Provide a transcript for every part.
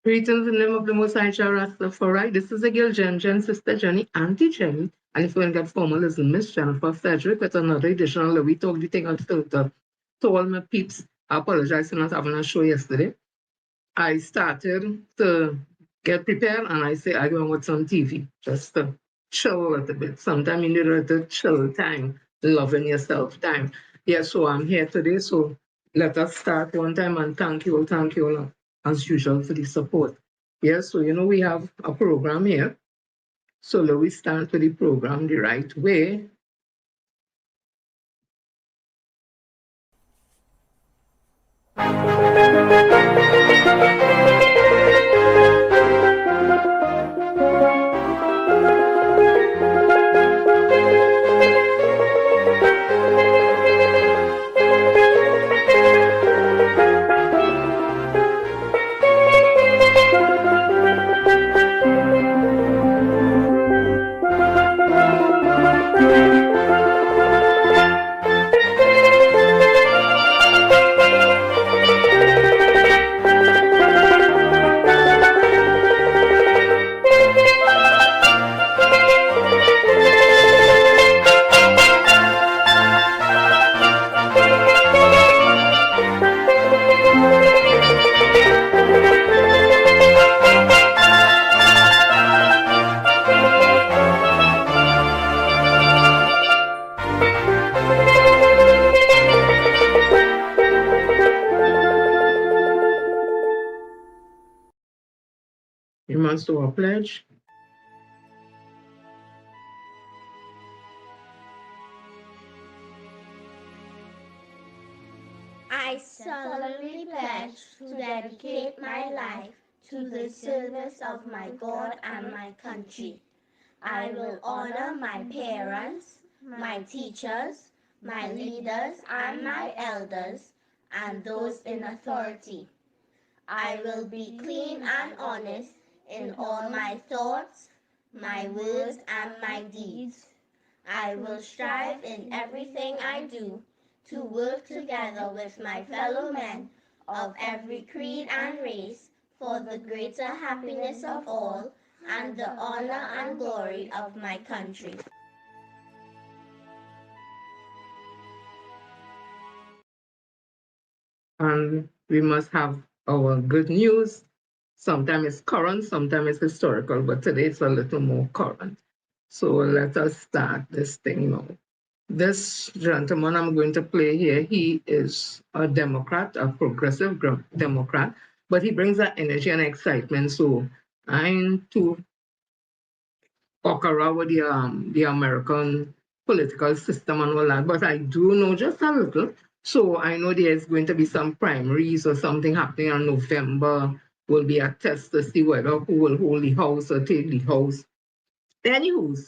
Greetings in the name of the Most High Jah Rastafari. This is the girl Jen, Sister Jenny, Auntie Jenny, and if you want to get formalism, Miss Jennifer Frederick with another edition of We Talk the Thing Unfiltered. To all my peeps, I apologize for not having a show yesterday. I started to get prepared and I say I go and watch some TV just to chill a little bit. Sometimes you need a little chill time, loving yourself time. Yeah, so I'm here today. So let us start one time and thank you all as usual for the support. Yeah, so we have a program here. So let we start with the program the right way. You must do a pledge. I solemnly pledge to dedicate my life to the service of my God and my country. I will honor my parents, my teachers, my leaders, and my elders, and those in authority. I will be clean and honest in all my thoughts, my words, and my deeds. I will strive in everything I do to work together with my fellow men of every creed and race for the greater happiness of all and the honor and glory of my country. And we must have our good news. Sometimes it's current, sometimes it's historical, but today it's a little more current. So let us start this thing now. This gentleman I'm going to play here, he is a Democrat, a progressive Democrat, but he brings that energy and excitement. So I'm too around with the American political system and all that, but I do know just a little. So I know there's going to be some primaries or something happening in November. Will be a test to see whether who will hold the House or take the House. Anywho,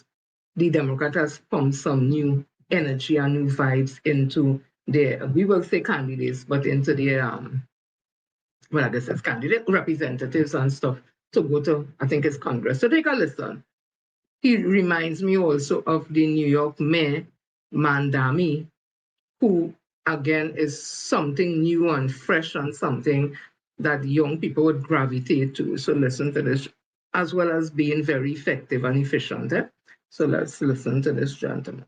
the Democrat has pumped some new energy and new vibes into their, we will say candidates, but into their, well, I guess it's candidate representatives and stuff to go to, I think it's Congress. So take a listen. He reminds me also of the New York mayor, Mandami, who again is something new and fresh and something that young people would gravitate to. So listen to this, as well as being very effective and efficient. So let's listen to this gentleman.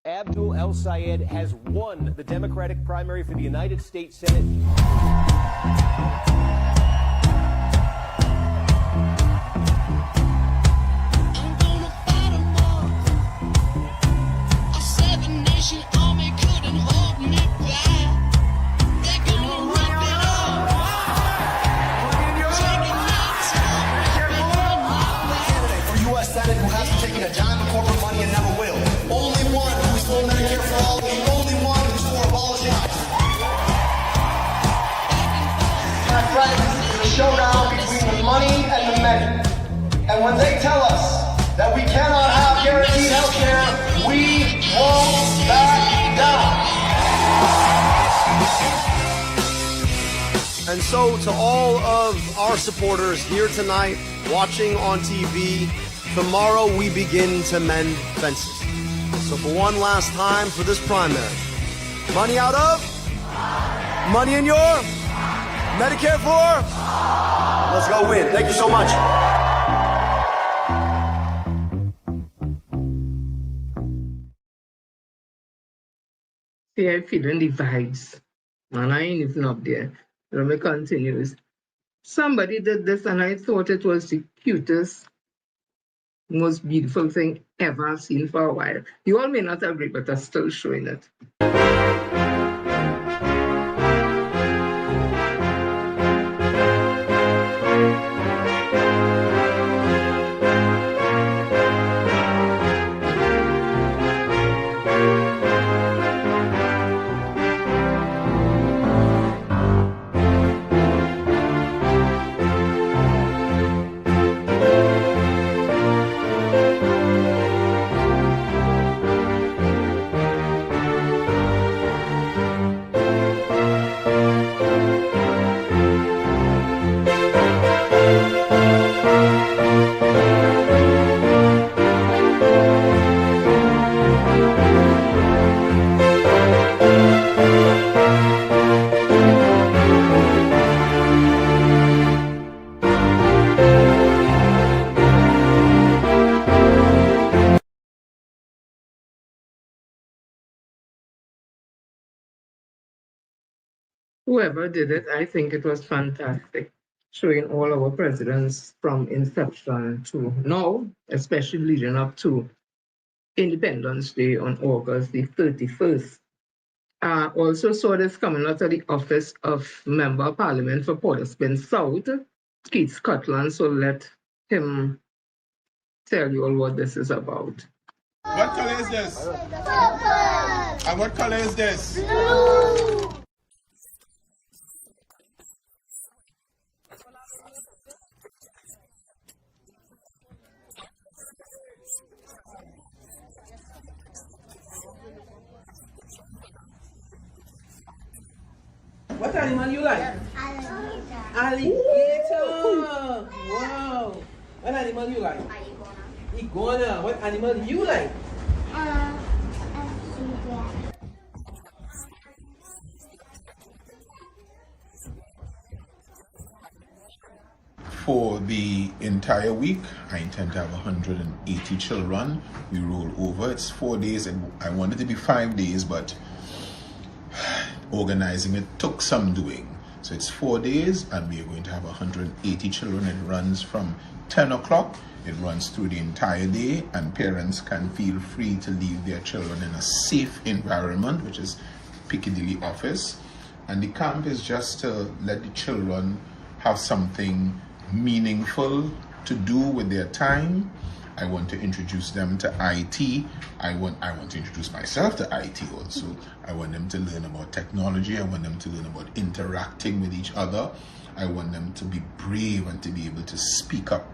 Abdul El Sayed has won the Democratic primary for the United States Senate. Showdown between the money and the many. And when they tell us that we cannot have guaranteed health care, we won't back down. And so to all of our supporters here tonight, watching on TV, tomorrow we begin to mend fences. So for one last time for this primary, money out of? Money in your? Medicare for? Let's go. shall win. Thank you so much. See, I feeling the vibes. And I ain't even up there. Let me continues. Somebody did this and I thought it was the cutest, most beautiful thing ever I've seen for a while. You all may not agree, but I'm still showing it. Whoever did it, I think it was fantastic, showing all our presidents from inception to now, especially leading up to Independence Day on August the 31st. Also saw this coming out of the office of Member of Parliament for Port of Spain South, Keith Scotland, so let him tell you all what this is about. What color is this? Purple. And what color is this? Blue. What animal you like? Alligator. Wow. What animal you like? Iguana. What animal you like? For the entire week, I intend to have 180 children. We roll over. It's 4 days, and I wanted it to be 5 days, but organizing it took some doing. So it's 4 days, and we are going to have 180 children. It runs from 10 o'clock. It runs through the entire day, and parents can feel free to leave their children in a safe environment, which is Piccadilly office. And the camp is just to let the children have something meaningful to do with their time. I want to introduce them to IT. I want to introduce myself to IT also. I want them to learn about technology. I want them to learn about interacting with each other. I want them to be brave and to be able to speak up.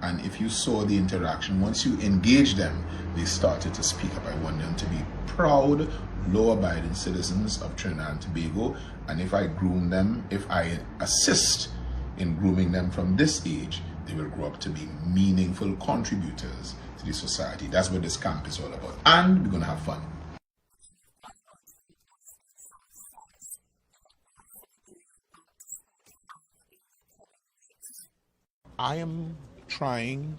And if you saw the interaction, once you engage them, they started to speak up. I want them to be proud, law-abiding citizens of Trinidad and Tobago. And if I groom them, if I assist in grooming them from this age, they will grow up to be meaningful contributors to the society. That's what this camp is all about. And we're going to have fun. I am trying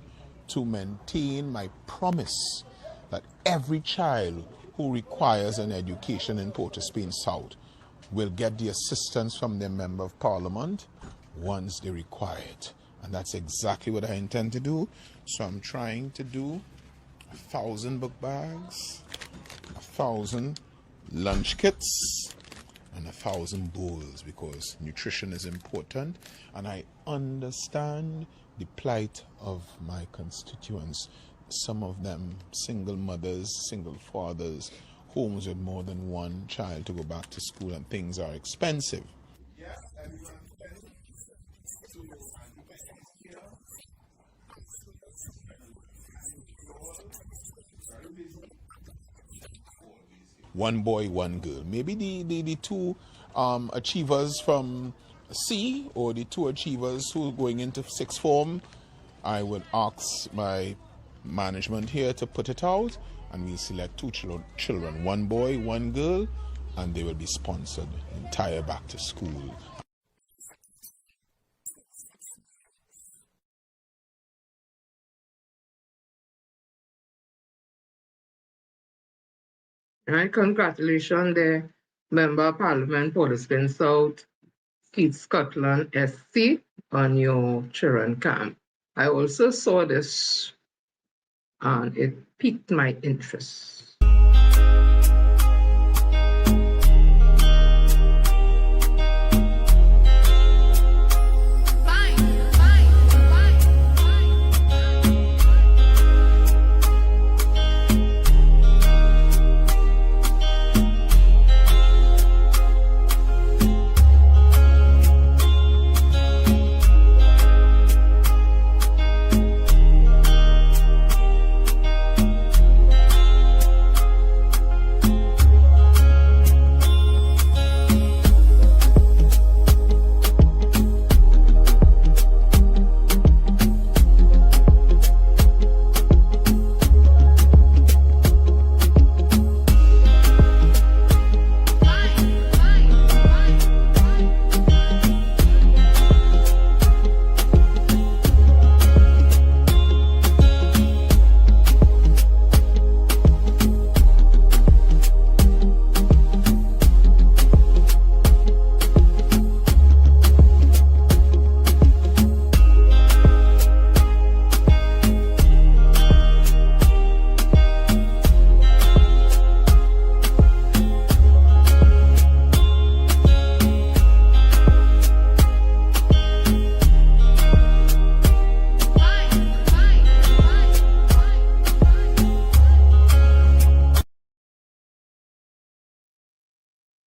to maintain my promise that every child who requires an education in Port of Spain South will get the assistance from their Member of Parliament once they require it. And that's exactly what I intend to do. So I'm trying to do 1,000 book bags, 1,000 lunch kits, and 1,000 bowls, because nutrition is important. And I understand the plight of my constituents. Some of them single mothers, single fathers, homes with more than one child to go back to school, and things are expensive. One boy, one girl. Maybe the two achievers from C, or the two achievers who are going into sixth form, I would ask my management here to put it out, and we'll select two children, one boy, one girl, and they will be sponsored entire back to school. Right, congratulations there, Member of Parliament, Portispen South, Keith Scotland, SC, on your children camp. I also saw this and it piqued my interest.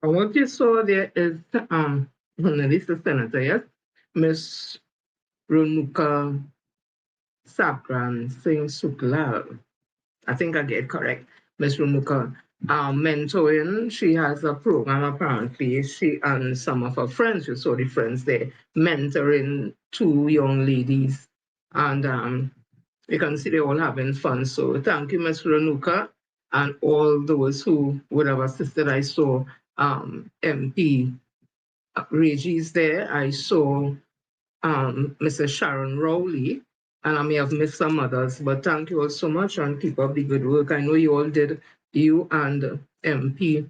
And what you saw there is this is Senator, yes, Miss Renuka Sakran Singh Suklal. I think I get it correct. Miss Renuka mentoring. She has a program apparently. She and some of her friends, you saw the friends there, mentoring two young ladies. And you can see they're all having fun. So thank you, Miss Renuka, and all those who would have assisted. I saw MP Regis there. I saw Mrs. Sharon Rowley, and I may have missed some others, but thank you all so much and keep up the good work. I know you all did, you and MP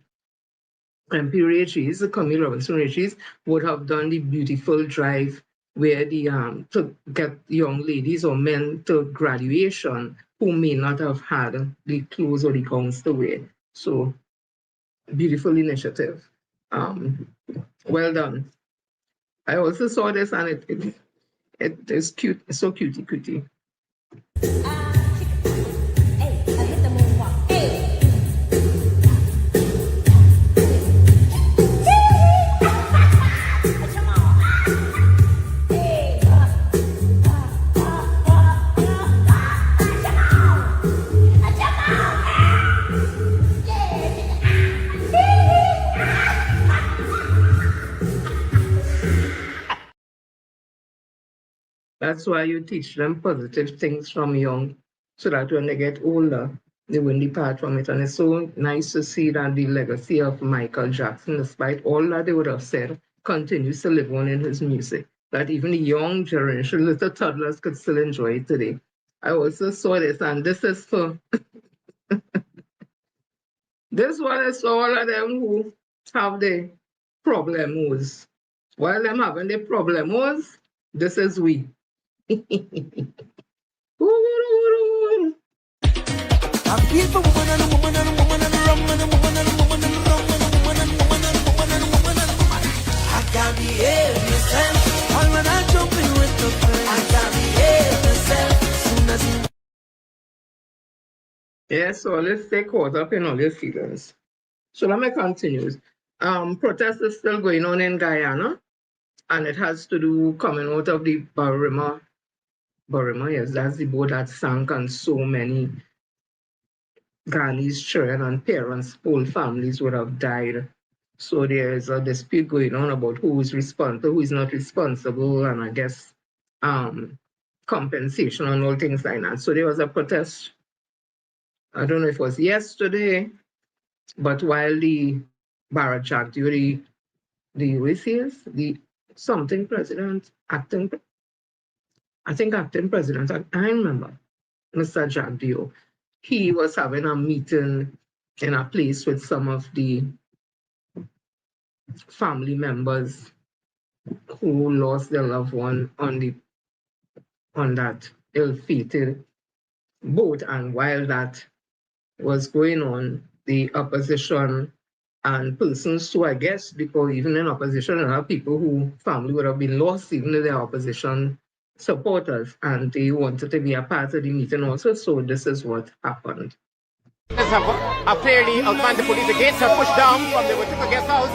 Regis, Camille Robinson Regis, would have done the beautiful drive where the to get young ladies or men to graduation who may not have had the clothes or the gowns to wear. So beautiful initiative. Well done. I also saw this and it is cute. It's so cutie. That's why you teach them positive things from young, so that when they get older, they won't depart from it. And it's so nice to see that the legacy of Michael Jackson, despite all that they would have said, continues to live on in his music. That even the young generation, little toddlers, could still enjoy it today. I also saw this, and this is for this one is for all of them who have the problemos. While them having the problemos, this is we. Yes, so let's stay caught up in all your feelings. So let me continue. Protest is still going on in Guyana, and it has to do coming out of the Barima, yes, that's the boat that sank, and so many Ghanese children and parents, whole families would have died. So there's a dispute going on about who is responsible, who is not responsible, and I guess compensation and all things like that. So there was a protest. I don't know if it was yesterday, but while the Barajak, the UACS, the something president, acting president, I remember, Mr. Jagdeo, he was having a meeting in a place with some of the family members who lost their loved one on that ill-fated boat. And while that was going on, the opposition and persons who, I guess, because even in opposition, there are people who family would have been lost, even if they're opposition supporters, and they wanted to be a part of the meeting also. So this is what happened. Clearly outlined the police. The gates are pushed down from the Watuka guest house.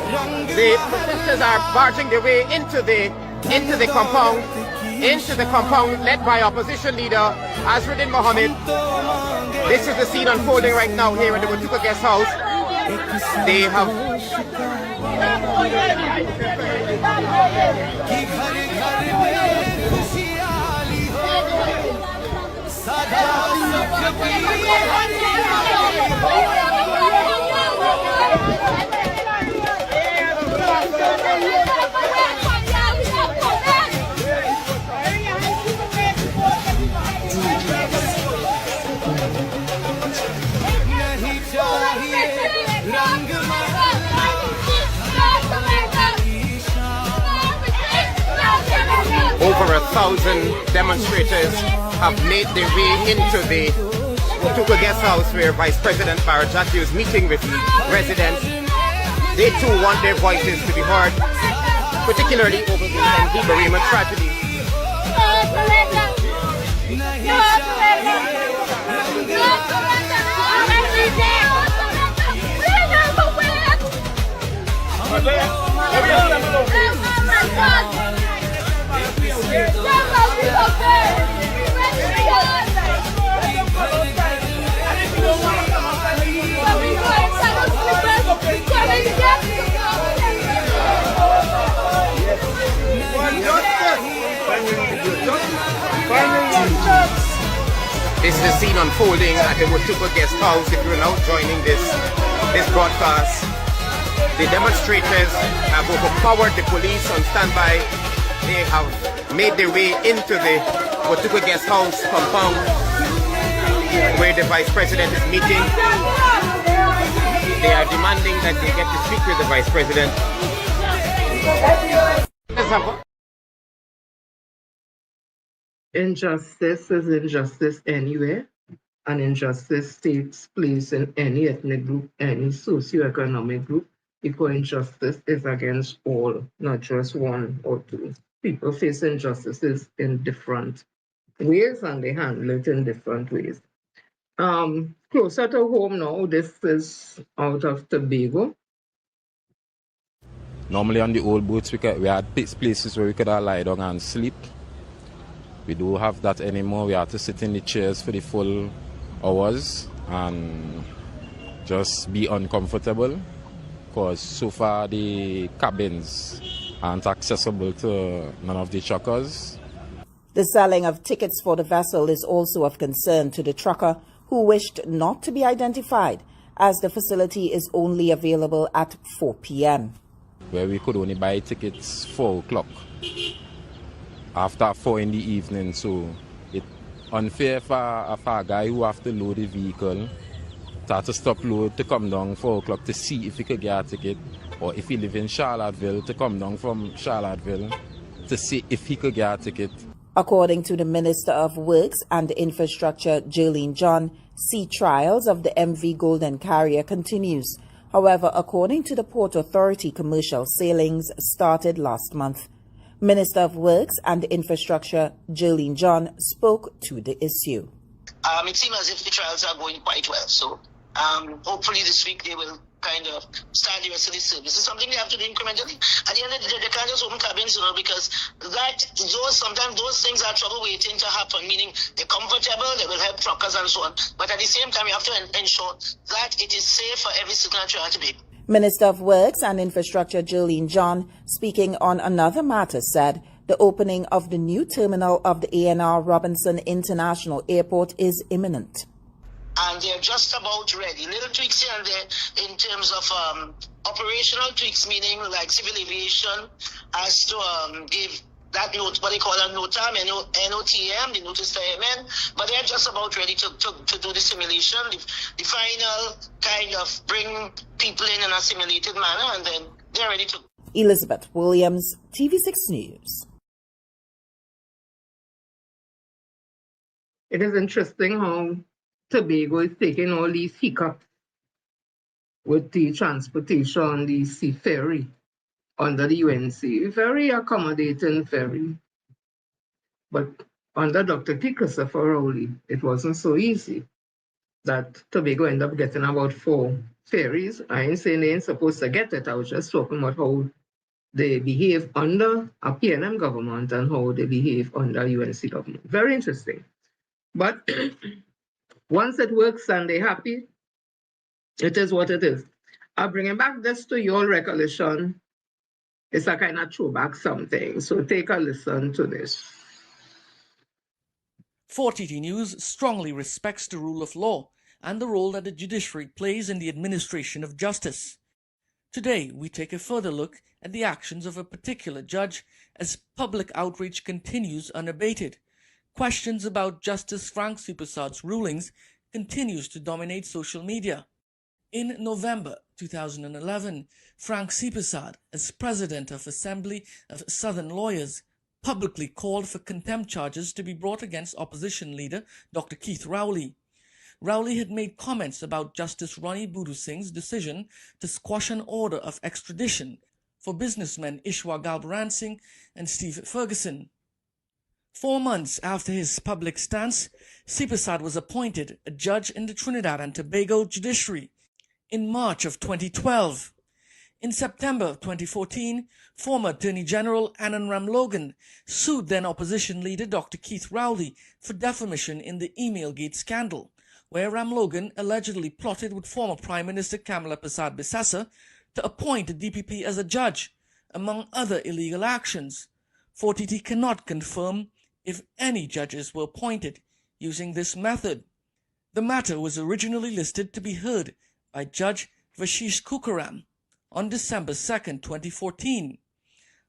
The protesters are barging their way into the compound, led by opposition leader Azruddin Mohammed. This is the scene unfolding right now here in the Watuka guest house. They have over 1,000 demonstrators have made their way into the Watuka guest house where Vice President Barajati is meeting with residents. They too want their voices to be heard, particularly over the Ndi Barima tragedy. This is the scene unfolding at the Watuka guest house. If you're now joining this broadcast, the demonstrators have overpowered the police on standby. They have made their way into the Watuka guest house compound where the Vice President is meeting. They are demanding that they get to speak with the Vice President. Injustice is injustice anywhere, and injustice takes place in any ethnic group, any socioeconomic group, because injustice is against all, not just one or two. People face injustices in different ways, and they handle it in different ways. Closer to home now, this is out of Tobago. Normally on the old boats, we had places where we could have lie down and sleep. We don't have that anymore. We have to sit in the chairs for the full hours and just be uncomfortable, because so far the cabins aren't accessible to none of the truckers. The selling of tickets for the vessel is also of concern to the trucker, who wished not to be identified, as the facility is only available at 4 p.m. Where we could only buy tickets 4 o'clock. After 4 in the evening, so it's unfair for a guy who have to load the vehicle, to stop load to come down 4 o'clock to see if he could get a ticket, or if he live in Charlottesville, to come down from Charlottesville to see if he could get a ticket. According to the Minister of Works and Infrastructure, Jolene John, sea trials of the MV Golden Carrier continues. However, according to the Port Authority, commercial sailings started last month. Minister of Works and Infrastructure Jolene John spoke to the issue. It seems as if the trials are going quite well. So hopefully this week they will kind of start the rest of the service. It's something they have to do incrementally. At the end of the day, they can't just open cabins, because sometimes those things are trouble waiting to happen, meaning they're comfortable, they will help truckers and so on. But at the same time, you have to ensure that it is safe for every signature to be. Minister of Works and Infrastructure Jolene John, speaking on another matter, said the opening of the new terminal of the ANR Robinson International Airport is imminent. And they're just about ready. Little tweaks here and there in terms of operational tweaks, meaning like civil aviation has to give that note, what they call a NOTAM, NOTM, the notice to amend, but they're just about ready to do the simulation, the final kind of bring people in a simulated manner, and then they're ready to. Elizabeth Williams, TV6 News. It is interesting how Tobago is taking all these hiccups with the transportation, the sea ferry under the UNC. Very accommodating ferry. But under Dr. P. Christopher Rowley, it wasn't so easy. That Tobago ended up getting about 4 ferries. I ain't saying they ain't supposed to get it. I was just talking about how they behave under a PNM government and how they behave under UNC government. Very interesting. But once it works and they're happy, it is what it is. I'm bringing back this to your recollection. It's a kind of throwback something. So take a listen to this. 4TT News strongly respects the rule of law and the role that the judiciary plays in the administration of justice. Today, we take a further look at the actions of a particular judge as public outreach continues unabated. Questions about Justice Frank Sipasad's rulings continues to dominate social media. In November 2011, Frank Sipasad, as president of Assembly of Southern Lawyers, publicly called for contempt charges to be brought against opposition leader Dr. Keith Rowley. Rowley had made comments about Justice Ronnie Boodoo Singh's decision to squash an order of extradition for businessmen Ishwar Galbaran Singh and Steve Ferguson. 4 months after his public stance, Sipasad was appointed a judge in the Trinidad and Tobago judiciary in March of 2012. In September of 2014, former Attorney General Anand Ramlogan sued then opposition leader Dr. Keith Rowley for defamation in the Emailgate scandal, where Ramlogan allegedly plotted with former Prime Minister Kamala Persad Bissessa to appoint the DPP as a judge, among other illegal actions. 4TT cannot confirm if any judges were appointed using this method. The matter was originally listed to be heard by Judge Vashish Kukaram on December 2, 2014.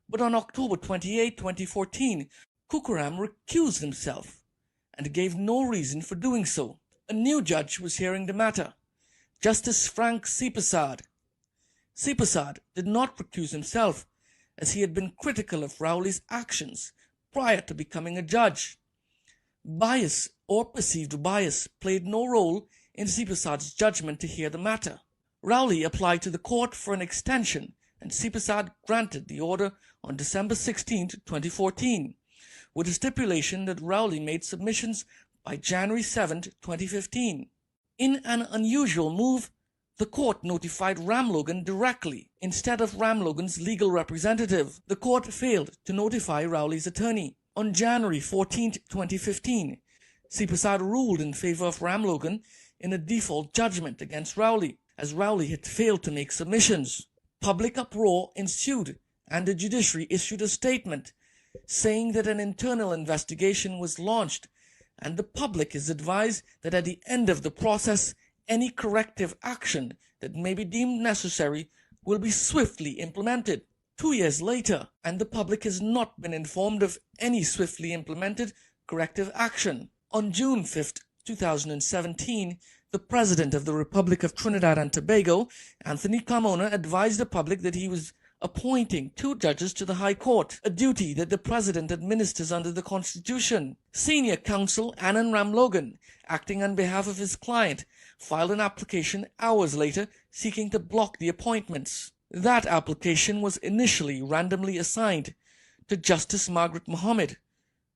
But on October 28, 2014, Kukaram recused himself and gave no reason for doing so. A new judge was hearing the matter, Justice Frank Sipasad. Sipasad did not recuse himself, as he had been critical of Rowley's actions prior to becoming a judge. Bias or perceived bias played no role in Sipasad's judgment to hear the matter. Rowley applied to the court for an extension, and Sipasad granted the order on December 16, 2014, with a stipulation that Rowley made submissions by January 7, 2015. In an unusual move, the court notified Ramlogan directly instead of Ramlogan's legal representative. The court failed to notify Rowley's attorney. On January 14, 2015, Sipasad ruled in favor of Ramlogan in a default judgment against Rowley, as Rowley had failed to make submissions. Public uproar ensued, and the judiciary issued a statement saying that an internal investigation was launched, and the public is advised that at the end of the process, any corrective action that may be deemed necessary will be swiftly implemented. 2 years later, and the public has not been informed of any swiftly implemented corrective action. On June 5, 2017, the President of the Republic of Trinidad and Tobago, Anthony Carmona, advised the public that he was appointing 2 judges to the High Court, a duty that the President administers under the Constitution. Senior counsel Anand Ramlogan, acting on behalf of his client, filed an application hours later seeking to block the appointments. That application was initially randomly assigned to Justice Margaret Mohammed,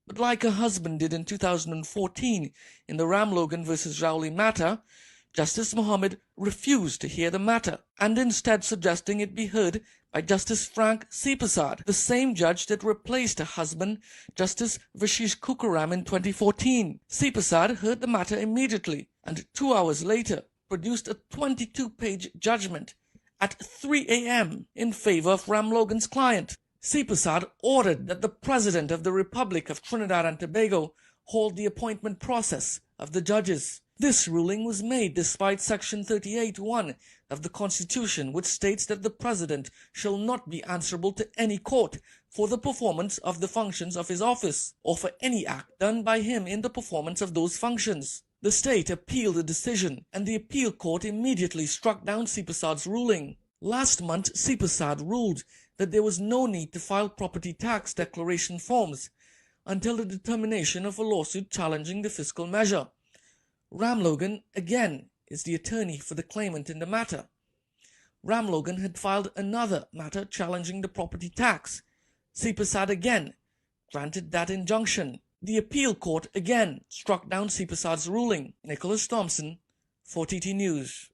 but like her husband did in 2014 in the Ramlogan versus Rowley matter, Justice Mohammed refused to hear the matter, and instead suggesting it be heard by Justice Frank Sipasad, the same judge that replaced her husband, Justice Vashish Kukaram, in 2014. Sipasad heard the matter immediately, and 2 hours later produced a 22-page judgment at 3 a.m. in favor of Ramlogan's client. Sipasad ordered that the President of the Republic of Trinidad and Tobago hold the appointment process of the judges. This ruling was made despite Section 38(1) of the Constitution, which states that the President shall not be answerable to any court for the performance of the functions of his office, or for any act done by him in the performance of those functions. The state appealed the decision, and the appeal court immediately struck down CPSAD's ruling. Last month, CPSAD ruled that there was no need to file property tax declaration forms until the determination of a lawsuit challenging the fiscal measure. Ram Logan, again, is the attorney for the claimant in the matter. Ram Logan had filed another matter challenging the property tax. CPSAD again granted that injunction. The appeal court again struck down CPSAD's ruling. Nicholas Thompson, 4TT News.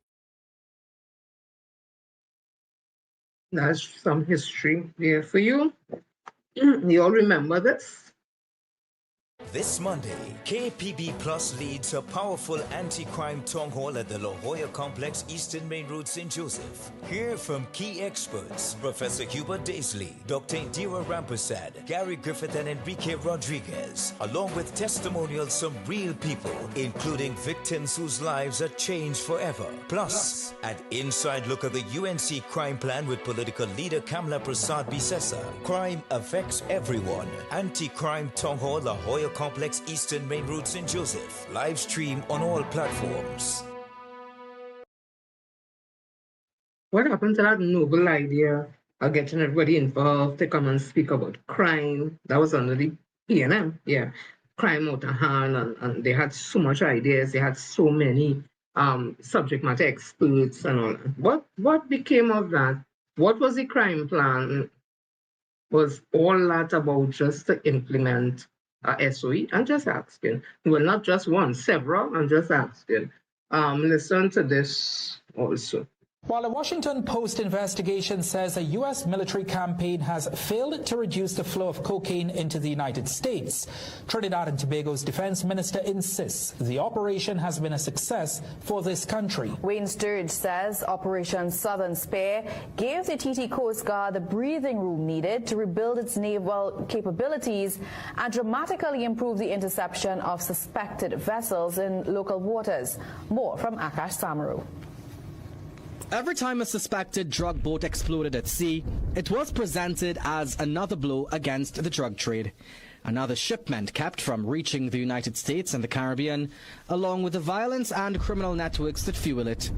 That's some history there for you. You all remember this? This Monday, KPB Plus leads a powerful anti-crime town hall at the La Jolla Complex, Eastern Main Road, St. Joseph. Hear from key experts, Professor Hubert Daisley, Dr. Indira Rampersad, Gary Griffith and Enrique Rodriguez, along with testimonials from real people, including victims whose lives are changed forever. Plus, an inside look at the UNC crime plan with political leader Kamla Prasad Bisesa. Crime affects everyone. Anti-crime town hall, La Jolla Complex, Eastern Main Road, St. Joseph. Live stream on all platforms. What happened to that noble idea of getting everybody involved to come and speak about crime? That was under the PNM, yeah. Crime out of hand, and they had so much ideas. They had so many subject matter experts and all that. What became of that? What was the crime plan? Was all that about just to implement SOE? I'm just asking. Well, not just one, several. I'm just asking. Listen to this also. While a Washington Post investigation says a U.S. military campaign has failed to reduce the flow of cocaine into the United States, Trinidad and Tobago's defense minister insists the operation has been a success for this country. Wayne Sturge says Operation Southern Spear gave the TT Coast Guard the breathing room needed to rebuild its naval capabilities and dramatically improve the interception of suspected vessels in local waters. More from Akash Samaru. Every time a suspected drug boat exploded at sea, it was presented as another blow against the drug trade. Another shipment kept from reaching the United States and the Caribbean, along with the violence and criminal networks that fuel it.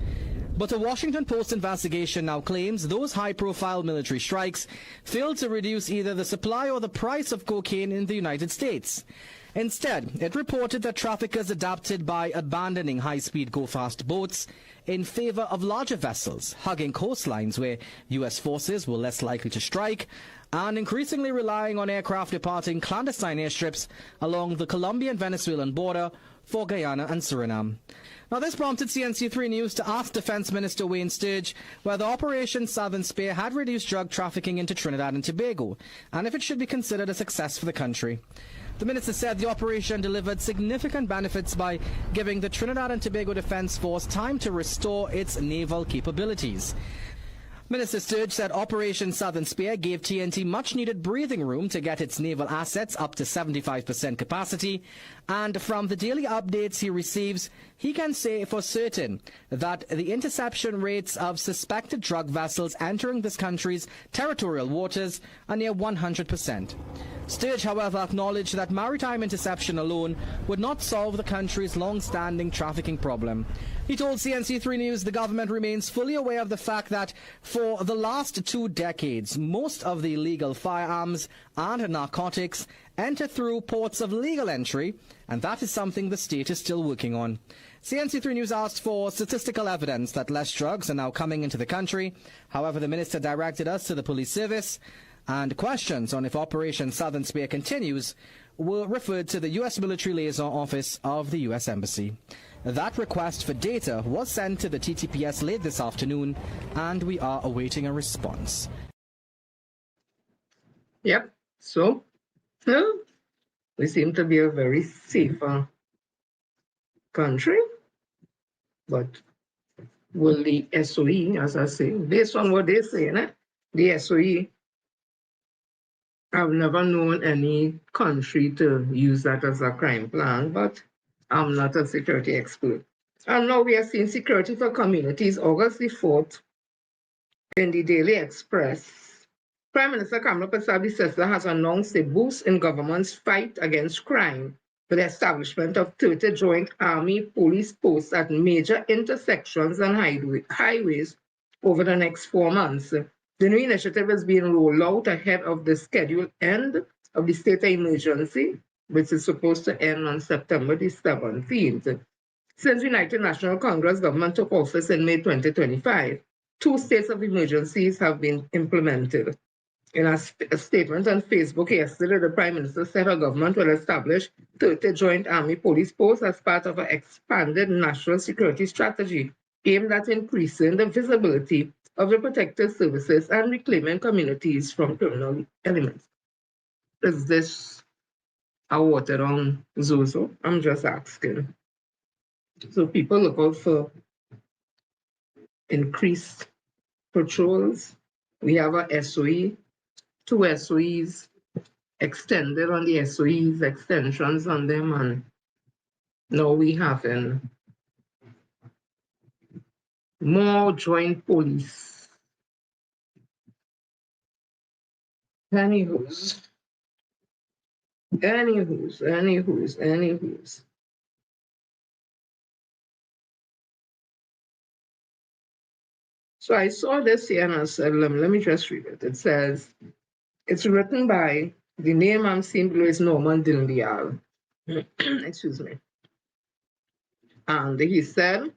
But a Washington Post investigation now claims those high-profile military strikes failed to reduce either the supply or the price of cocaine in the United States. Instead, it reported that traffickers adapted by abandoning high-speed go-fast boats in favor of larger vessels, hugging coastlines where U.S. forces were less likely to strike, and increasingly relying on aircraft departing clandestine airstrips along the Colombian-Venezuelan border for Guyana and Suriname. Now, this prompted CNC3 News to ask Defense Minister Wayne Sturge whether Operation Southern Spear had reduced drug trafficking into Trinidad and Tobago, and if it should be considered a success for the country. The minister said the operation delivered significant benefits by giving the Trinidad and Tobago Defense Force time to restore its naval capabilities. Minister Sturge said Operation Southern Spear gave TNT much-needed breathing room to get its naval assets up to 75% capacity, and from the daily updates he receives, he can say for certain that the interception rates of suspected drug vessels entering this country's territorial waters are near 100%. Sturge, however, acknowledged that maritime interception alone would not solve the country's long-standing trafficking problem. He told CNC3 News the government remains fully aware of the fact that for the last 2 decades, most of the illegal firearms and narcotics enter through ports of legal entry, and that is something the state is still working on. CNC3 News asked for statistical evidence that less drugs are now coming into the country. However, the minister directed us to the police service, and questions on if Operation Southern Spear continues were referred to the U.S. Military Liaison Office of the U.S. Embassy. That request for data was sent to the TTPS late this afternoon, and we are awaiting a response. Yep, so we seem to be a very safer country, but will the SOE, as I say, based on what they say, the SOE, I've never known any country to use that as a crime plan, but I'm not a security expert. And now we are seeing Security for Communities, August the 4th, in the Daily Express. Prime Minister Kamala Persaud-Sessa has announced a boost in government's fight against crime with the establishment of 30 joint army police posts at major intersections and highways over the next 4 months. The new initiative is being rolled out ahead of the scheduled end of the state of emergency, which is supposed to end on September the 17th. Since United National Congress government took office in May 2025, 2 states of emergencies have been implemented. In a statement on Facebook yesterday, the Prime Minister said her government will establish 30 joint army police posts as part of an expanded national security strategy aimed at increasing the visibility of the protective services and reclaiming communities from criminal elements. Is this a watered down Zozo? I'm just asking. So people look out for increased patrols. We have a SOE, 2 SOEs extended on the SOEs, extensions on them, and now we having more joint police. Anywho's. So I saw this here and I said, let me just read it. It says, it's written by, the name I'm seeing below is Norman Dindial. Excuse me. And he said,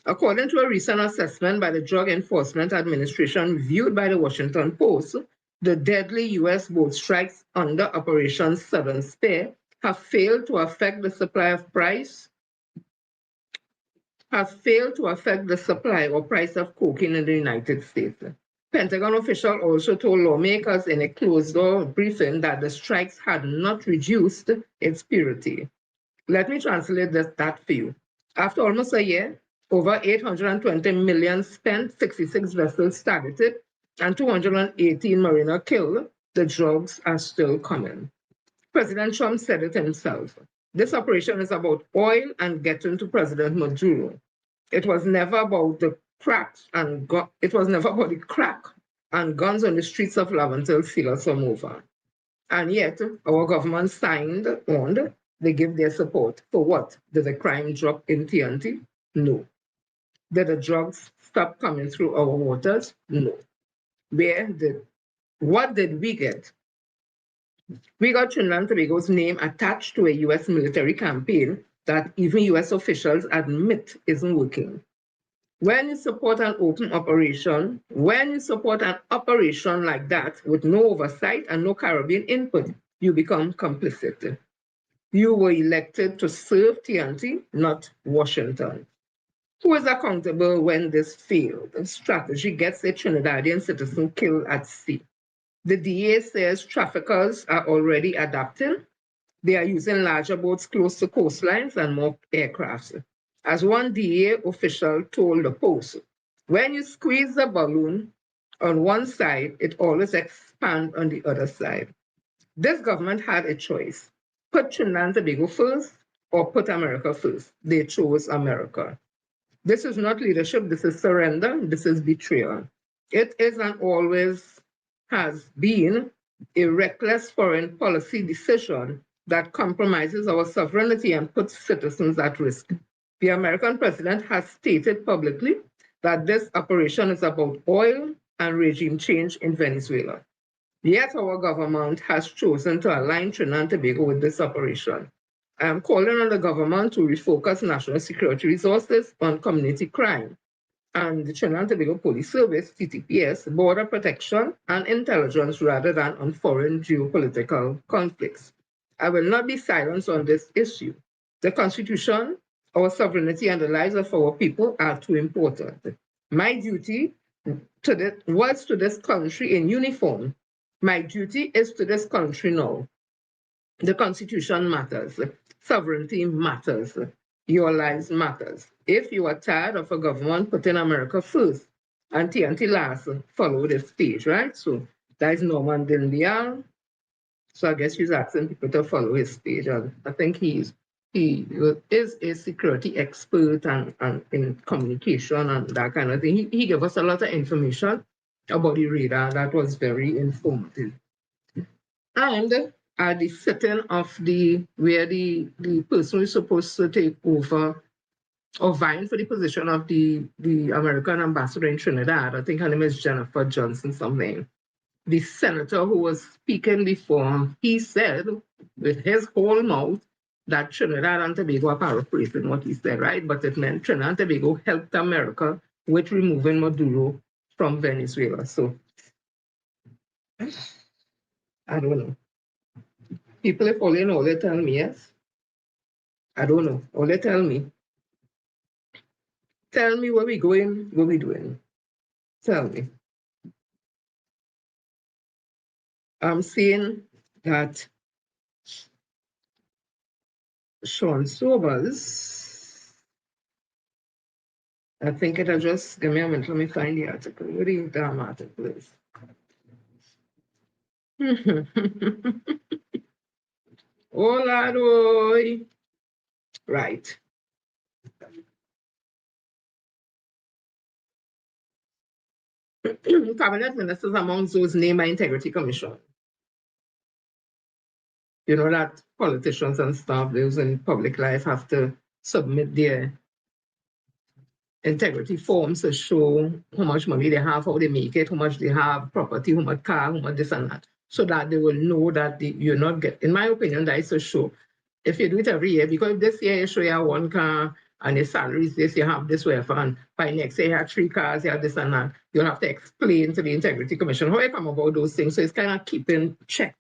according to a recent assessment by the Drug Enforcement Administration viewed by the Washington Post, the deadly U.S. boat strikes under Operation Southern Spear have failed to affect the supply or price of cocaine in the United States. Pentagon official also told lawmakers in a closed-door briefing that the strikes had not reduced its purity. Let me translate that for you. After almost a year, over 820 million spent, 66 vessels targeted, and 218 mariner killed, the drugs are still coming. President Trump said it himself. This operation is about oil and getting to President Maduro. It was never about the crack and guns on the streets of Laventille, Silas, or Mova. And yet, our government signed on. They give their support. For what? Did the crime drop in TNT? No. Did the drugs stop coming through our waters? No. What did we get? We got Trinidad and Tobago's name attached to a U.S. military campaign that even U.S. officials admit isn't working. When you support an open operation, like that with no oversight and no Caribbean input, you become complicit. You were elected to serve TNT, not Washington. Who is accountable when this failed? The strategy gets a Trinidadian citizen killed at sea. The DA says traffickers are already adapting. They are using larger boats close to coastlines and more aircrafts. As one DA official told the Post, when you squeeze the balloon on one side, it always expands on the other side. This government had a choice. Put Trinidad and Tobago first or put America first. They chose America. This is not leadership. This is surrender. This is betrayal. It is and always has been a reckless foreign policy decision that compromises our sovereignty and puts citizens at risk. The American president has stated publicly that this operation is about oil and regime change in Venezuela. Yet our government has chosen to align Trinidad and Tobago with this operation. I am calling on the government to refocus national security resources on community crime and the Trinidad and Tobago Police Service, TTPS, border protection and intelligence rather than on foreign geopolitical conflicts. I will not be silenced on this issue. The Constitution, our sovereignty, and the lives of our people are too important. My duty was to this country in uniform. My duty is to this country now. The Constitution matters. Sovereignty matters. Your lives matters. If you are tired of a government putting America first and TNT last, follow this page, right? So that is Norman Dindial. So I guess he's asking people to follow his page. And I think he's He is a security expert and in communication and that kind of thing. He gave us a lot of information about the radar that was very informative. And at the setting of where the person who is supposed to take over or vying for the position of the American ambassador in Trinidad, I think her name is Jennifer Johnson something. The senator who was speaking before, he said with his whole mouth that Trinidad and Tobago, are paraphrasing what he said, right? But it meant Trinidad and Tobago helped America with removing Maduro from Venezuela. So I don't know. People, if all they tell me, yes. I don't know. All they tell me. Tell me where we going, what we doing. Tell me. I'm saying that Sean Sobers, I think it'll just give me a minute. Let me find the article. Where the damn article is. Oh, Lord, oh. Right. Cabinet ministers among those named by Integrity Commission. You know that politicians and stuff, those in public life have to submit their integrity forms to show how much money they have, how they make it, how much they have, property, how much car, how much this and that, so that they will know that you're not getting, in my opinion, that is to show. If you do it every year, because this year you show you have one car and your salary is this, you have this way, and by next year you have 3 cars, you have this and that, you'll have to explain to the Integrity Commission how you come about those things. So it's kind of keeping check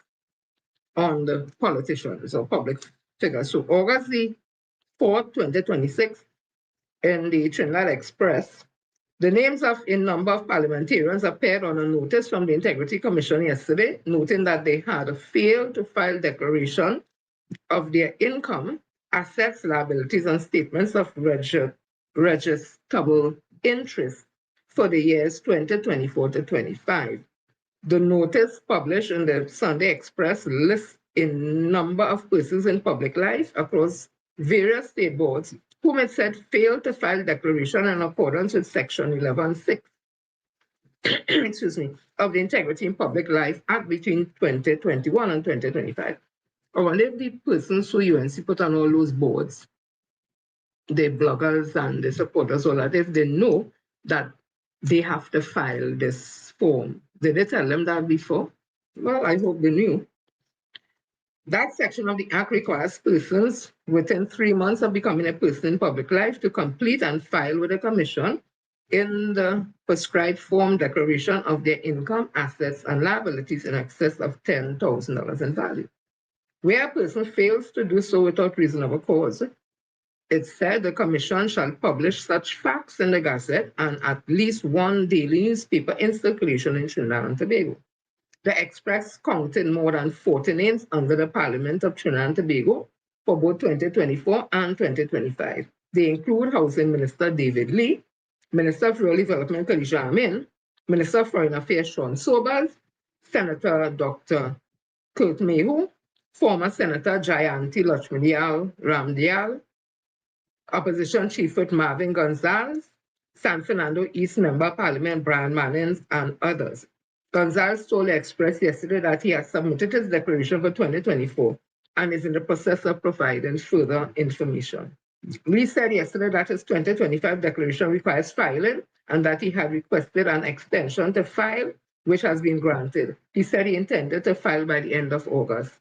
on the politicians or public figures. So August the 4th, 2026, in the Trinidad Express, the names of a number of parliamentarians appeared on a notice from the Integrity Commission yesterday, noting that they had failed to file declaration of their income, assets, liabilities, and statements of registrable interest for the years 2024 to 25. The notice published in the Sunday Express lists a number of persons in public life across various state boards whom it said failed to file declaration in accordance with Section 11.6 excuse me, of the Integrity in Public Life Act between 2021 and 2025. I wonder if the persons who UNC put on all those boards, the bloggers and the supporters, all that, if they know that they have to file this form. Did they tell them that before? Well, I hope they knew. That section of the Act requires persons within 3 months of becoming a person in public life to complete and file with the Commission in the prescribed form declaration of their income, assets, and liabilities in excess of $10,000 in value. Where a person fails to do so without reasonable cause, it said the Commission shall publish such facts in the Gazette and at least one daily newspaper in circulation in Trinidad and Tobago. The Express counted more than 40 names under the Parliament of Trinidad and Tobago for both 2024 and 2025. They include Housing Minister David Lee, Minister of Rural Development Khadija Amin, Minister of Foreign Affairs Sean Sobers, Senator Dr. Kurt Mayhew, former Senator Jayanti Lakshmidiyal Ramdiyal, Opposition Chief Whip Marvin Gonzalez, San Fernando East Member Parliament Brian Mannings, and others. Gonzalez told the Express yesterday that he has submitted his declaration for 2024 and is in the process of providing further information. Lee said yesterday that his 2025 declaration requires filing and that he had requested an extension to file, which has been granted. He said he intended to file by the end of August.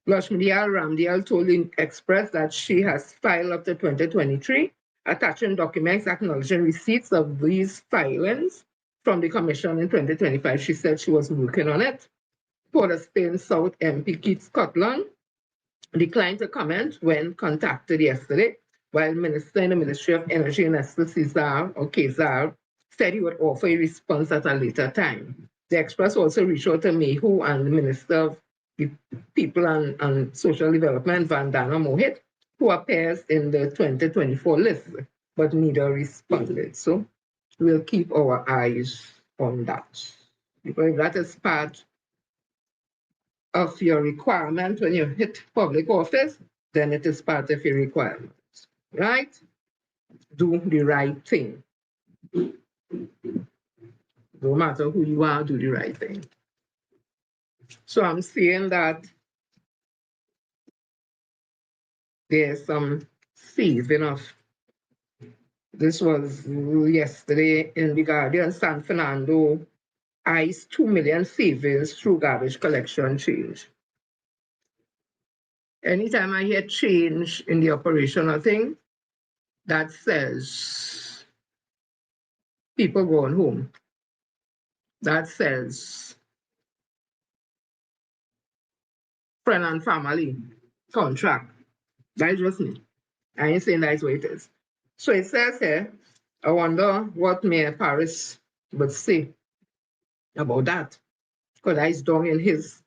Lakshmidiyal Ramdiyal told the Express that she has filed up to 2023, attaching documents acknowledging receipts of these filings from the Commission in 2025. She said she was working on it. Port of Spain South MP Keith Scotland declined to comment when contacted yesterday, while Minister in the Ministry of Energy, Nestor Cesar, or Cesar, said he would offer a response at a later time. The Express also reached out to Mayhew and the Minister of People and Social Development, Vandana Mohit, who appears in the 2024 list, but neither responded. So we'll keep our eyes on that. Because that is part of your requirement when you hit public office, then it is part of your requirement, right? Do the right thing. No matter who you are, do the right thing. So I'm saying that there's some saving of, this was yesterday in the Guardian, San Fernando iced 2 million savings through garbage collection change. Anytime I hear change in the operational thing, that says people going home. That says friend and family contract. That is just me. I ain't saying that's what it is. So it says here, I wonder what Mayor Paris would say about that. Because that's down in his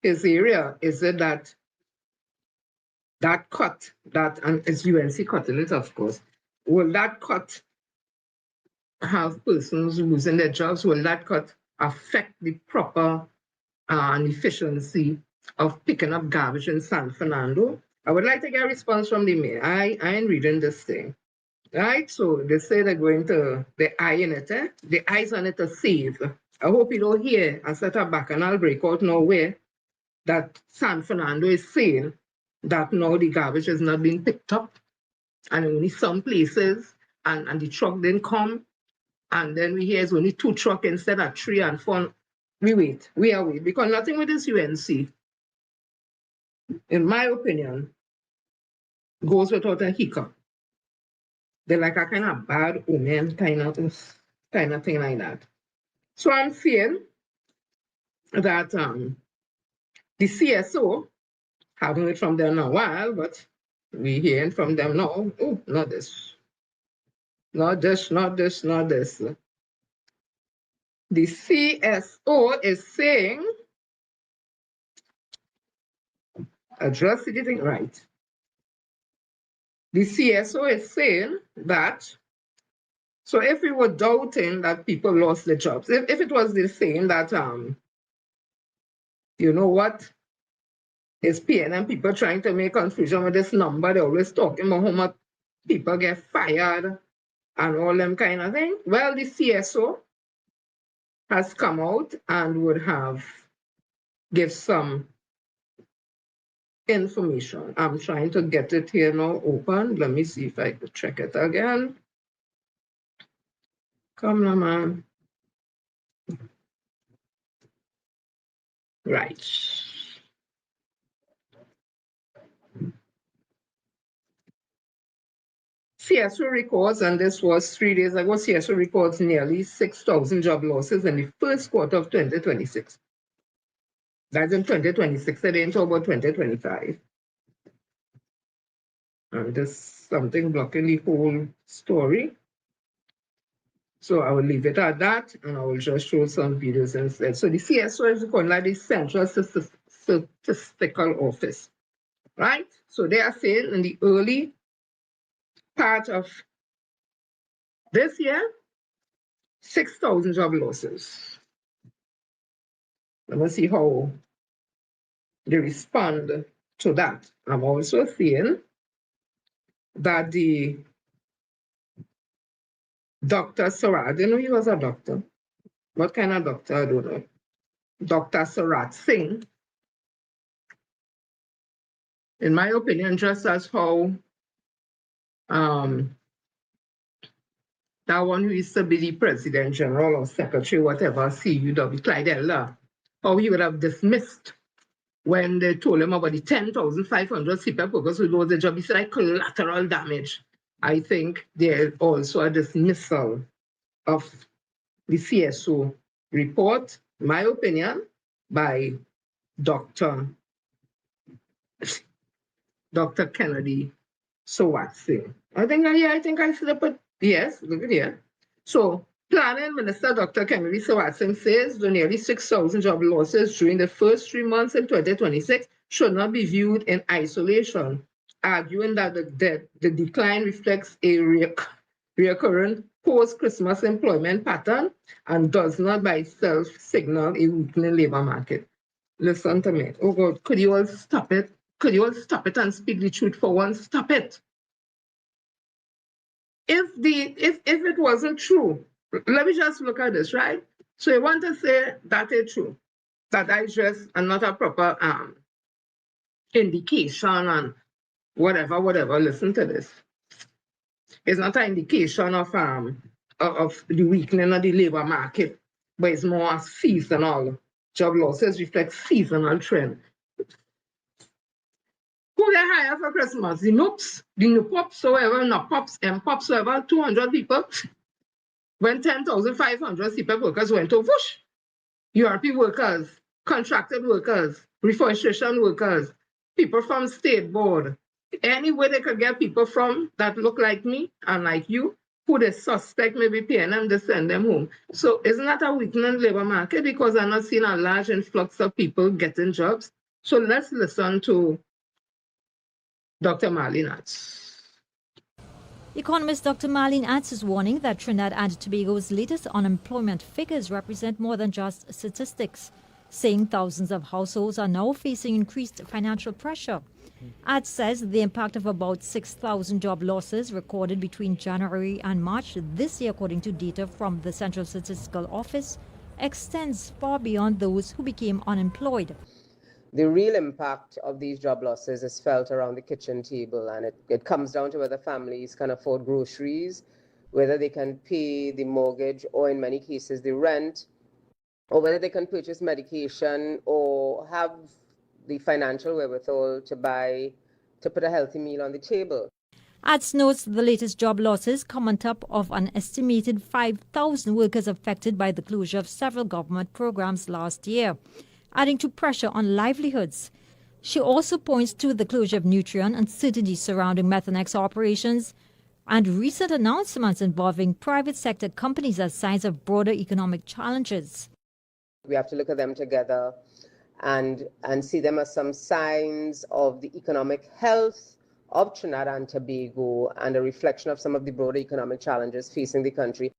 area. Is it that cut, that, and it's UNC cutting it, of course, will that cut have persons losing their jobs? Will that cut affect the proper and efficiency of picking up garbage in San Fernando? I would like to get a response from the mayor. I ain't reading this thing. Right? So they say they're going to, the eye in it, the eyes on it to save. I hope you don't hear and set up back and I'll break out nowhere that San Fernando is saying that now the garbage is not being picked up and only some places and the truck didn't come. And then we hear it's only 2 trucks instead of 3 and 4. We are wait, because nothing with this UNC, in my opinion, goes without a hiccup. They're like a kind of bad omen kind of thing like that. So I'm feeling that the CSO, haven't heard from them in a while, but we're hearing from them now. Oh, not this. Not this, not this, not this. The CSO is saying, address the thing right. The CSO is saying that, so if we were doubting that people lost their jobs, if it was the saying that, you know what, it's PNM people trying to make confusion with this number, they're always talking about how much people get fired and all them kind of thing. Well, the CSO has come out and would have give some information. I'm trying to get it here now open. Let me see if I could check it again. Come on, man. Right. CSO records, and this was 3 days ago, CSO records nearly 6,000 job losses in the first quarter of 2026. That's in 2026, they didn't talk about 2025. And there's something blocking the whole story. So I will leave it at that, and I will just show some videos instead. So the CSO is called like the Central Statistical Office, right? So they are saying in the early part of this year, 6,000 job losses. Let me see how they respond to that. I'm also seeing that the Dr. Sarat, I didn't know he was a doctor. What kind of doctor? I don't know. Dr. Sarat Singh, in my opinion, just as how that one who used to be the President General or Secretary, whatever, CUW, Clyde Elder, how he would have dismissed when they told him about the 10,500 CPAP workers who lost their job. He said, like collateral damage. I think there's also a dismissal of the CSO report, in my opinion, by Dr. Kennedy Sowat-Singh. I think I should have put, yes, look at here. So, Planning Minister Dr. Kennedy Sowat-Singh says the nearly 6,000 job losses during the first 3 months in 2026 should not be viewed in isolation, arguing that the decline reflects a recurrent post-Christmas employment pattern and does not by itself signal a weakening labor market. Listen to me. Oh God, could you all stop it? Could you all stop it and speak the truth for once? Stop it. If it wasn't true, let me just look at this, right? So you want to say that is true, that I just are not a proper indication and whatever. Listen to this. It's not an indication of the weakening of the labor market, but it's more seasonal. Job losses reflect seasonal trend. Who get hired for Christmas? The noops, the noopops, whoever, knock-pops, M-pops, whoever, 200 people. When 10,500 CPEP workers went to whoosh. URP workers, contracted workers, reforestation workers, people from state board, any way they could get people from that look like me and like you, who they suspect may be paying them to send them home. So isn't that a weakening labor market because I'm not seeing a large influx of people getting jobs? So let's listen to Dr. Marlene Atz. Economist Dr. Marlene Atz is warning that Trinidad and Tobago's latest unemployment figures represent more than just statistics, saying thousands of households are now facing increased financial pressure. Atz says the impact of about 6,000 job losses recorded between January and March this year, according to data from the Central Statistical Office, extends far beyond those who became unemployed. The real impact of these job losses is felt around the kitchen table, and it comes down to whether families can afford groceries, whether they can pay the mortgage or in many cases the rent, or whether they can purchase medication or have the financial wherewithal to put a healthy meal on the table. Atz notes the latest job losses come on top of an estimated 5,000 workers affected by the closure of several government programs last year, adding to pressure on livelihoods. She also points to the closure of Nutrien, uncertainty surrounding Methanex operations, and recent announcements involving private sector companies as signs of broader economic challenges. We have to look at them together and see them as some signs of the economic health of Trinidad and Tobago and a reflection of some of the broader economic challenges facing the country.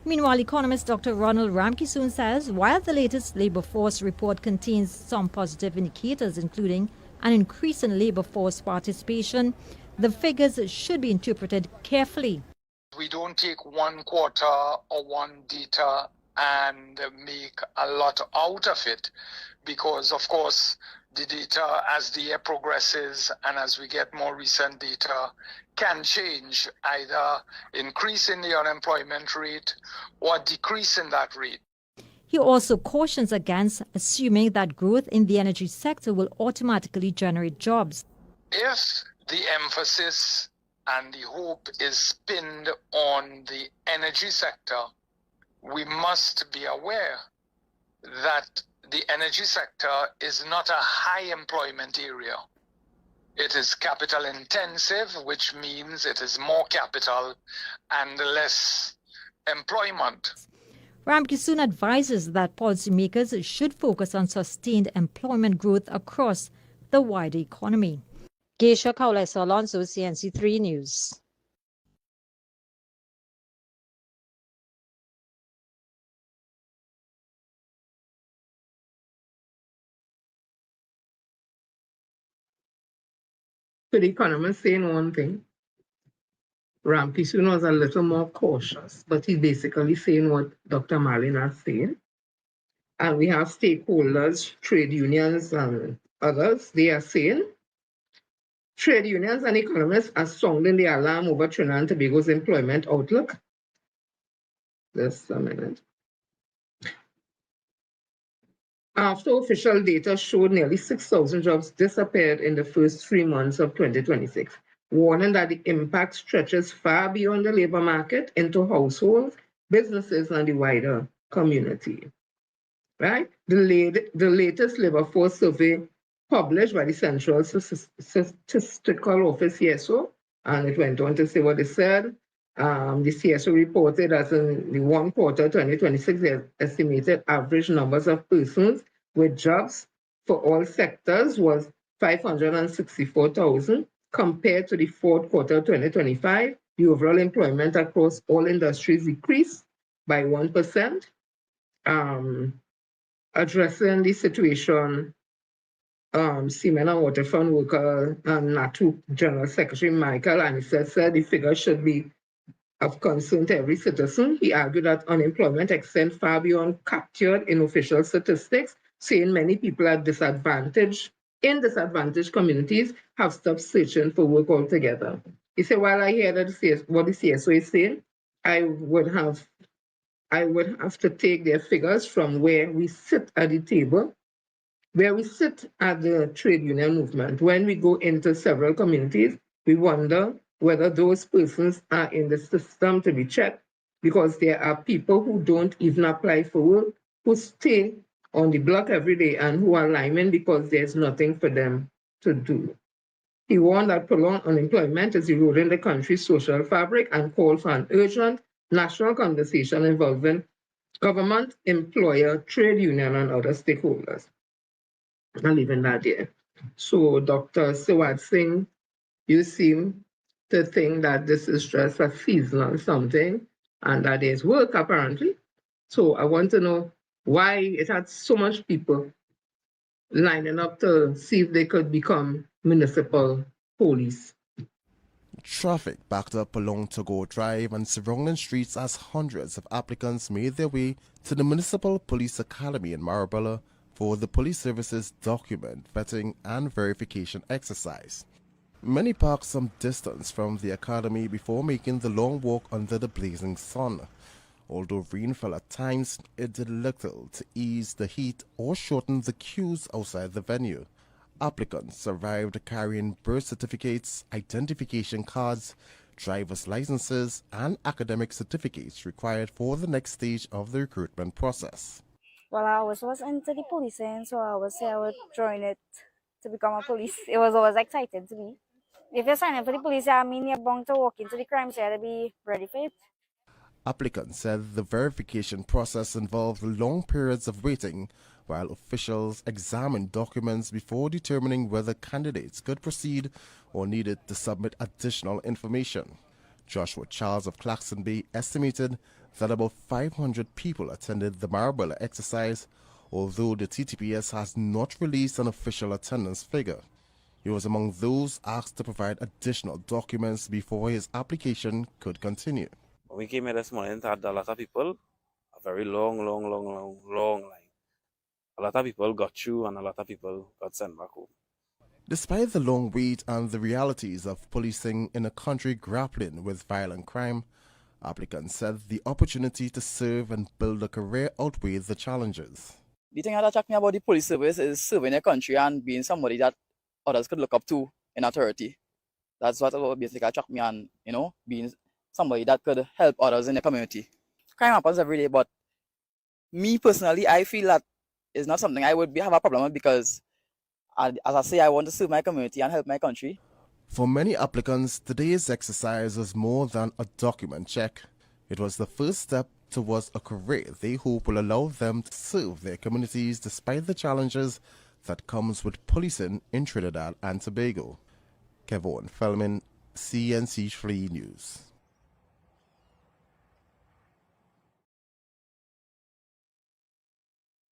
Meanwhile, economist Dr. Ronald Ramkissoon says while the latest labor force report contains some positive indicators, including an increase in labor force participation, the figures should be interpreted carefully. We don't take one quarter or one data and make a lot out of it because, of course, the data as the year progresses and as we get more recent data can change, either increasing the unemployment rate or decreasing that rate. He also cautions against assuming that growth in the energy sector will automatically generate jobs. If the emphasis and the hope is pinned on the energy sector, we must be aware that the energy sector is not a high employment area. It is capital intensive, which means it is more capital and less employment. Ramkissoon advises that policymakers should focus on sustained employment growth across the wider economy. Geisha Kaulesa Alonso, CNC3 News. So the economist saying one thing. Ramkissoon was a little more cautious, but he's basically saying what Dr. Marlene is saying. And we have stakeholders, trade unions and others, they are saying trade unions and economists are sounding the alarm over Trinidad and Tobago's employment outlook. Just a minute. After official data showed nearly 6,000 jobs disappeared in the first 3 months of 2026, warning that the impact stretches far beyond the labor market into households, businesses, and the wider community. Right? The latest labor force survey published by the Central Statistical Office, CSO, and it went on to say what it said. The CSO reported that in the 1 quarter 2026, the estimated average numbers of persons with jobs for all sectors was 564,000 compared to the 4th quarter 2025. The overall employment across all industries decreased by 1%. Addressing the situation Seaman and Waterfront Worker NATU General Secretary Michael Anissa said the figure should be of concern to every citizen. He argued that unemployment extends far beyond captured in official statistics, saying many people at disadvantaged communities have stopped searching for work altogether. He said, while I hear that what the CSO is saying, I would have to take their figures from where we sit at the table, where we sit at the trade union movement. When we go into several communities, we wonder whether those persons are in the system to be checked, because there are people who don't even apply for work, who stay on the block every day and who are linemen because there's nothing for them to do. He warned that prolonged unemployment is eroding the country's social fabric and called for an urgent national conversation involving government, employer, trade union, and other stakeholders. I'll leave it that there. So, Dr. Sawat Singh, you seem to think that this is just a seasonal something and that there's work apparently. So I want to know why it had so much people lining up to see if they could become municipal police. Traffic backed up along Togo Drive and surrounding streets as hundreds of applicants made their way to the Municipal Police Academy in Marabella for the police services document vetting and verification exercise. Many parked some distance from the academy before making the long walk under the blazing sun. Although rain fell at times, it did little to ease the heat or shorten the queues outside the venue. Applicants arrived carrying birth certificates, identification cards, driver's licenses, and academic certificates required for the next stage of the recruitment process. Well, I always was into the policing, so I would say I would join it to become a police. It was always exciting to me. If you're signing up for the police, I mean you're bound to walk into the crime scene to be ready for it. Applicants said the verification process involved long periods of waiting while officials examined documents before determining whether candidates could proceed or needed to submit additional information. Joshua Charles of Claxon Bay estimated that about 500 people attended the Marabella exercise, although the TTPS has not released an official attendance figure. He was among those asked to provide additional documents before his application could continue. When we came here this morning, had a lot of people, a very long line. A lot of people got through and a lot of people got sent back home. Despite the long wait and the realities of policing in a country grappling with violent crime, applicants said the opportunity to serve and build a career outweighed the challenges. The thing that attracted me about the police service is serving a country and being somebody that others could look up to in authority. That's what basically attracted me, and being somebody that could help others in the community. Crime happens every day, but me personally, I feel that it's not something I would have a problem with, because as I say, I want to serve my community and help my country. For many applicants, today's exercise was more than a document check. It was the first step towards a career they hope will allow them to serve their communities despite the challenges that comes with policing in Trinidad and Tobago. Kevon Feldman, CNC3 News.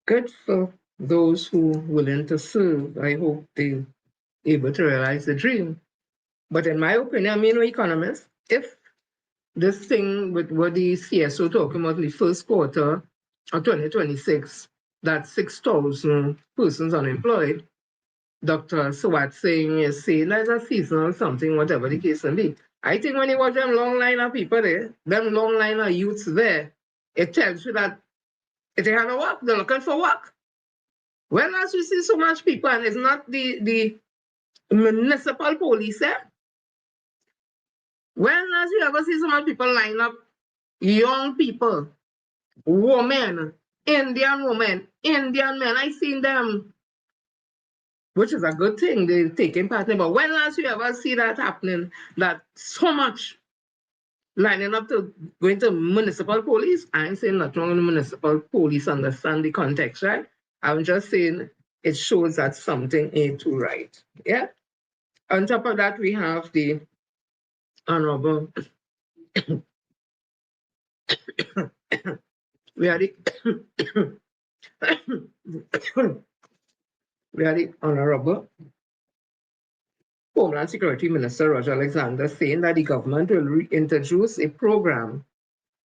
Good for those who are willing to serve. I hope they're able to realize the dream. But in my opinion, I'm no economist. If this thing with what the CSO talking about in the first quarter of 2026, that 6,000 persons unemployed, Dr. Sawat Singh is saying that's a seasonal something, whatever the case may be. I think when you watch them long line of people there, them long line of youths there, it tells you that if they have no work, they're looking for work. When last you see so much people, and it's not the municipal police there, when last you ever see so much people line up, young people, women, Indian women, Indian men, I seen them, which is a good thing, they're taking part in. But when last you ever see that happening, that so much lining up to going to municipal police? I ain't saying nothing wrong with municipal police, understand the context, right? I'm just saying it shows that something ain't too right. Yeah. On top of that, we have the Honorable we are the We had the Honorable Homeland Security Minister Roger Alexander saying that the government will reintroduce a program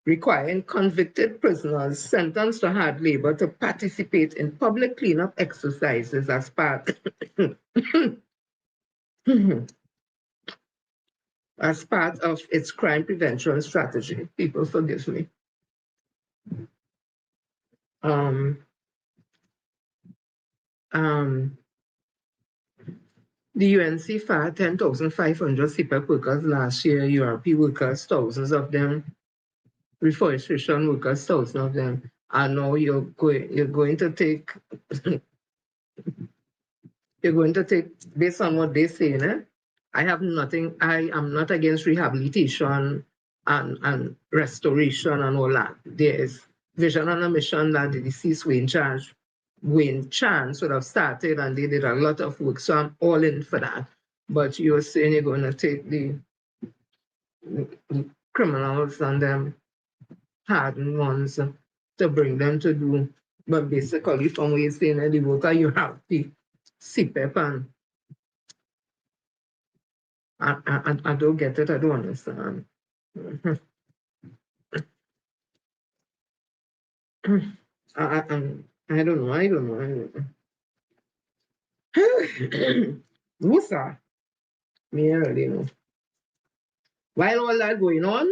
requiring convicted prisoners sentenced to hard labor to participate in public cleanup exercises as part as part of its crime prevention strategy. People forgive me. The UNC fired 10,500 CPEP workers last year, URP workers, thousands of them, reforestation workers, thousands of them. And now you're going to take based on what they say, I have nothing, I am not against rehabilitation and restoration and all that. There is vision and a mission that the deceased Wayne Chance would have started, and they did a lot of work, so I'm all in for that. But you're saying you're going to take the criminals and them hardened ones to bring them to do, but basically from what you're saying, the worker you have the CPEP and I don't get it, I don't understand. I don't know. What's that? Me, I really know. While all that going on,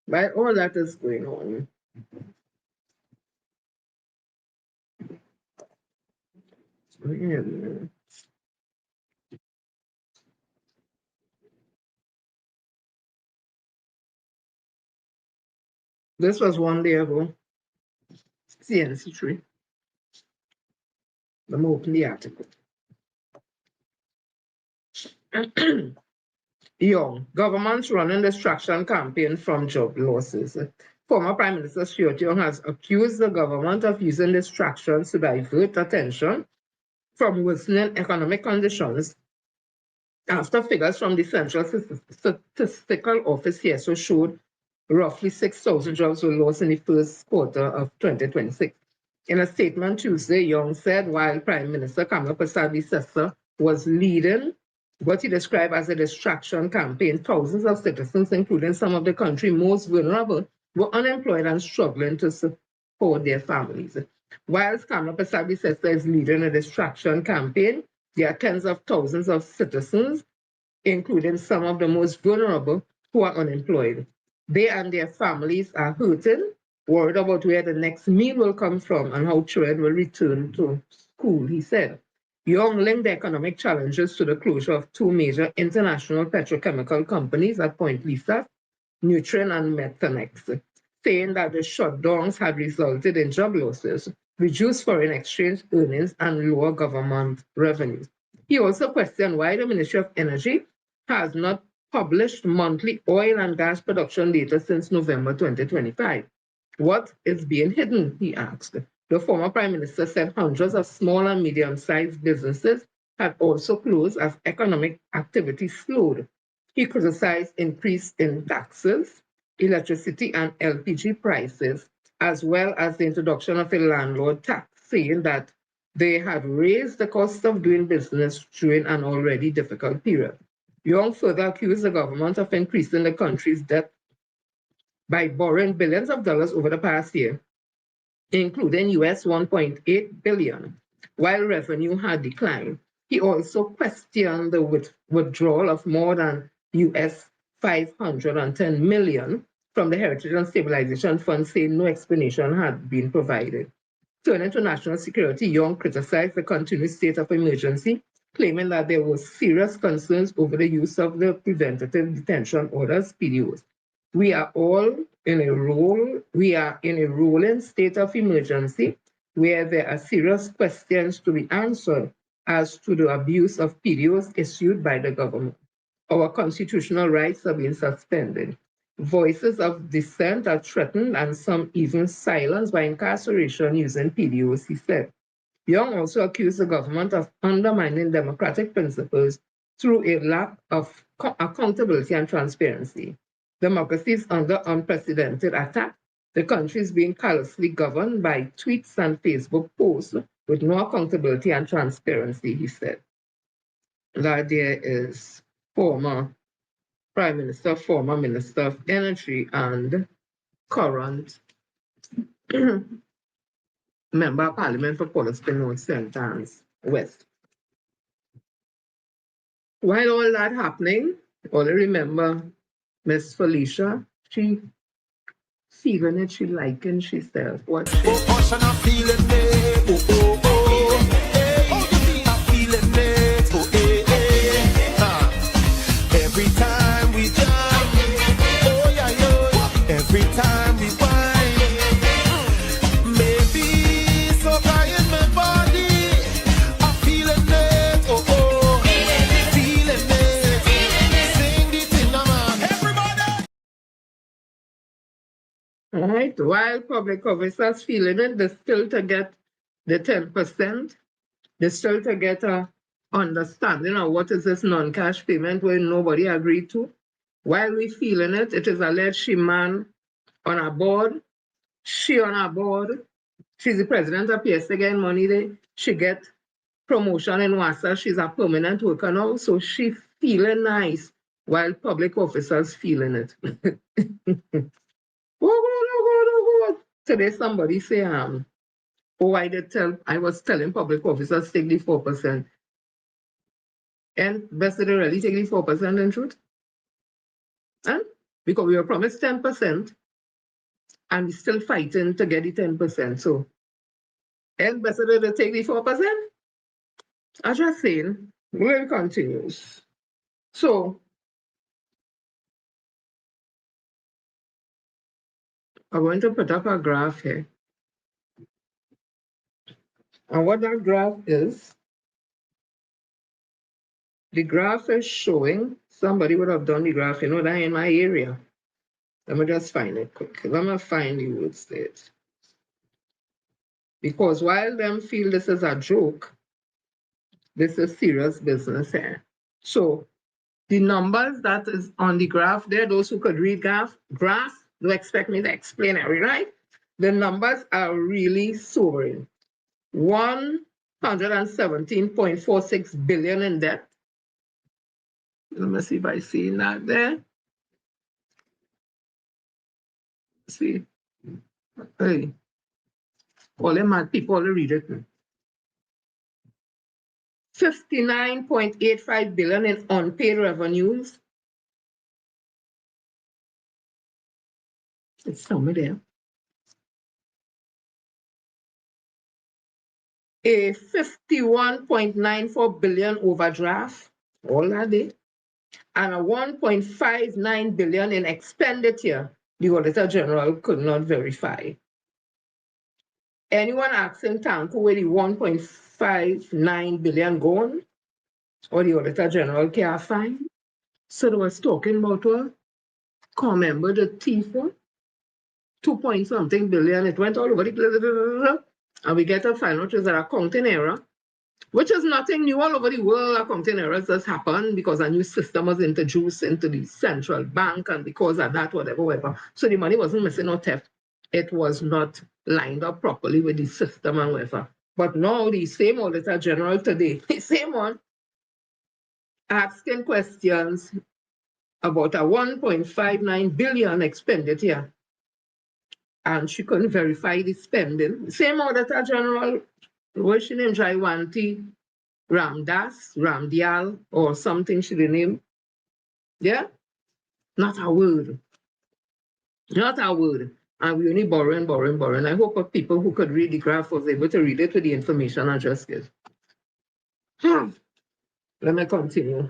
while all that is going on, this was one day ago, CNC3. Let me open the article. Young, government's running distraction campaign from job losses. Former Prime Minister Stuart Young has accused the government of using distractions to divert attention from worsening economic conditions after figures from the Central Statistical Office yesterday showed roughly 6,000 jobs were lost in the first quarter of 2026. In a statement Tuesday, Young said while Prime Minister Kamala Persad was leading what he described as a distraction campaign, thousands of citizens, including some of the country's most vulnerable, were unemployed and struggling to support their families. Whilst Kamala Persad is leading a distraction campaign, there are tens of thousands of citizens, including some of the most vulnerable, who are unemployed. They and their families are hurting, worried about where the next meal will come from and how children will return to school, he said. Young linked the economic challenges to the closure of two major international petrochemical companies at Point Lisa, Nutrien and Methanex, saying that the shutdowns had resulted in job losses, reduced foreign exchange earnings, and lower government revenues. He also questioned why the Ministry of Energy has not published monthly oil and gas production data since November 2025. What is being hidden, he asked. The former Prime Minister said hundreds of small and medium-sized businesses had also closed as economic activity slowed. He criticized increase in taxes, electricity and LPG prices, as well as the introduction of a landlord tax, saying that they had raised the cost of doing business during an already difficult period. Young further accused the government of increasing the country's debt by borrowing billions of dollars over the past year, including US $1.8 billion, while revenue had declined. He also questioned the withdrawal of more than US $510 million from the Heritage and Stabilization Fund, saying no explanation had been provided. Turning to national security, Young criticized the continued state of emergency, claiming that there were serious concerns over the use of the preventative detention orders, PDOs. We are in a rolling state of emergency where there are serious questions to be answered as to the abuse of PDOs issued by the government. Our constitutional rights are being suspended. Voices of dissent are threatened and some even silenced by incarceration using PDOs, he said. Young also accused the government of undermining democratic principles through a lack of accountability and transparency. Democracy is under unprecedented attack The country is being callously governed by tweets and Facebook posts with no accountability and transparency, he said. That there is former Prime Minister, former Minister of Energy, and current Member of Parliament for Port North St. Anne's West. While all that happening, all I remember Miss Felicia, she feeling it, she liking, she said, what she... Every time we jump, oh yeah, yo, every time we whine, maybe so in my body, I'm feeling it, oh oh, feeling it, sing it in the man, everybody. All right, while public officers feeling it, they still to get the 10%, they still to get a understanding of what is this non-cash payment where nobody agreed to. While we feeling it, it is alleged she man on a board, she on a board, she's the president of PSA getting money there, she get promotion in WASA, she's a permanent worker now, so she feeling nice while public officers feeling it. Oh, today somebody say, oh, I was telling public officers take the 4%. And best did they really take the 4% in truth? And because we were promised 10% and we're still fighting to get the 10%. So, and best did they take the 4%? As I was saying, we'll continues. So, I'm going to put up a graph here. And what that graph is, the graph is showing, somebody would have done the graph, you know, that in my area. Let me just find it quick. Let me find the word state. Because while them feel this is a joke, this is serious business here. So the numbers that is on the graph there, those who could read graphs, don't expect me to explain every right? The numbers are really sobering. 117.46 billion in debt. Let me see if I see that there. See. Hey. All the mad people all read it. 59.85 billion in unpaid revenues. It's somewhere there. A 51.94 billion overdraft, all that day, and a 1.59 billion in expenditure the Auditor General could not verify. Anyone asking Tanko where the 1.59 billion gone, or the Auditor General can't find? So they was talking about what? Can't remember the thief one? 2-point-something billion, it went all over the place, and we get a final, which is an accounting error, which is nothing new. All over the world, accounting errors just happen because a new system was introduced into the central bank, and because of that, whatever. So the money wasn't missing or theft. It was not lined up properly with the system and whatever. But now the same Auditor General today, the same one, asking questions about a 1.59 billion expenditure, and she couldn't verify the spending. Same Auditor General, what's she name? Jaiwanti Ramdial, or something she the name. Yeah? Not a word. Not a word. And we only borrowing. I hope people who could read the graph was able to read it with the information I just gave. Let me continue.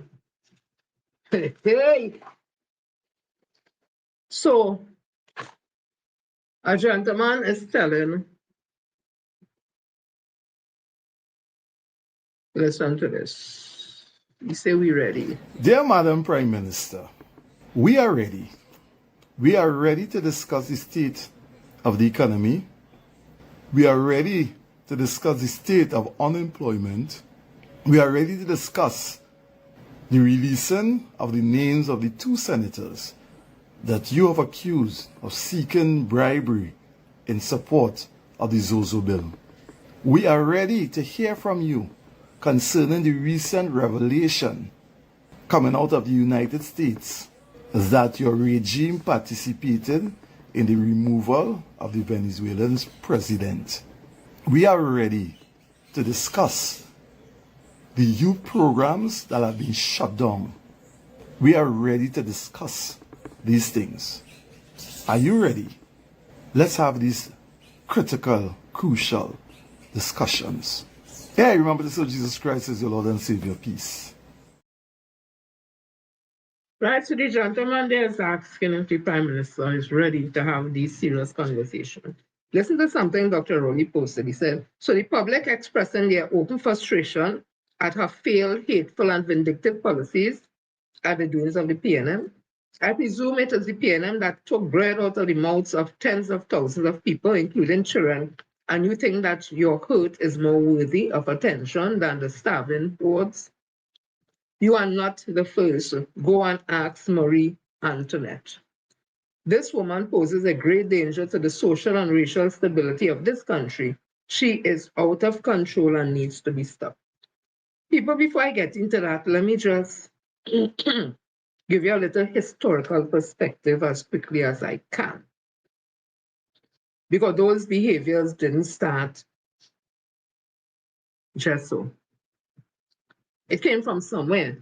Hey. So, a gentleman is telling, listen to this. He say we ready. Dear Madam Prime Minister, we are ready. We are ready to discuss the state of the economy. We are ready to discuss the state of unemployment. We are ready to discuss the releasing of the names of the 2 senators that you have accused of seeking bribery in support of the Zozo bill. We are ready to hear from you concerning the recent revelation coming out of the United States that your regime participated in the removal of the Venezuelan president. We are ready to discuss the youth programs that have been shut down. We are ready to discuss these things. Are you ready? Let's have these critical, crucial discussions. Yeah, remember this, Jesus Christ is your Lord and Savior. Peace. Right, so the gentleman there is asking if the Prime Minister is ready to have these serious conversations. Listen to something Dr. Rowley posted. He said, so the public expressing their open frustration at her failed, hateful, and vindictive policies at the doings of the PNM. I presume it is the PNM that took bread out of the mouths of tens of thousands of people, including children, and you think that your hurt is more worthy of attention than the starving hordes? You are not the first. Go and ask Marie Antoinette. This woman poses a great danger to the social and racial stability of this country. She is out of control and needs to be stopped. People, before I get into that, let me just give you a little historical perspective as quickly as I can. Because those behaviors didn't start just so. It came from somewhere.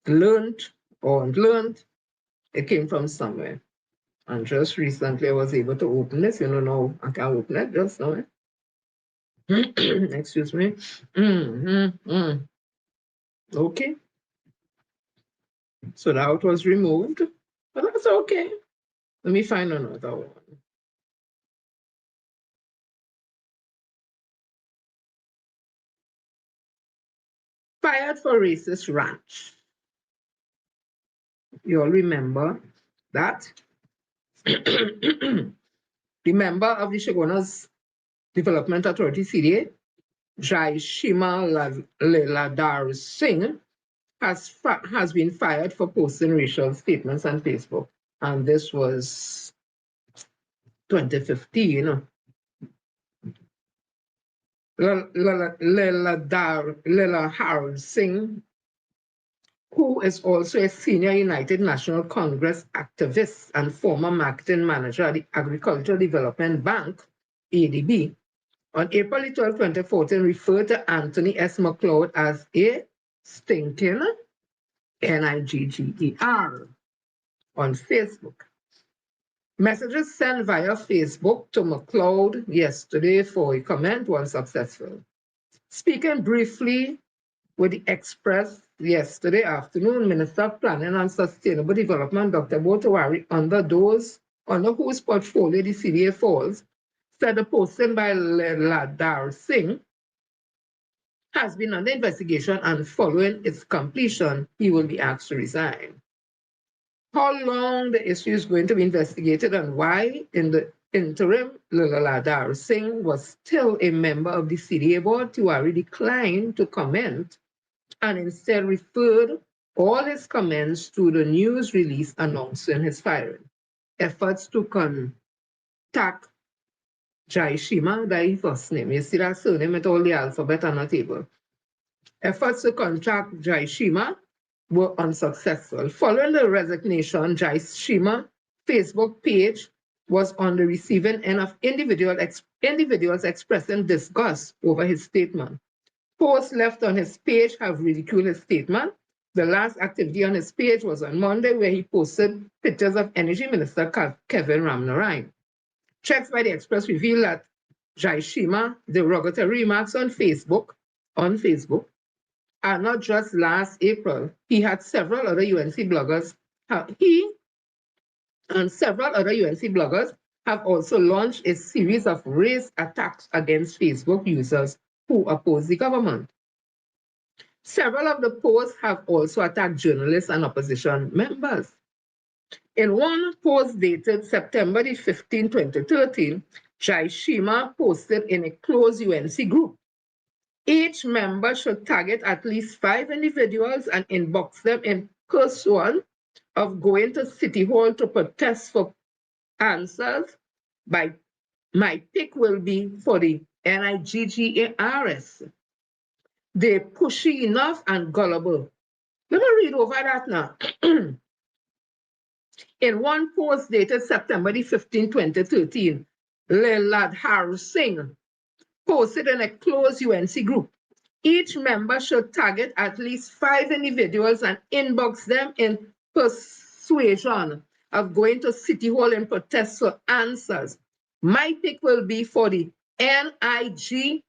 Learned or unlearned, it came from somewhere. And just recently I was able to open this. You know, now I can open it just now. Excuse me. Okay. So that was removed, but that's okay. Let me find another one. Fired for racist ranch. You all remember that? The member of the Shogunas Development Authority, CDA, Jai Shima Leladar Singh, has been fired for posting racial statements on Facebook. And this was 2015. Leladar Singh, who is also a senior United National Congress activist and former marketing manager at the Agricultural Development Bank, ADB, on April 12, 2014, referred to Anthony S. McLeod as a stinking Nigger on Facebook. Messages sent via Facebook to McLeod yesterday for a comment were unsuccessful. Speaking briefly with the Express yesterday afternoon, Minister of Planning and Sustainable Development, Dr. Botawari, under whose portfolio the CDA falls, said the posting by Ladar Singh has been under investigation and following its completion, he will be asked to resign. How long the issue is going to be investigated and why, in the interim, Ladar Singh was still a member of the CDA board, Tiwari declined to comment and instead referred all his comments to the news release announcing his firing. Efforts to contact Jai Shima, that is first name. You see that surname with all the alphabet on the table. Efforts to contact Jai Shima were unsuccessful. Following the resignation, Jai Shima Facebook page was on the receiving end of individuals expressing disgust over his statement. Posts left on his page have ridiculed his statement. The last activity on his page was on Monday, where he posted pictures of Energy Minister Kevin Ramnarine. Checks by the Express reveal that Jai Shima derogatory remarks on Facebook, are not just last April. He had several other UNC bloggers. He and several other UNC bloggers have also launched a series of race attacks against Facebook users who oppose the government. Several of the posts have also attacked journalists and opposition members. In one post dated September 15, 2013, Jai Shima posted in a closed UNC group, each member should target at least 5 individuals and inbox them in First one of going to City Hall to protest for answers. My pick will be for the NIGGARS. They're pushy enough and gullible. Let me read over that now. In one post dated September the 15th, 2013, Leladhar Singh posted in a closed UNC group. Each member should target at least 5 individuals and inbox them in persuasion of going to City Hall in protest for answers. My pick will be for the NIGGERS.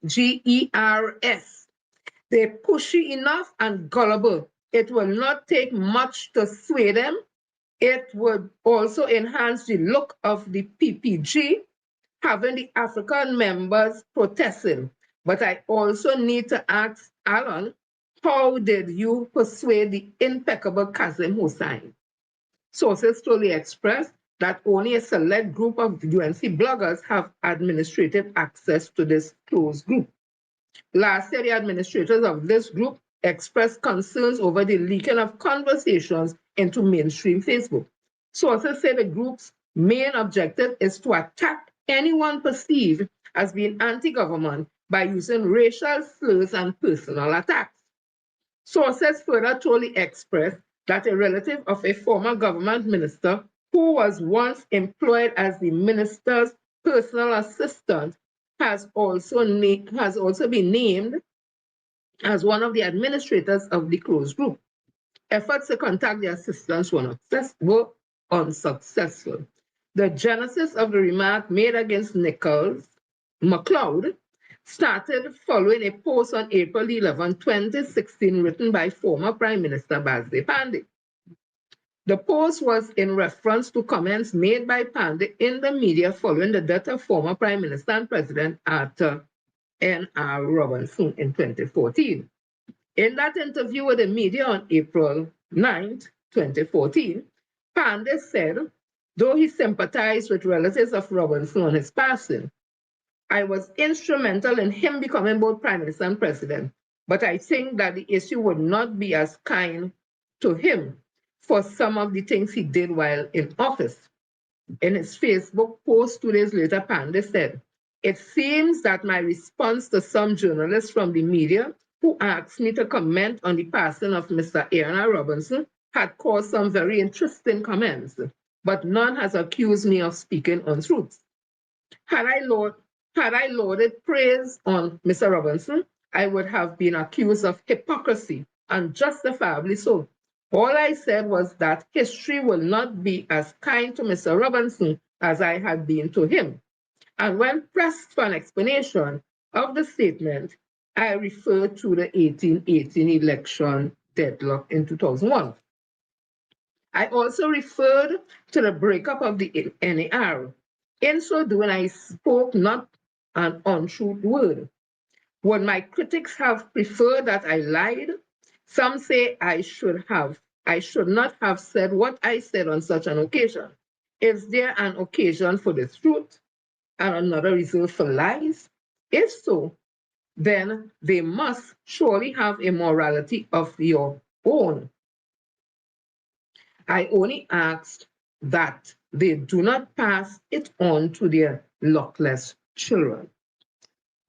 They're pushy enough and gullible. It will not take much to sway them. It would also enhance the look of the PPG, having the African members protesting. But I also need to ask Alan, how did you persuade the impeccable Kazim Hussain? Sources told the Express that only a select group of UNC bloggers have administrative access to this closed group. Last year, the administrators of this group expressed concerns over the leaking of conversations into mainstream Facebook. Sources say the group's main objective is to attack anyone perceived as being anti-government by using racial slurs and personal attacks. Sources further told the Express that a relative of a former government minister who was once employed as the minister's personal assistant has also been named as one of the administrators of the closed group. Efforts to contact the assistants were unsuccessful. The genesis of the remark made against Nichols MacLeod started following a post on April 11, 2016, written by former Prime Minister Bazde Pandey. The post was in reference to comments made by Pandey in the media following the death of former Prime Minister and President Arthur N.R. Robinson in 2014. In that interview with the media on April 9, 2014, Pandey said, though he sympathized with relatives of Robinson on his passing, I was instrumental in him becoming both Prime Minister and President, but I think that the issue would not be as kind to him for some of the things he did while in office. In his Facebook post 2 days later, Pandey said, it seems that my response to some journalists from the media who asked me to comment on the passing of Mr. Aaron R. Robinson had caused some very interesting comments, but none has accused me of speaking untruths. Had I lauded praise on Mr. Robinson, I would have been accused of hypocrisy, and justifiably so. All I said was that history will not be as kind to Mr. Robinson as I had been to him. And when pressed for an explanation of the statement, I referred to the 1818 election deadlock in 2001. I also referred to the breakup of the NAR. In so doing, I spoke not an untrue word. Would my critics have preferred that I lied? Some say I should not have said what I said on such an occasion. Is there an occasion for the truth and another reserved for lies? If so, then they must surely have a morality of your own. I only asked that they do not pass it on to their luckless children.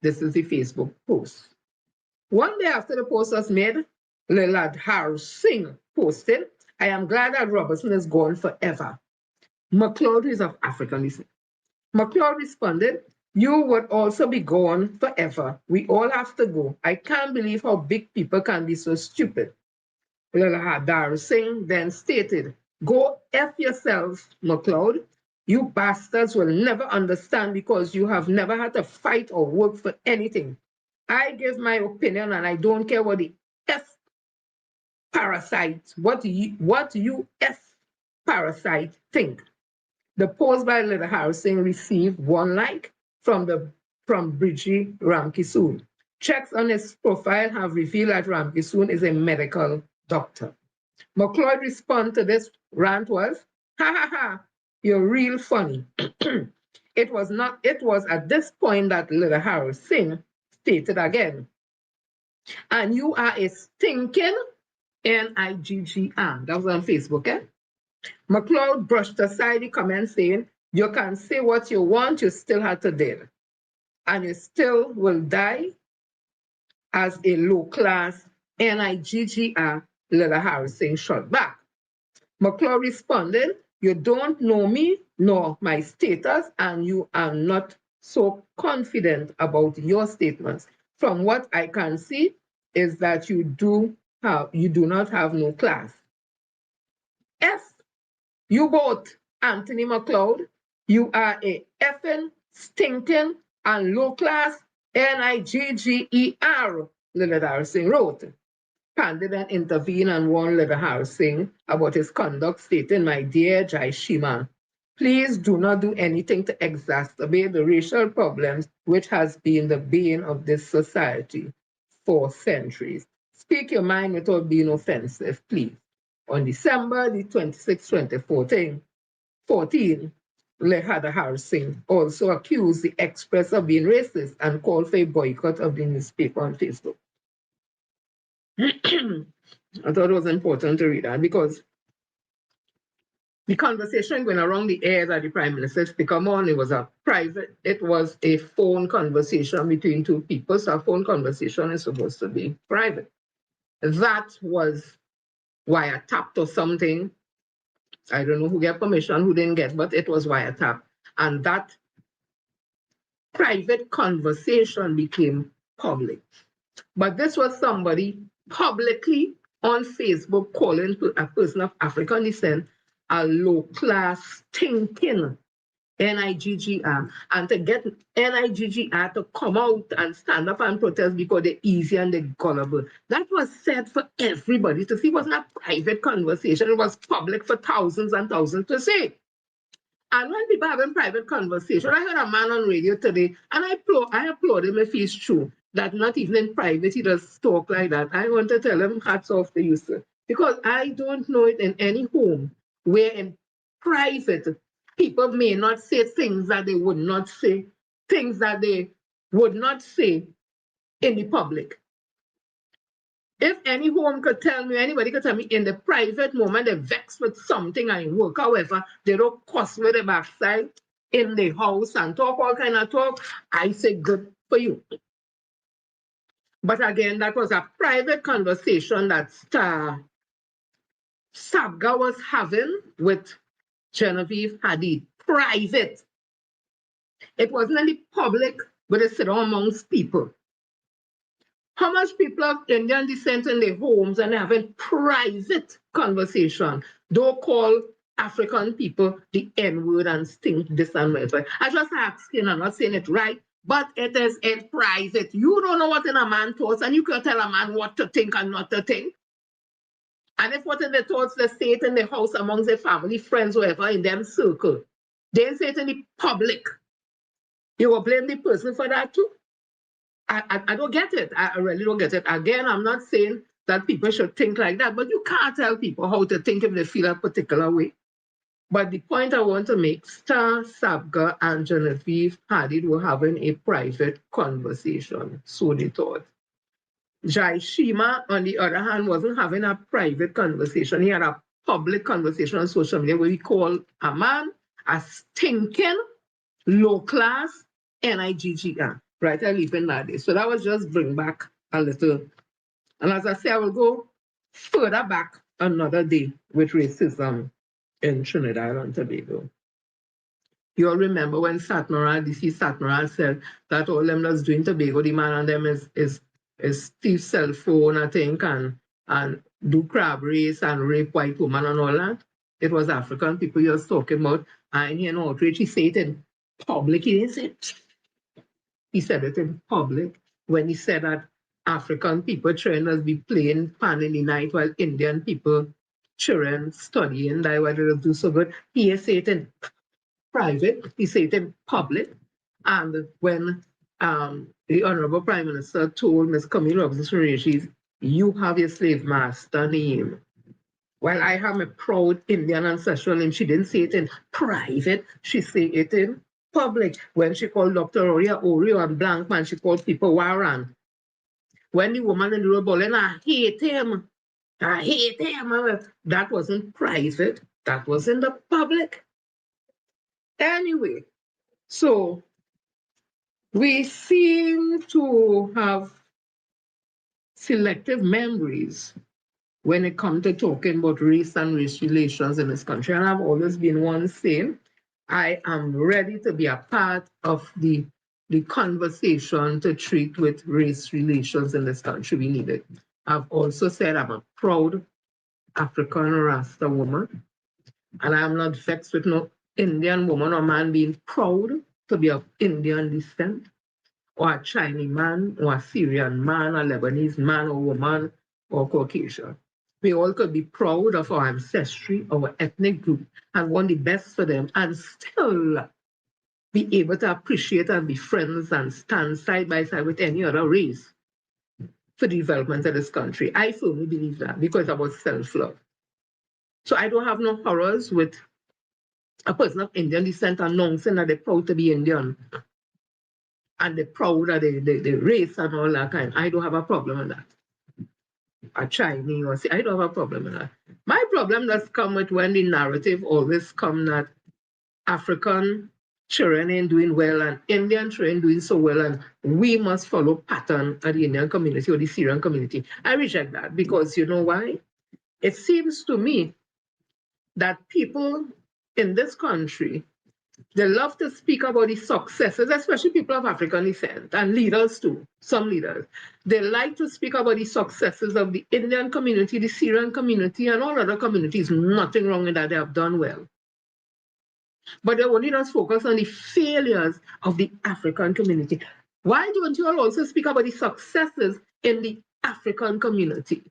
This is the Facebook post. One day after the post was made, Leladhar Singh posted, I am glad that Robertson is gone forever. MacLeod is of African descent. MacLeod responded, you would also be gone forever. We all have to go. I can't believe how big people can be so stupid. Leladhar Singh then stated, go F yourselves, MacLeod. You bastards will never understand because you have never had to fight or work for anything. I give my opinion and I don't care what the F parasite, what you F parasite think. The post by Leladhar Singh received 1 like from Bridgie Ramkisoon. Checks on his profile have revealed that Ramkisoon is a medical doctor. MacLeod response to this rant was, ha ha ha, you're real funny. It was at this point that Leladhar Singh stated again, and you are a stinking Niggr. That was on Facebook, eh? McLeod brushed aside the comment saying, you can say what you want, you still have to deal. And you still will die as a low-class Niggr, Lila Harrison shot back. McLeod responded, you don't know me nor my status, and you are not so confident about your statements. From what I can see is that you do not have no class. F, you both, Anthony McLeod, you are a effing, stinking, and low-class Niggr, Lila Harrison wrote. Pandit then intervened and warned Lila Harrison about his conduct, stating, my dear Jai Shima, please do not do anything to exacerbate the racial problems which has been the bane of this society for centuries. Speak your mind without being offensive, please. On December the 26th, 2014, Lehada Harrison also accused the Express of being racist and called for a boycott of the newspaper on Facebook. I thought it was important to read that because the conversation going around the air that the Prime Minister speak on, it was a phone conversation between two people. So a phone conversation is supposed to be private. That was wiretapped or something. I don't know who got permission, who didn't get, but it was wiretapped. And that private conversation became public. But this was somebody publicly on Facebook calling a person of African descent a low-class thinking Niggr, and to get Niggr to come out and stand up and protest because they're easy and they're gullible. That was said for everybody to see. It wasn't a private conversation. It was public for thousands and thousands to see. And when people having private conversation, I heard a man on radio today, and I applaud him if he's true, that not even in private he does talk like that. I want to tell him hats off to you, sir. Because I don't know it in any home where in private people may not say things that they would not say, things that they would not say in the public. If any home could tell me, anybody could tell me in the private moment they're vexed with something and work, however, they don't cuss with the backside in the house and talk all kind of talk, I say good for you. But again, that was a private conversation that Sabga was having with Genevieve Hadid. Private. It wasn't in the public, but it sit amongst people. How much people of Indian descent in their homes and having private conversation don't call African people the N-word and stink this and that. I just asking, I'm not saying it right, but it is in private. You don't know what in a man's thoughts, and you can tell a man what to think and not to think. And if what in the thoughts they say it in the house amongst their family, friends, whoever, in them circle, they say it in the public. You will blame the person for that too? I don't get it. I really don't get it. Again, I'm not saying that people should think like that, but you can't tell people how to think if they feel a particular way. But the point I want to make, Star Sabga and Genevieve Hadid were having a private conversation, so they thought. Jai Shima, on the other hand, wasn't having a private conversation. He had a public conversation on social media where he called a man a stinking, low-class Niggr. Right, I leave in that day. So that was just bring back a little. And as I say, I will go further back another day with racism in Trinidad and Tobago. You all remember when Satmaran, DC Satmaran said that all them that's doing Tobago, the man on them is thief cell phone, I think, and do crab race and rape white woman and all that. It was African people he was talking about. And he know outrage, he said it in public, he didn't say it. He said it in public when he said that African people trainers be playing pan in the night while Indian people, children studying, that why they do so good. He said it in private, he said it in public. And when the Honorable Prime Minister told Ms. Camille Robinson-Regis, you have your slave master name. While I have a proud Indian ancestral name, she didn't say it in private, she said it in public. When she called Dr. Oreo and Blankman, she called people Warren. When the woman in the road bowling, I hate him. I hate him. That wasn't private. That was in the public. Anyway, so we seem to have selective memories when it comes to talking about race and race relations in this country. And I've always been one saying, I am ready to be a part of the conversation to treat with race relations in this country. We need it. I've also said I'm a proud African Rasta woman, and I'm not vexed with no Indian woman or man being proud to be of Indian descent, or a Chinese man, or a Syrian man, a Lebanese man or woman, or Caucasian. We all could be proud of our ancestry, our ethnic group, and want the best for them, and still be able to appreciate and be friends and stand side by side with any other race for the development of this country. I firmly believe that because it's about self-love. So I don't have no horrors with a person of Indian descent announcing that they're proud to be Indian and they're proud of the race and all that kind. I don't have a problem with that. A Chinese or I don't have a problem with that. My problem does come with when the narrative always come that African children ain't doing well and Indian children doing so well and we must follow pattern of the Indian community or the Syrian community. I reject that because you know why? It seems to me that people in this country, they love to speak about the successes, especially people of African descent and leaders too, some leaders. They like to speak about the successes of the Indian community, the Syrian community, and all other communities. Nothing wrong with that, they have done well. But they only just focus on the failures of the African community. Why don't you all also speak about the successes in the African community?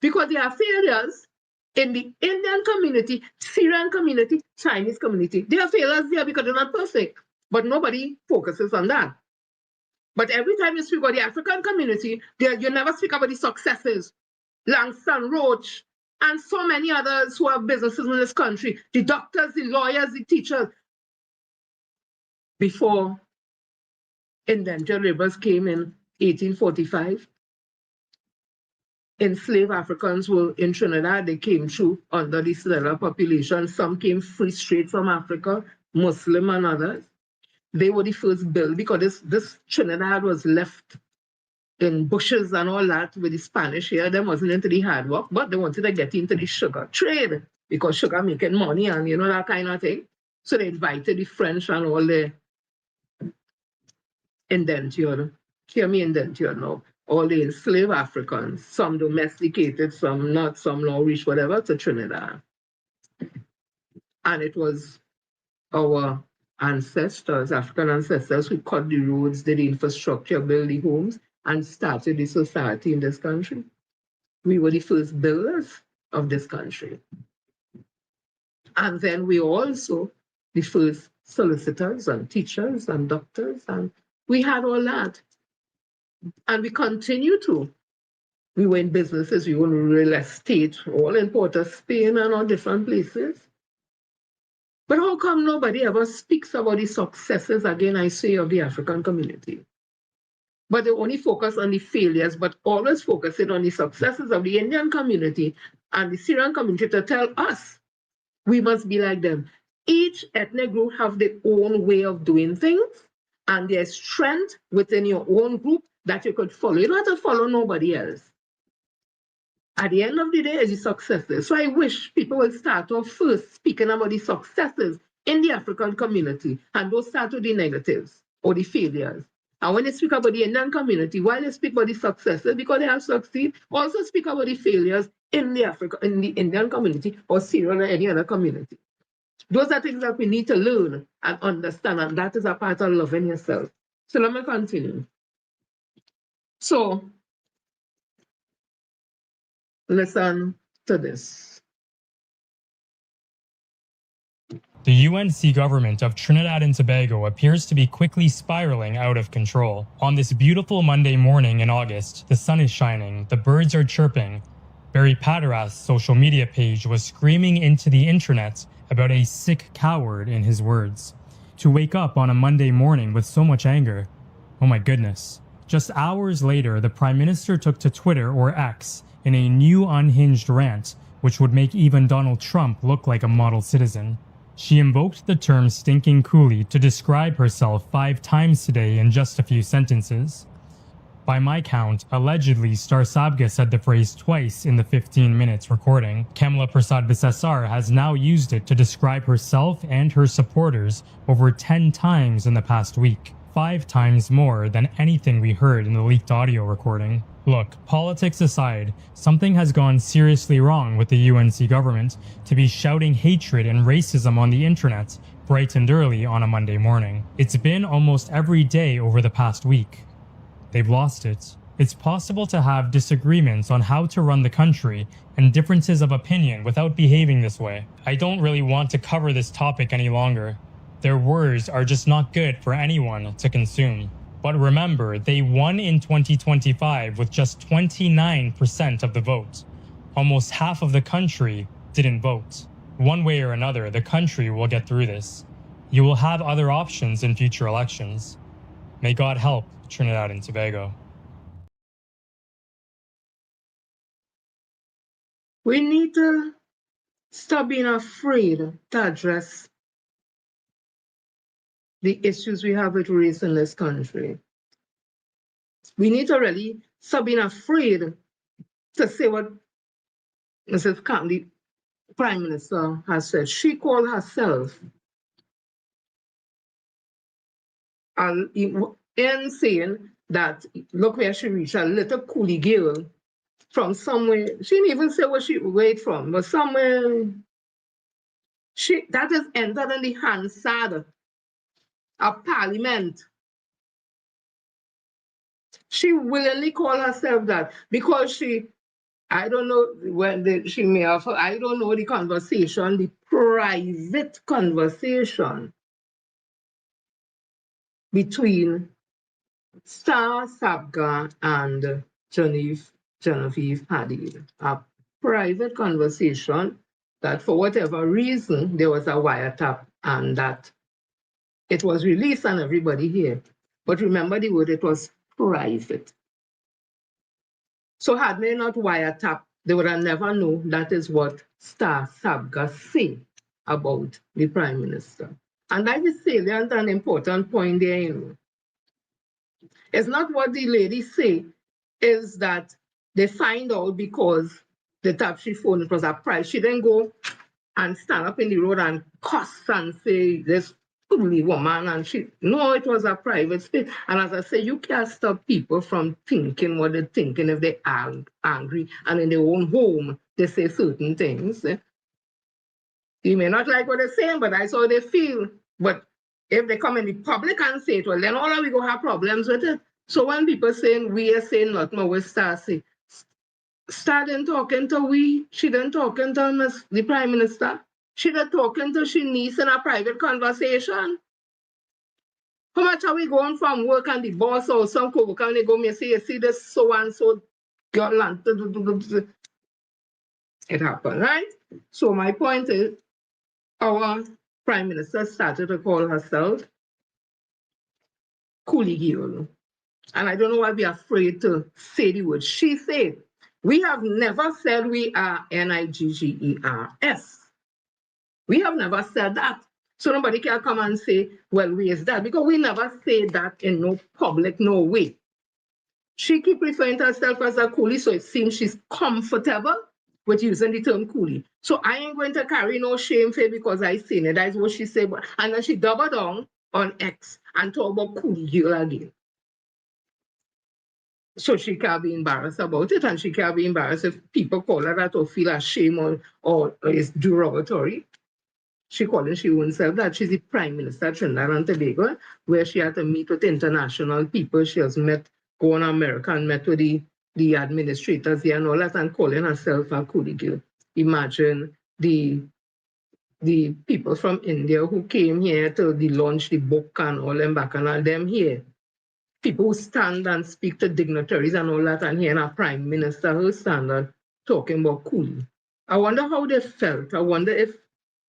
Because there are failures in the Indian community, Syrian community, Chinese community. There are failures there because they're not perfect, but nobody focuses on that. But every time you speak about the African community, you never speak about the successes. Langston Roach and so many others who have businesses in this country, the doctors, the lawyers, the teachers. Before indentured laborers came in 1845, enslaved Africans were in Trinidad. They came through under the settler population. Some came free straight from Africa, Muslim and others. They were the first built because this Trinidad was left in bushes and all that with the Spanish here. They wasn't into the hard work, but they wanted to get into the sugar trade because sugar making money and you know that kind of thing. So they invited the French and all the indentured, hear me indentured now, all the enslaved Africans, some domesticated, some not, some now reached whatever, to Trinidad. And it was our ancestors, African ancestors, who cut the roads, did the infrastructure, built the homes, and started the society in this country. We were the first builders of this country. And then we also the first solicitors and teachers and doctors, and we had all that. And we continue to. We were in businesses, we were in real estate, all in Port of Spain and all different places. But how come nobody ever speaks about the successes, again, I say, of the African community? But they only focus on the failures, but always focusing on the successes of the Indian community and the Syrian community to tell us we must be like them. Each ethnic group have their own way of doing things and their strength within your own group that you could follow. You don't have to follow nobody else. At the end of the day, it's the successes. So I wish people will start off first speaking about the successes in the African community and don't start with the negatives or the failures. And when they speak about the Indian community, while they speak about the successes, because they have succeeded, also speak about the failures in the Indian community or Syrian or any other community. Those are things that we need to learn and understand, and that is a part of loving yourself. So let me continue. So listen to this. The UNC government of Trinidad and Tobago appears to be quickly spiraling out of control. On this beautiful Monday morning in August, the sun is shining, the birds are chirping. Barry Pateras' social media page was screaming into the internet about a sick coward in his words. To wake up on a Monday morning with so much anger. Oh my goodness. Just hours later, the Prime Minister took to Twitter or X in a new unhinged rant which would make even Donald Trump look like a model citizen. She invoked the term stinking coolie to describe herself 5 times today in just a few sentences. By my count, allegedly Star Sabga said the phrase twice in the 15 minutes recording. Kemla Prasad Bisesar has now used it to describe herself and her supporters over 10 times in the past week, 5 times more than anything we heard in the leaked audio recording. Look, politics aside, something has gone seriously wrong with the UNC government to be shouting hatred and racism on the internet bright and early on a Monday morning. It's been almost every day over the past week. They've lost it. It's possible to have disagreements on how to run the country and differences of opinion without behaving this way. I don't really want to cover this topic any longer. Their words are just not good for anyone to consume. But remember, they won in 2025 with just 29% of the vote. Almost half of the country didn't vote. One way or another, the country will get through this. You will have other options in future elections. May God help Trinidad and Tobago. We need to stop being afraid to address the issues we have with race in this country. We need to really stop being afraid to say what Mrs. Khan, the Prime Minister, has said. She called herself, in saying that, look where she reached, a little coolie girl from somewhere. She didn't even say where it's from, but somewhere. That has entered in the Hansard of Parliament. She willingly called herself that because I don't know when she may have, I don't know the conversation, the private conversation between Star Sabga and Genevieve Hadid. A private conversation that for whatever reason there was a wiretap and that it was released and everybody here. But remember the word, it was private. So had they not wiretap, they would have never known that is what Star Sabga say about the Prime Minister. And that is salient and important point there, you know. It's not what the ladies say, is that they find out because the tap she phone, it was a price. She didn't go and stand up in the road and cuss and say this ugly woman, and no, it was a private space. And as I say, you can't stop people from thinking what they're thinking if they are angry and in their own home they say certain things. You may not like what they're saying, but that's how they feel. But if they come in the public and say it, well, then all of we go have problems with it. So when people saying we are saying nothing, more we start saying, starting talking to we, she didn't talking to the Prime Minister. She didn't talking to she niece in a private conversation. How much are we going from work and the boss or some co-worker and they go me say, you see this so and so girl and it happened, right? So my point is, our Prime Minister started to call herself coolie girl. And I don't know why we're afraid to say the word. She said, we have never said we are NIGGERS. We have never said that. So nobody can come and say, well, we is that, because we never say that in no public, no way. She keep referring to herself as a coolie, so it seems she's comfortable with using the term coolie. So I ain't going to carry no shame for it because I seen it. That's what she said. And then she doubled down on X and talk about coolie girl again. So she can't be embarrassed about it, and she can't be embarrassed if people call her that or feel ashamed or is derogatory. She calling she herself that. She's the Prime Minister of Trinidad and Tobago, where she had to meet with international people. She has go on America and met with the administrators here and all that, and calling herself a coolie girl. Imagine the people from India who came here to launch the book and all them back and all them here. People who stand and speak to dignitaries and all that, and here a Prime Minister who stand and talking about coolie. I wonder how they felt. I wonder if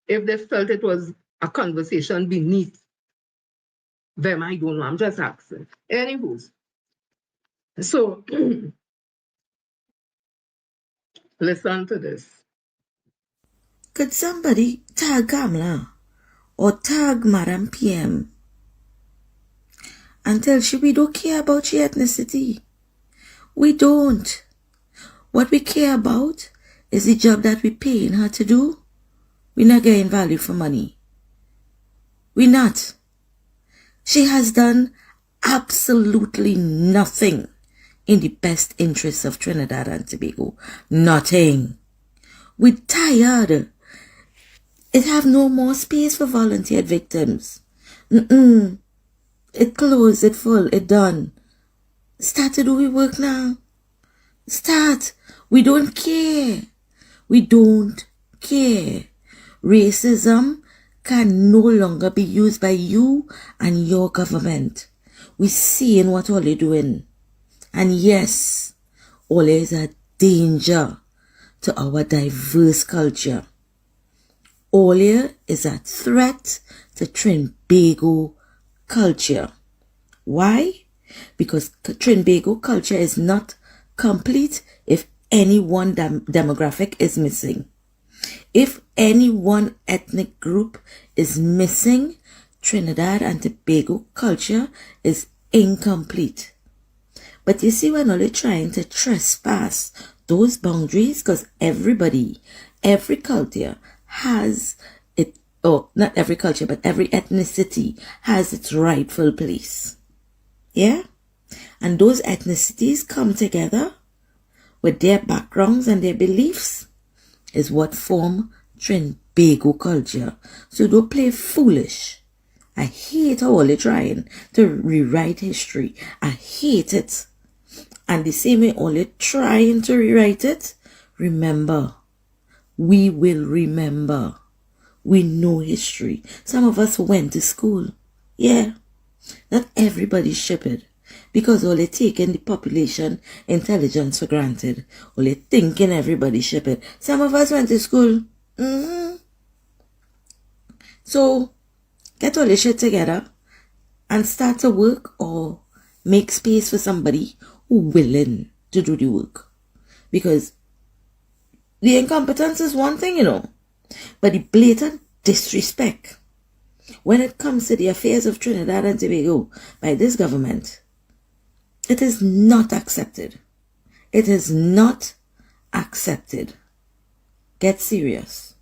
they felt it was a conversation beneath them. I don't know. I'm just asking. Anyways, so Listen to this. Could somebody tag Kamala or tag Madam PM and tell she we don't care about she ethnicity? We don't. What we care about is the job that we paying her to do. We not getting value for money. We not. She has done absolutely nothing in the best interests of Trinidad and Tobago. Nothing. We tired. It have no more space for volunteered victims. It closed, it full, it done. Start to do we work now. Start. We don't care. We don't care. Racism can no longer be used by you and your government. We seeing what all they doing. And yes, all is a danger to our diverse culture. Olia is a threat to Trinbago culture. Why? Because Trinbago culture is not complete if any one demographic is missing. If any one ethnic group is missing, Trinidad and Tobago culture is incomplete. But you see, we're not trying to trespass those boundaries because every culture has it, or not every culture, but every ethnicity has its rightful place. Yeah? And those ethnicities come together with their backgrounds and their beliefs is what form Trinbago culture. So don't play foolish. I hate how all they're trying to rewrite history. I hate it. And the same way all they're trying to rewrite it, remember, we will remember. We know history. Some of us went to school. Yeah. Not everybody's shepherd. Because all they're taking the population intelligence for granted. All they're thinking everybody's shepherd. Some of us went to school. So, get all your shit together and start to work or make space for somebody who willing to do the work. Because the incompetence is one thing, but the blatant disrespect when it comes to the affairs of Trinidad and Tobago by this government, it is not accepted. It is not accepted. Get serious.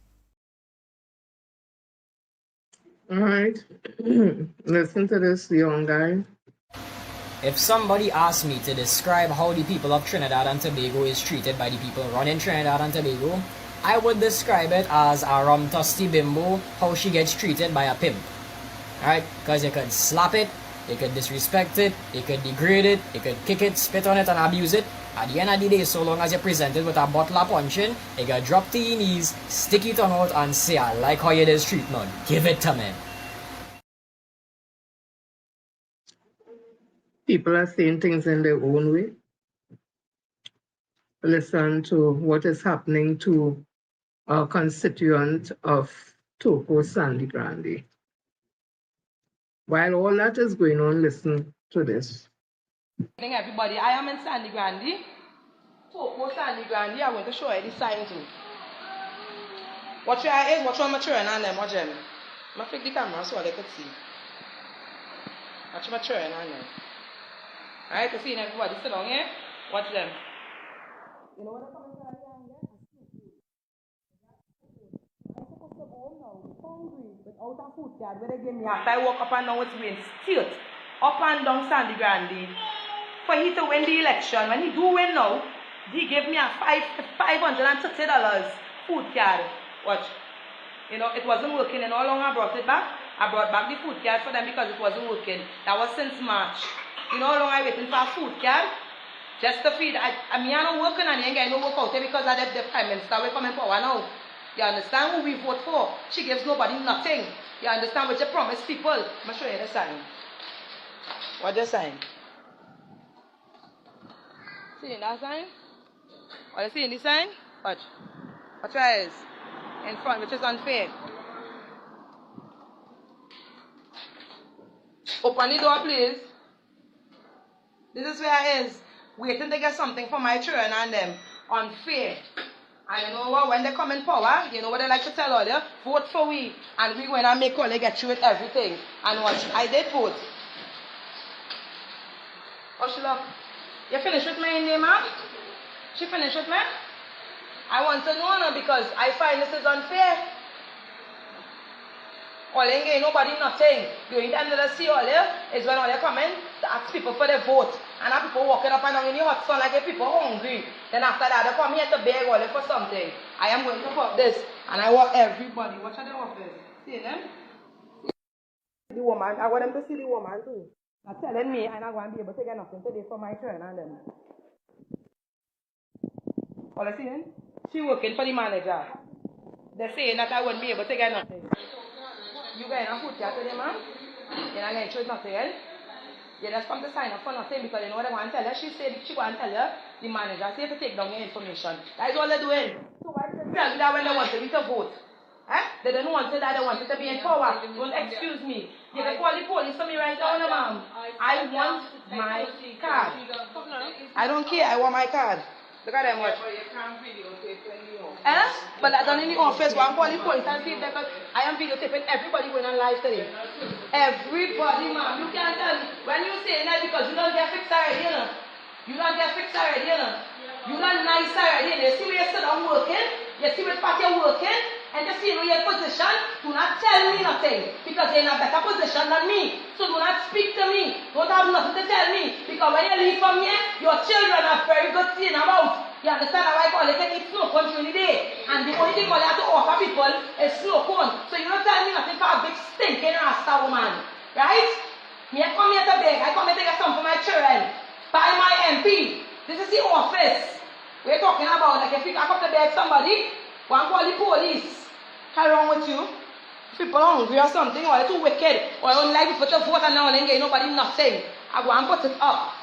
All right. Listen to this young guy. If somebody asked me to describe how the people of Trinidad and Tobago is treated by the people running Trinidad and Tobago, I would describe it as a rum-tusty bimbo, how she gets treated by a pimp. Alright? Because you could slap it, you could disrespect it, you could degrade it, you could kick it, spit on it and abuse it. At the end of the day, so long as you're presented with a bottle of punching, you gotta drop to your knees, stick your tongue out and say, I like how you this treat man. Give it to me. People are saying things in their own way. Listen to what is happening to a constituent of Toko Sandy Grande. While all that is going on, listen to this. Good evening, everybody. I am in Sandy Grande. Toko Sandy Grande, I'm going to show you the sign too. Watch your eyes, watch on my children and them, watch them. I'm going to flick the camera so they could see. Watch my children and them. Alright, you see everybody sit down here? Watch them. You know what I'm coming to hungry without a food card where they give me after I walk up and down with wind stilt up and down Sandy Grande for he to win the election. When he do win now, he gave me a $530 food card. Watch. It wasn't working and how long I brought it back? I brought back the food card for them because it wasn't working. That was since March. You know how long I waiting for a food card? Just to feed. I mean, I'm not working and I ain't getting no work out there because of the Prime Minister will come in power now. You understand who we vote for? She gives nobody nothing. You understand what you promise people? I'm going to show you the sign. What's the sign? See that sign? What you see in the sign? Watch. Watch your eyes. In front, which is unfair. Open the door, please. This is where I is. Waiting to get something for my children and them. Unfair. And you know what, when they come in power, you know what they like to tell all you? Vote for we, and we going to make all they get through with everything. And watch, I did vote. Oh, she look. You finished with me in there, ma'am? She finished with me? I want to know now because I find this is unfair. All ain't getting nobody nothing. The only time that I see all here is when all they come in to ask people for their vote. And have people walking up and down in the hot sun like if people hungry. Then after that they come here to beg all for something. I am going to put this and I want everybody. What are they offering? See them? The woman, I want them to see the woman too. They're telling me I'm not going to be able to get nothing today for my turn and them. All I see them? She working for the manager. They're saying that I wouldn't be able to get nothing. You guys are food here today, man? You're not going to choose nothing else? You just come to sign up for nothing because you know what they want to tell her? She said she want to tell her, the manager said to take down your information. That is all they're doing. So why did they tell me that when they wanted me to vote? They didn't want to that, they wanted to be in power. Don't excuse me. You can call the police for me right now, ma'am. I want my card. I don't care, I want my card. Look at them, what? But I done in the office, one call the police and see if they could. I am videotaping everybody going on live today. Everybody, ma'am. You can't tell me. When you say that because you don't get fixed already, you know. You don't get fixed already, you know. You don't nice already. You see where you sit down working. You see where part you're working. And you see where your position. Do not tell me nothing. Because you're in a better position than me. So do not speak to me. Don't have nothing to tell me. Because when you leave from here, your children are very good seeing about. You understand how I call it? They eat snow cone during the day. And the only thing all you have to offer people is snow cone. So you don't tell me nothing for a big stinking rasta woman. Right? Me I come here to beg. I come here to get something for my children. By my MP. This is the office. We're talking about like if you come to beg somebody, go and call the police. What's wrong with you? People are hungry or something, or they're too wicked, or they don't like people to vote and now they ain't getting nobody nothing. I go and put it up.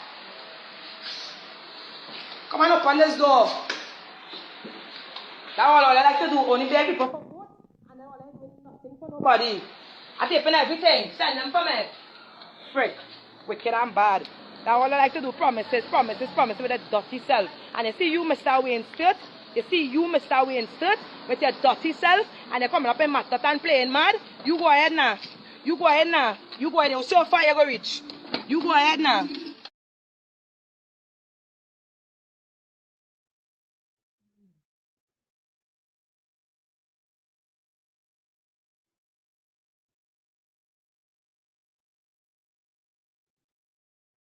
Come on open this door. That's all I like to do, only beg people for vote, and then all I do is nothing for nobody. I taping everything, send them for me. Frick, wicked and bad. That's all I like to do, promises, promises, promises with a dirty self. And you see you, Mr. Wainscott, you see you, Mr. Wainscott, with your dirty self, and you're coming up in Matat and playing mad. You go ahead now. You go ahead now. You go ahead. So far you go reach. You go ahead now.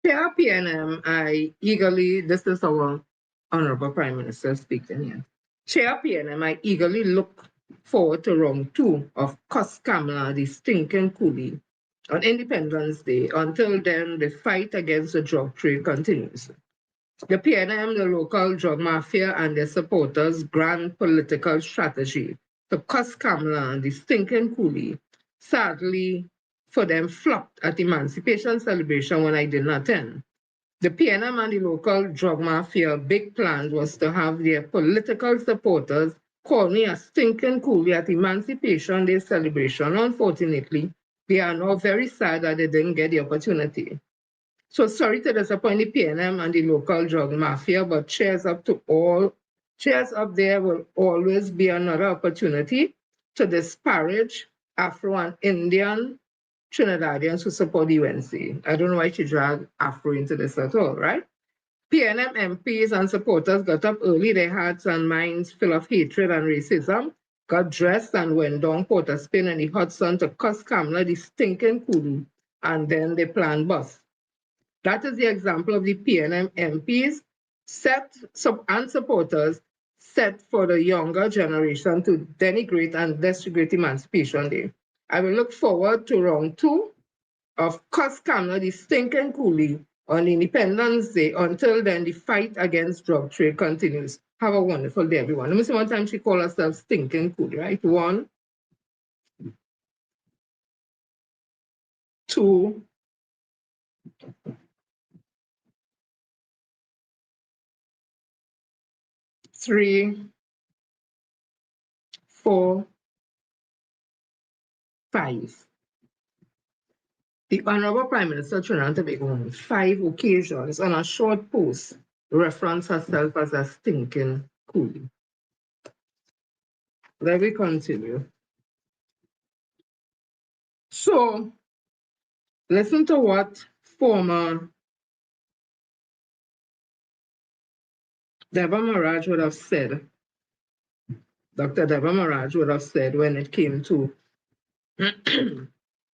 Chair PNM, I eagerly, this is our Honorable Prime Minister speaking here. Chair PNM, I eagerly look forward to round 2 of Cos Kamla, the stinking coolie, on Independence Day. Until then, the fight against the drug trade continues. The PNM, the local drug mafia, and their supporters' grand political strategy to Cos Kamla, the stinking coolie, sadly for them flopped at Emancipation Celebration when I did not attend. The PNM and the local drug mafia big plan was to have their political supporters call me a stinking coolie at Emancipation Day celebration. Unfortunately, they are now very sad that they didn't get the opportunity. So sorry to disappoint the PNM and the local drug mafia, but cheers up to all. Cheers up there will always be another opportunity to disparage Afro and Indian Trinidadians who support the UNC. I don't know why she dragged Afro into this at all, right? PNM MPs and supporters got up early, their hearts and minds full of hatred and racism, got dressed and went down Port of Spain in the hot sun to Cos Kamla, the stinking coolie, and then they planned bus. That is the example of the PNM MPs and supporters set for the younger generation to denigrate and desecrate Emancipation Day. I will look forward to round 2 of Cos Kamla, the stinking coolie, on Independence Day. Until then, the fight against drug trade continues. Have a wonderful day, everyone. Let me see one time she called herself stinking coolie, right? 1, 2, 3, 4, 5. The Honorable Prime Minister Trinidad and Tobago on 5 occasions on a short post referenced herself as a stinking coolie. let me continue. So, listen to what former Deba Maharaj would have said. Dr. Deba Maharaj would have said when it came to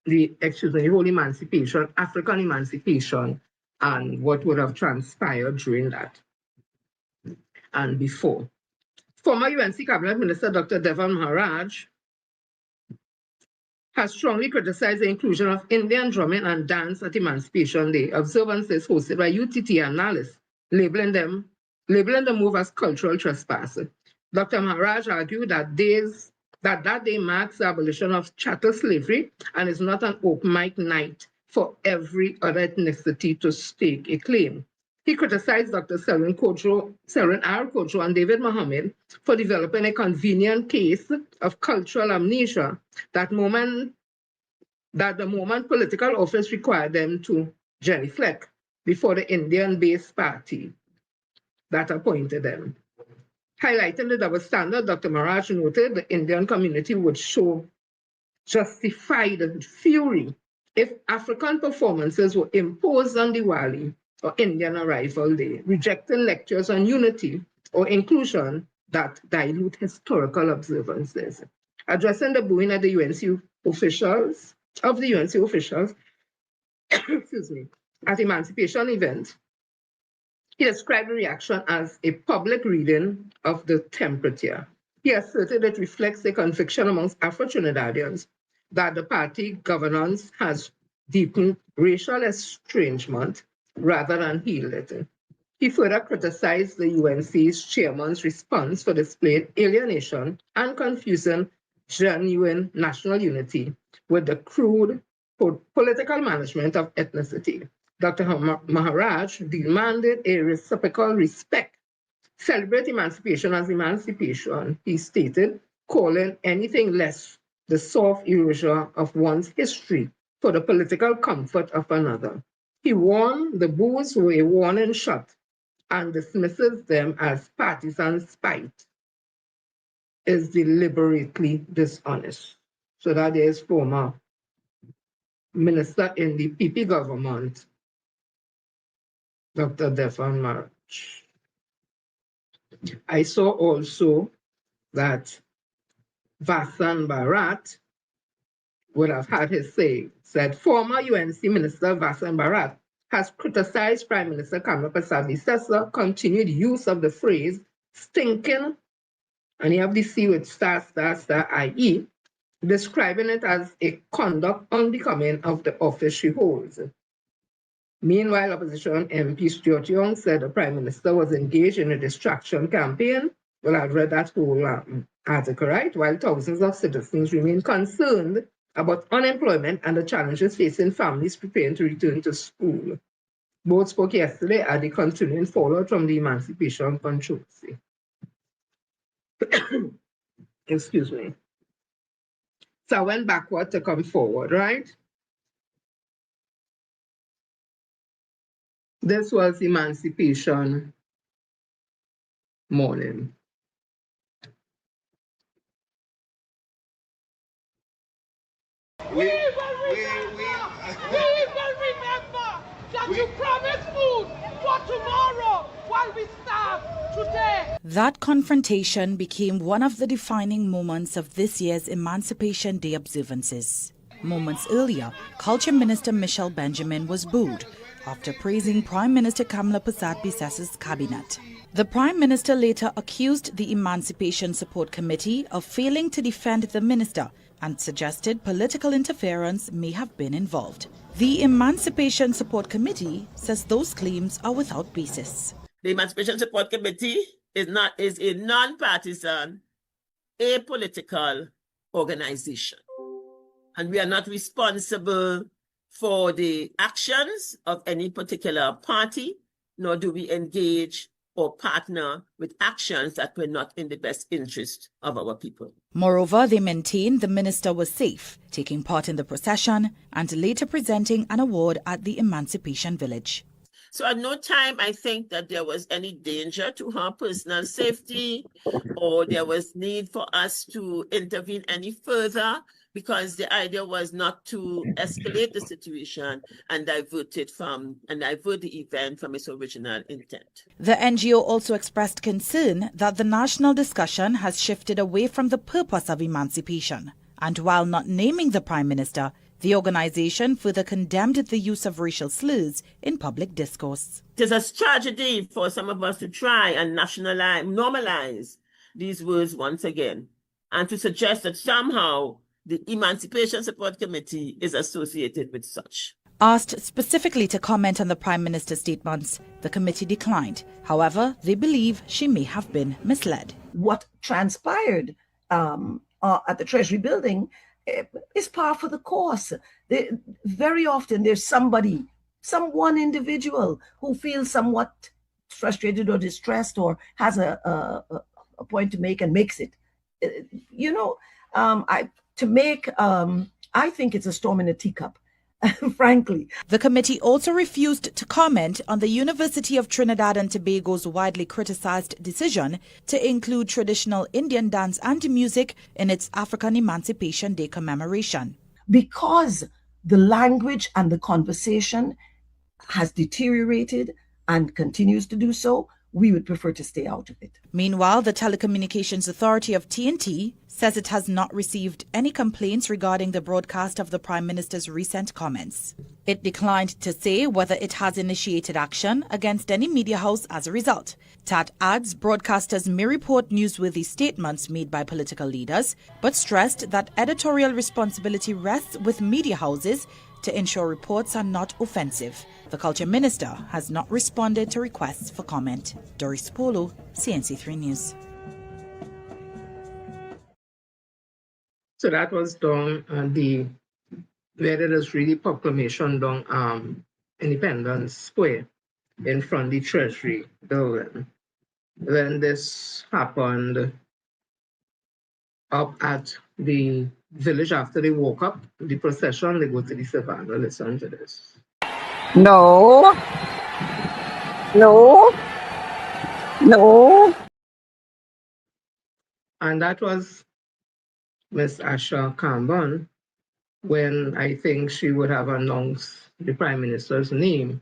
the whole emancipation, African emancipation, and what would have transpired during that and before. Former UNC Cabinet Minister Dr. Deba Maharaj has strongly criticized the inclusion of Indian drumming and dance at Emancipation Day observances hosted by UTT analysts, labeling the move as cultural trespass. Dr. Maharaj argued that that day marks the abolition of chattel slavery and is not an open mic night for every other ethnicity to stake a claim. He criticized Dr. Selwyn R. Kodjo and David Mohammed for developing a convenient case of cultural amnesia that the moment political office required them to genuflect before the Indian-based party that appointed them. Highlighting the double standard, Dr. Maharaj noted the Indian community would show justified fury if African performances were imposed on Diwali or Indian Arrival Day, rejecting lectures on unity or inclusion that dilute historical observances. Addressing the booing of the UNC officials, excuse me, at Emancipation event, he described the reaction as a public reading of the temperature. He asserted it reflects a conviction amongst Afro-Trinidadians that the party governance has deepened racial estrangement rather than healed it. He further criticized the UNC's chairman's response for displaying alienation and confusing genuine national unity with the crude political management of ethnicity. Dr. Maharaj demanded a reciprocal respect. Celebrate emancipation as emancipation, he stated, calling anything less the soft erasure of one's history for the political comfort of another. He warned the boos were a warning shot and dismisses them as partisan spite is deliberately dishonest. So that is former minister in the PP government, Dr. Deba Maharaj. I saw also that Vasan Bharat would have had his say, said former UNC Minister Vasan Bharat has criticized Prime Minister Kamla Persad-Bissess's continued use of the phrase stinking, and you have the C with **IE, describing it as a conduct unbecoming of the office she holds. Meanwhile, opposition MP Stuart Young said the Prime Minister was engaged in a distraction campaign. Well, I've read that whole article, right? While thousands of citizens remain concerned about unemployment and the challenges facing families preparing to return to school. Both spoke yesterday at the continuing fallout from the emancipation controversy. Excuse me. So I went backward to come forward, right? This was emancipation morning. We will remember that you promised food for tomorrow while we starve today. That confrontation became one of the defining moments of this year's Emancipation Day observances. Moments earlier, Culture Minister Michelle Benjamin was booed after praising Prime Minister Kamla Persad-Bissess's cabinet. The Prime Minister later accused the Emancipation Support Committee of failing to defend the minister and suggested political interference may have been involved. The Emancipation Support Committee says those claims are without basis. The Emancipation Support Committee is a non-partisan, apolitical organization. And we are not responsible for the actions of any particular party, nor do we engage or partner with actions that were not in the best interest of our people. Moreover, they maintain the minister was safe, taking part in the procession and later presenting an award at the Emancipation Village. So at no time I think that there was any danger to her personal safety or there was need for us to intervene any further, because the idea was not to escalate the situation and divert the event from its original intent. The NGO also expressed concern that the national discussion has shifted away from the purpose of emancipation. And while not naming the Prime Minister, the organization further condemned the use of racial slurs in public discourse. It is a tragedy for some of us to try and normalize these words once again, and to suggest that somehow the Emancipation Support Committee is associated with such. Asked specifically to comment on the Prime Minister's statements, the committee declined. However, they believe she may have been misled. What transpired at the Treasury building is par for the course. Very often there's one individual who feels somewhat frustrated or distressed or has a point to make and makes it. I think it's a storm in a teacup, frankly. The committee also refused to comment on the University of Trinidad and Tobago's widely criticized decision to include traditional Indian dance and music in its African Emancipation Day commemoration. Because the language and the conversation has deteriorated and continues to do so, we would prefer to stay out of it. Meanwhile, the Telecommunications Authority of TNT says it has not received any complaints regarding the broadcast of the Prime Minister's recent comments. It declined to say whether it has initiated action against any media house as a result. TAT adds broadcasters may report newsworthy statements made by political leaders, but stressed that editorial responsibility rests with media houses to ensure reports are not offensive. The Culture Minister has not responded to requests for comment. Doris Polo, CNC3 News. So that was done where there is really proclamation down Independence Square in front of the Treasury building. When this happened up at the village after they woke up, the procession, they go to the Savannah. Listen to this. No. And that was Miss Asha Kamban, when I think she would have announced the Prime Minister's name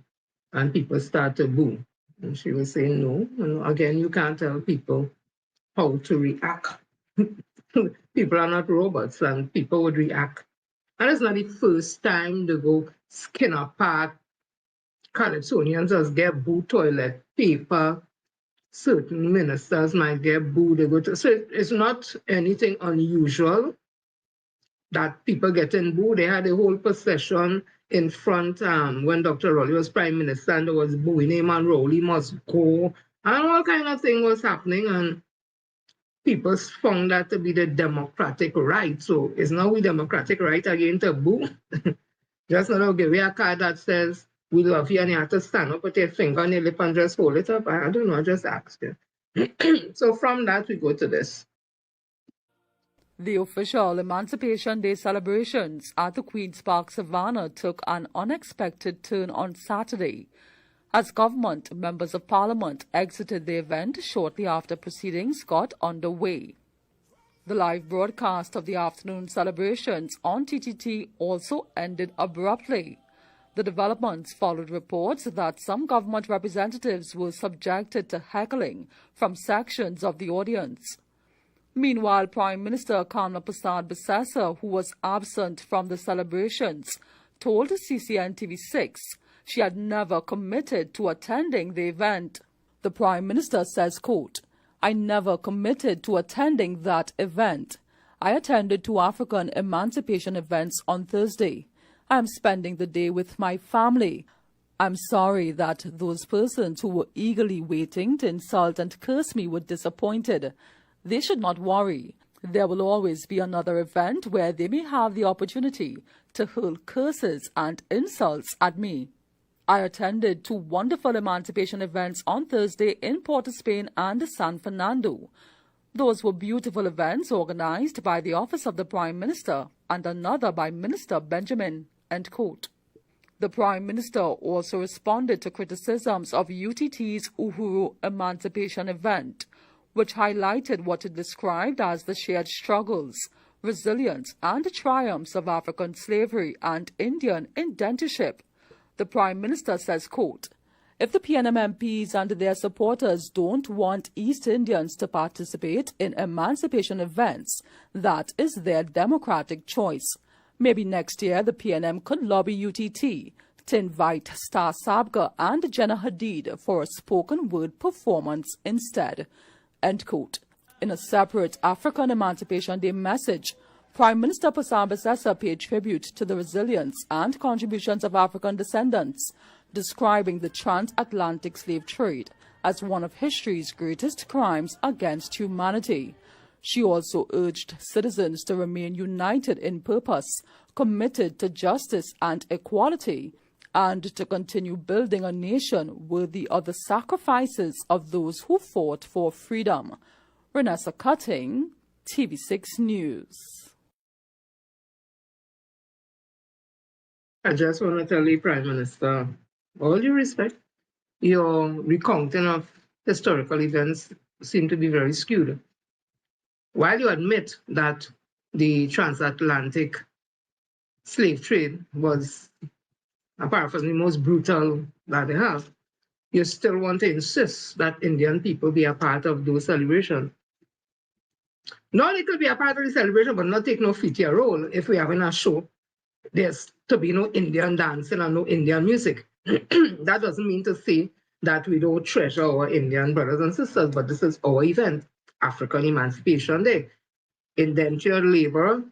and people start to boo. And she was saying, no, again, you can't tell people how to react. People are not robots and people would react. And it's not the first time they go skin apart. Calypsonians just get booed, toilet paper. Certain ministers might get booed. So it's not anything unusual that people getting booed. They had a whole procession in front when Dr. Rowley was Prime Minister, and there was booing him and Rowley must go. And all kind of thing was happening, and people found that to be the democratic right. So it's not we democratic right again to boo. Just not give you a card that says, we love you, and you have to stand up with your finger on your lip and just hold it up. I don't know, I just asked you. So from that, we go to this. The official Emancipation Day celebrations at the Queen's Park Savannah took an unexpected turn on Saturday, as government members of Parliament exited the event shortly after proceedings got underway. The live broadcast of the afternoon celebrations on TTT also ended abruptly. The developments followed reports that some government representatives were subjected to heckling from sections of the audience. Meanwhile, Prime Minister Kamla Prasad Bissessa, who was absent from the celebrations, told CCN TV6 she had never committed to attending the event. The Prime Minister says, quote, "I never committed to attending that event. I attended two African emancipation events on Thursday. I'm spending the day with my family. I'm sorry that those persons who were eagerly waiting to insult and curse me were disappointed. They should not worry. There will always be another event where they may have the opportunity to hurl curses and insults at me. I attended two wonderful emancipation events on Thursday in Port of Spain and San Fernando. Those were beautiful events organized by the Office of the Prime Minister and another by Minister Benjamin." End quote. The Prime Minister also responded to criticisms of UTT's Uhuru Emancipation event, which highlighted what it described as the shared struggles, resilience and triumphs of African slavery and Indian indentureship. The Prime Minister says, quote, "If the PNM MPs and their supporters don't want East Indians to participate in emancipation events, that is their democratic choice. Maybe next year the PNM could lobby UTT to invite Star Sabga and Jenna Hadid for a spoken word performance instead." End quote. In a separate African Emancipation Day message, Prime Minister Pasambasesa paid tribute to the resilience and contributions of African descendants, describing the transatlantic slave trade as one of history's greatest crimes against humanity. She also urged citizens to remain united in purpose, committed to justice and equality, and to continue building a nation worthy of the sacrifices of those who fought for freedom. Renessa Cutting, TV6 News. I just want to tell the Prime Minister, all due respect, your recounting of historical events seem to be very skewed. While you admit that the transatlantic slave trade was, apart from the most brutal that they have, you still want to insist that Indian people be a part of those celebrations. No, they could be a part of the celebration, but not take no feature role. If we have in a show, there's to be no Indian dancing and no Indian music. That doesn't mean to say that we don't treasure our Indian brothers and sisters, but this is our event, African Emancipation Day. Indentured labor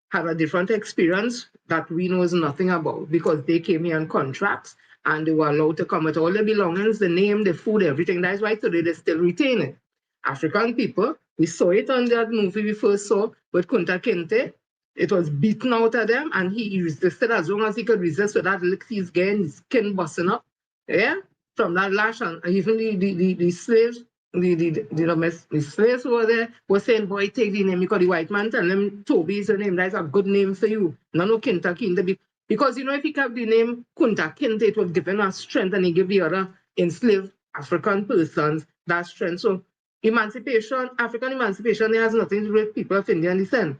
had a different experience that we know nothing about because they came here on contracts and they were allowed to come with all their belongings, the name, the food, everything. That's why today they still retain it. African people, we saw it on that movie we first saw with Kunta Kinte. It was beaten out of them and he resisted as long as he could resist with that licks he's getting, his skin busting up. Yeah, from that lash, and even the slaves, the slaves over there were saying, boy, take the name, because the white man tell them Toby is the name, that's a good name for you. No Kinta Kinte. Because if he kept the name Kunta Kinte, it would give him a strength and he give the other enslaved African persons that strength. So emancipation, African emancipation, it has nothing to do with people of Indian descent.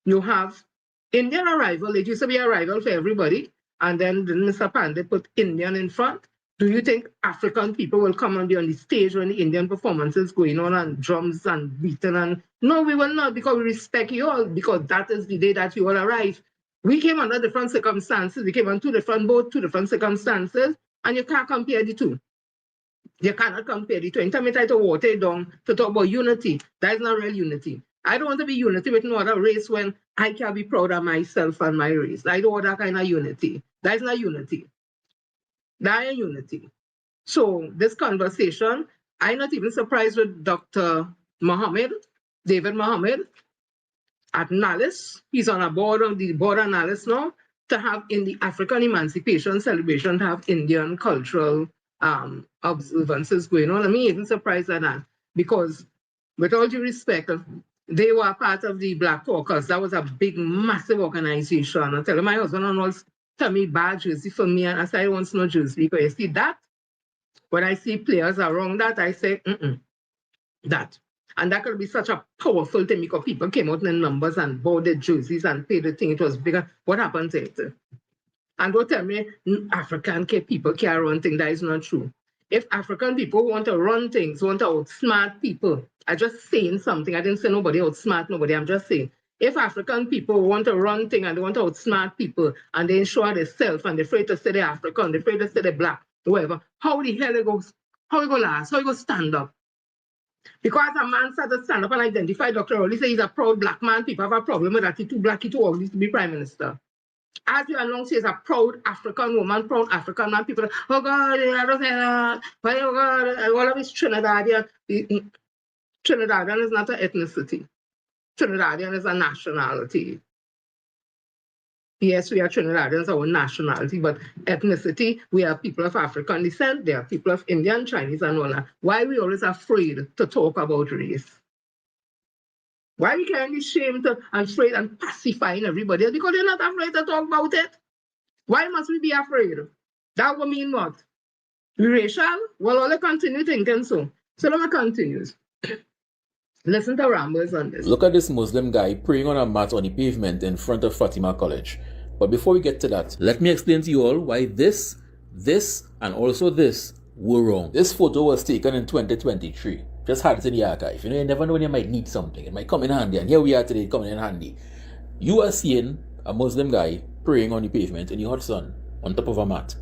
You have Indian arrival, it used to be arrival for everybody, and then Mr. Pandey put Indian in front. Do you think African people will come and be on the stage when the Indian performances going on and drums and beating? And no, we will not, because we respect you all, because that is the day that you all arrive. We came under different circumstances. We came on two different circumstances, and you can't compare the two. You cannot compare the two. Anytime you try to water it down to talk about unity, that is not real unity. I don't want to be unity with no other race when I can be proud of myself and my race. I don't want that kind of unity. That is not unity. That is unity. So this conversation, I'm not even surprised with Dr. David Mohammed at NALIS. He's on a board of the board of NALIS now, to have in the African Emancipation celebration, to have Indian cultural observances going on. I'm even surprised at that, because with all due respect, they were part of the Black Caucus. That was a big, massive organization. I tell my husband always tell me bad jersey for me, and I say I want no jersey, because you see that, when I see players around that, I say, that. And that could be such a powerful thing, because people came out in numbers and bought the jerseys and paid the thing. It was bigger. What happened to it? And don't tell me African people can't run things. That is not true. If African people want to run things, want to outsmart people, I'm just saying something. I didn't say nobody outsmart nobody. I'm just saying, if African people want to run things and they want to outsmart people and they ensure themselves and they're afraid to say they're African, they're afraid to say they're black, whatever, how the hell it goes? How it go last? How it go stand up? Because a man started to stand up and identify Dr. Rowley, say he's a proud black man, people have a problem with that. He's too black, he's too ugly to be prime minister. As you announce, he's a proud African woman, proud African man. People, oh God, I don't say that. Oh God, all of this Trinidadian. Trinidadian is not an ethnicity. Trinidadian is a nationality. Yes, we are Trinidadians, our nationality, but ethnicity, we are people of African descent, they are people of Indian, Chinese, and all that. Why are we always afraid to talk about race? Why we can't be ashamed and afraid and pacifying everybody else? Because they're not afraid to talk about it. Why must we be afraid? That would mean what? We racial? Well, all I continue thinking so. So let me continue. Listen to Rambles on this. Look at this Muslim guy praying on a mat on the pavement in front of Fatima College. But before we get to that, let me explain to you all why this, and also this were wrong. This photo was taken in 2023. Just had it in the archive. You know, you never know when you might need something. It might come in handy. And here we are today, coming in handy. You are seeing a Muslim guy praying on the pavement in the hot sun on top of a mat.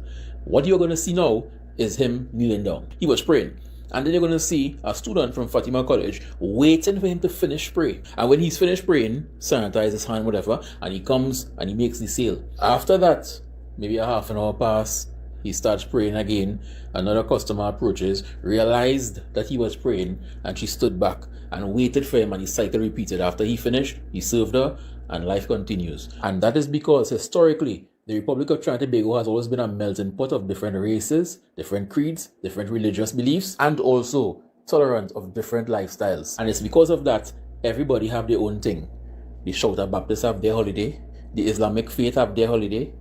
What you're going to see now is him kneeling down. He was praying. And then you're going to see a student from Fatima College waiting for him to finish praying. And when he's finished praying, sanitize his hand, whatever, and he comes and he makes the sale. After that, maybe a half an hour pass, he starts praying again. Another customer approaches, realized that he was praying, and she stood back and waited for him, and the cycle repeated. After he finished, he served her, and life continues. And that is because historically, the Republic of Trinidad and Tobago has always been a melting pot of different races, different creeds, different religious beliefs, and also tolerant of different lifestyles. And it's because of that, everybody have their own thing. The Shouter Baptists have their holiday, the Islamic faith have their holiday,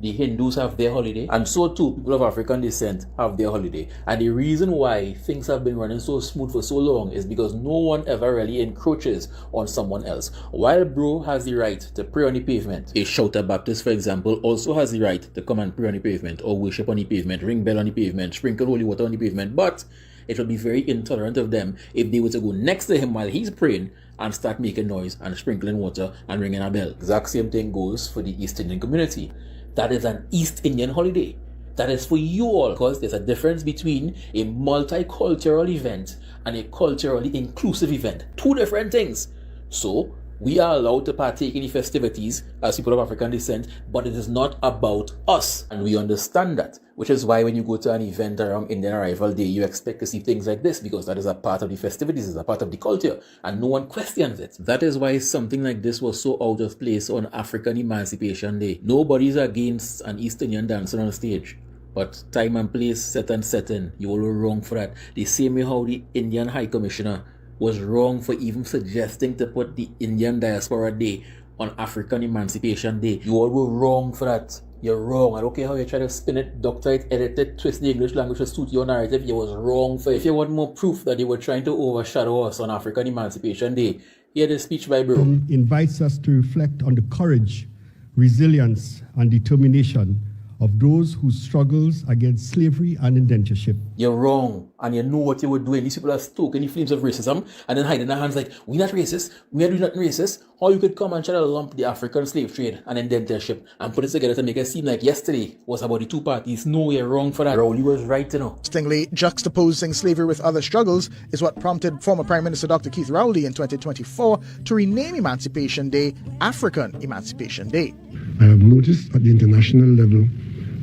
the Hindus have their holiday, and so too people of African descent have their holiday. And the reason why things have been running so smooth for so long is because no one ever really encroaches on someone else. While bro has the right to pray on the pavement, a Shouter Baptist, for example, also has the right to come and pray on the pavement, or worship on the pavement, ring bell on the pavement, sprinkle holy water on the pavement. But it would be very intolerant of them if they were to go next to him while he's praying and start making noise and sprinkling water and ringing a bell. Exact same thing goes for the East Indian community. That is an East Indian holiday. That is for you all, because there's a difference between a multicultural event and a culturally inclusive event. Two different things. So, we are allowed to partake in the festivities as people of African descent, but it is not about us. And we understand that, which is why when you go to an event around Indian Arrival Day, you expect to see things like this, because that is a part of the festivities, it's a part of the culture, and no one questions it. That is why something like this was so out of place on African Emancipation Day. Nobody's against an East Indian dancer on stage. But time and place, set and setting, you all were wrong for that. The same way how the Indian High Commissioner was wrong for even suggesting to put the Indian Diaspora Day on African Emancipation Day. You all were wrong for that. You're wrong. I don't care how you try to spin it, doctor it, edit it, twist the English language to suit your narrative. You was wrong for it. If you want more proof that they were trying to overshadow us on African Emancipation Day, hear the speech by bro. Invites us to reflect on the courage, resilience, and determination of those whose struggles against slavery and indentureship. You're wrong, and you know what you were doing. These people are stoking the flames of racism and then hiding their hands like, we're not racist, we are doing nothing racist. Or you could come and try to lump the African slave trade and indentureship and put it together to make it seem like yesterday was about the two parties. No, you're wrong for that. Rowley was right, you know. Interestingly, juxtaposing slavery with other struggles is what prompted former Prime Minister Dr. Keith Rowley in 2024 to rename Emancipation Day African Emancipation Day. I have noticed at the international level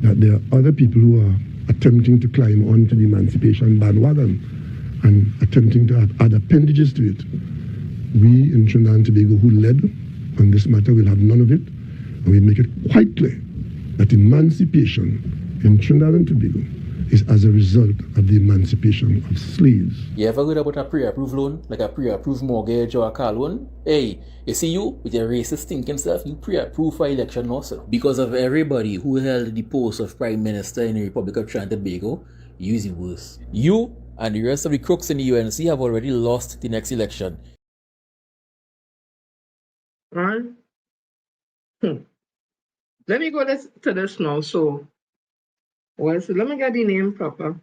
that there are other people who are attempting to climb onto the emancipation bandwagon and attempting to add appendages to it. We in Trinidad and Tobago, who led on this matter, will have none of it, and we make it quite clear that emancipation in Trinidad and Tobago is as a result of the emancipation of slaves. You ever heard about a pre-approved loan, like a pre-approved mortgage or a car loan? Hey, you see you, with your racist thinking stuff, you pre-approved for election also. Because of everybody who held the post of Prime Minister in the Republic of Trinidad and Tobago, you is the worst. You and the rest of the crooks in the UNC have already lost the next election. Right? Let me go to this now. So, let me get the name proper.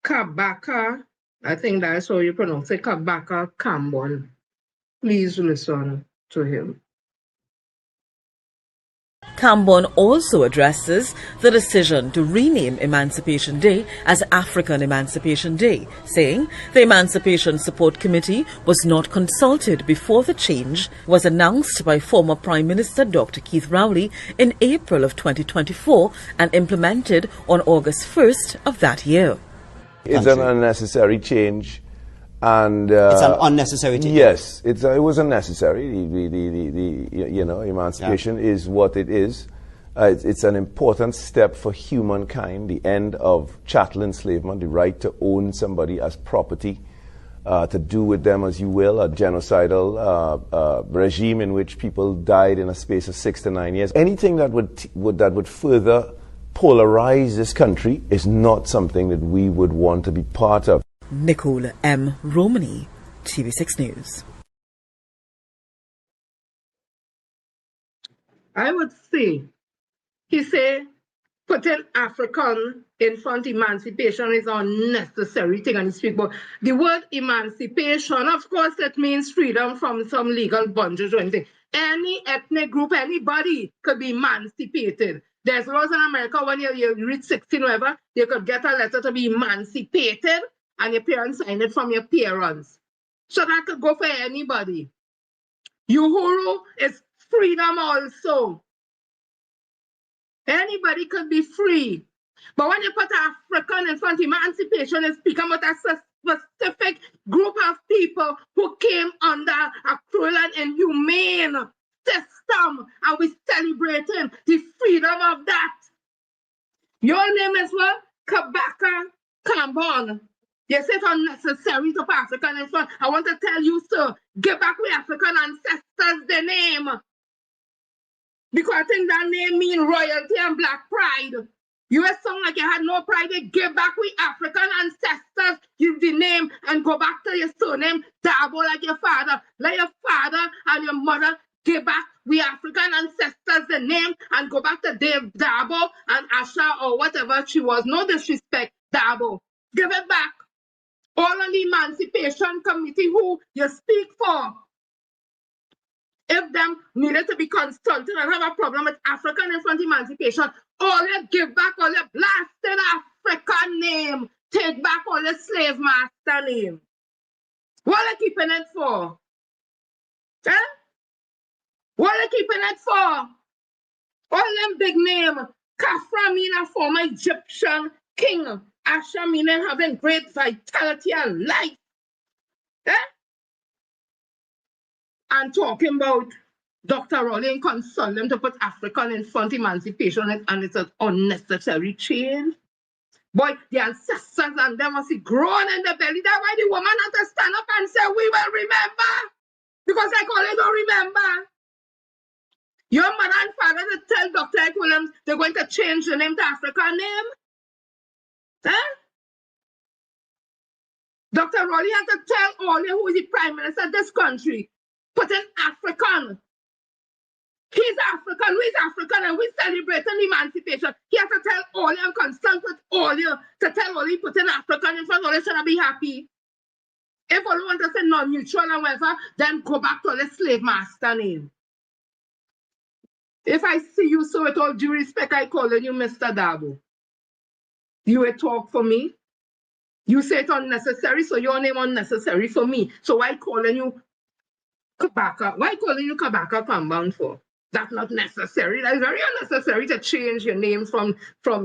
Kabaka, I think that's how you pronounce it, Kabaka Kambon. Please listen to him. Kambon also addresses the decision to rename Emancipation Day as African Emancipation Day, saying the Emancipation Support Committee was not consulted before the change was announced by former Prime Minister Dr. Keith Rowley in April of 2024 and implemented on August 1st of that year. It's an unnecessary change. And it's an unnecessary change. Yes, it was unnecessary. Emancipation is what it is. It's an important step for humankind, the end of chattel enslavement, the right to own somebody as property. to do with them as you will, a genocidal regime in which people died in a space of 6 to 9 years. Anything that would further polarize this country is not something that we would want to be part of. Nicole M. Romani, TV6 News. I would say, he say, putting African in front emancipation is an unnecessary thing, and he speak about the word emancipation. Of course, it means freedom from some legal bondage or anything. Any ethnic group, anybody could be emancipated. There's laws in America when you reach 16 or whatever, you could get a letter to be emancipated, and your parents sign it from your parents. So that could go for anybody. Uhuru is freedom also. Anybody could be free. But when you put African in front, emancipation is speaking about a specific group of people who came under a cruel and inhumane system, and we're celebrating the freedom of that. Your name is what? Kabaka Kambon. You say it's unnecessary to put African in front. I want to tell you, sir, give back with African ancestors the name. Because I think that name means royalty and black pride. You sound like you had no pride. They give back with African ancestors. Use the name and go back to your surname, Dabo, like your father. Like your father and your mother give back with African ancestors the name and go back to Dave Dabo and Asha or whatever she was. No disrespect, Dabo. Give it back. All on the Emancipation Committee who you speak for. If them needed to be consulted and have a problem with African in front of emancipation, all you give back all your blasted African name. Take back all the slave master name. What are you keeping it for? Eh? What are you keeping it for? All them big name. Khafra mean a former Egyptian king. Asha meaning having great vitality and life. Eh? And talking about Dr. Rowling consult them to put African in front of emancipation, and it's an unnecessary change. Boy, the ancestors and them must be grown in the belly. That's why the woman had to stand up and say, we will remember. Because I call it don't remember. Your mother and father to tell Dr. Ike Williams they're going to change the name to African name. Huh? Dr. Rowley had to tell all you who is the prime minister of this country, put in African. He's African, we's African, and we're celebrating emancipation. He has to tell all you and consult with all you to tell all you put in African in front, all you should be happy. If all you want to say non-neutral and whatever, then go back to the slave master name. If I see you, so with all due respect, I call you Mr. Dabo. You will talk for me. You say it's unnecessary, so your name unnecessary for me. So why calling you Kabaka? Why calling you Kabaka Compound for? That's not necessary. That is very unnecessary to change your name from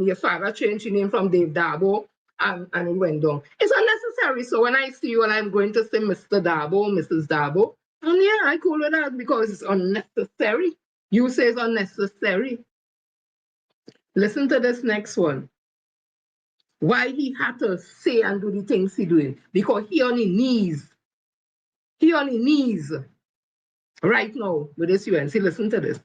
your father, change your name from Dave Dabo, and it went down. It's unnecessary. So when I see you and I'm going to say Mr. Dabo, Mrs. Dabo, and yeah, I call it that because it's unnecessary. You say it's unnecessary. Listen to this next one. Why he had to say and do the things he doing? Because he on his knees. He on his knees right now with this UNC. Listen to this.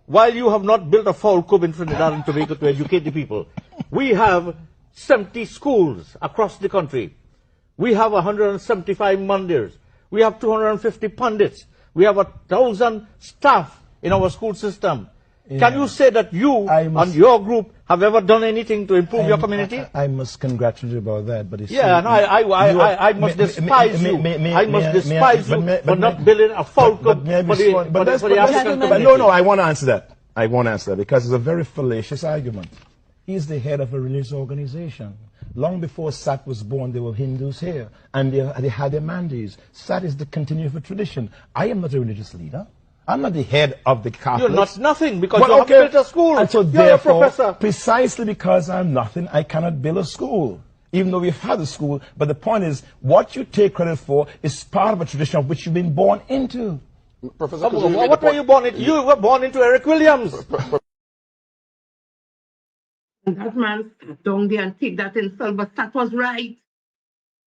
While you have not built a foul cub in Trinidad and Tobago to educate the people, we have 70 schools across the country. We have 175 mandirs. We have 250 pundits. We have 1,000 staff in our school system. Yeah. Can you say that you and your group have ever done anything to improve your community? I must congratulate you about that, but yeah, no, I must despise you. I must despise you for not building a foul cub for the African community. No, I want to answer that. I want to answer that because it's a very fallacious argument. He's the head of a religious organization. Long before SAT was born, there were Hindus here, and they had their mandis. SAT is the continuing tradition. I am not a religious leader. I'm not the head of the Catholics. You're not nothing because you haven't built a school. And so you're a professor. Precisely because I'm nothing, I cannot build a school. Even though we've had a school. But the point is, what you take credit for is part of a tradition of which you've been born into. Professor, what were you born into? You were born into Eric Williams. And that man sat down there and take that himself, but that was right.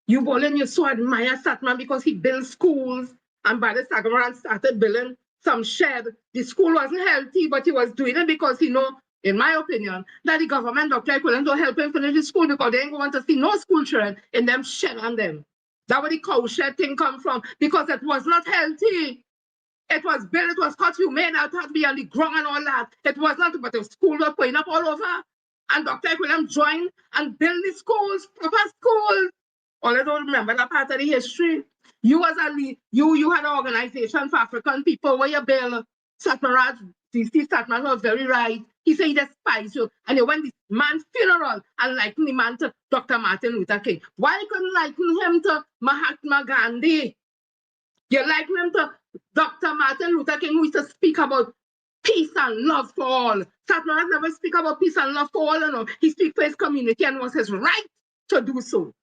You Bolin, you so admire Satman because he built schools, and by the Sagaran started building some shed. The school wasn't healthy, but he was doing it because he know, in my opinion, that the government, Dr. Equivalent, don't help him finish the school because they ain't going to see no school children in them shed on them. That's where the cow shed thing come from, because it was not healthy. It was built, it was cut humane, it had to be on the ground and all that. It was not, but the school was going up all over. And Dr. Equivalent joined and built the schools, proper schools. All I don't remember that part of the history. You was a lead, you had an organization for African people where you build Satmaraj, DC Satmaraj was very right. He said he despised you. And you went this man's funeral and likened the man to Dr. Martin Luther King. Why you couldn't liken him to Mahatma Gandhi? You liken him to Dr. Martin Luther King, who used to speak about peace and love for all. Satmaraj never speak about peace and love for all, you know. He speak for his community and was his right to do so.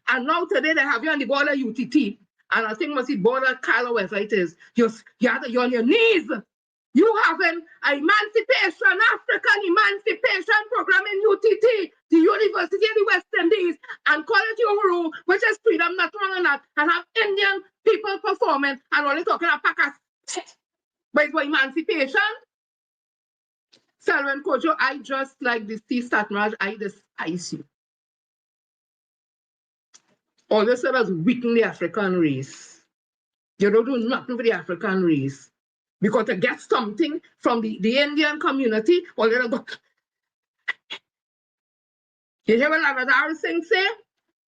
And now today they have you on the border UTT, and I think must be border Carlo, wherever it is. You're on your knees. You have an emancipation, African emancipation program in UTT, the University of the West Indies, and call it Uhuru, which is freedom, not wrong on that, and have Indian people performing, and only talking about Pakas. But it's for emancipation. Selwyn Kojo, I just like this T. Satmaraj, I despise you. All this is weaken the African race. You don't do nothing for the African race. Because to get something from the Indian community, all they go. You hear what Lavadar Singh say?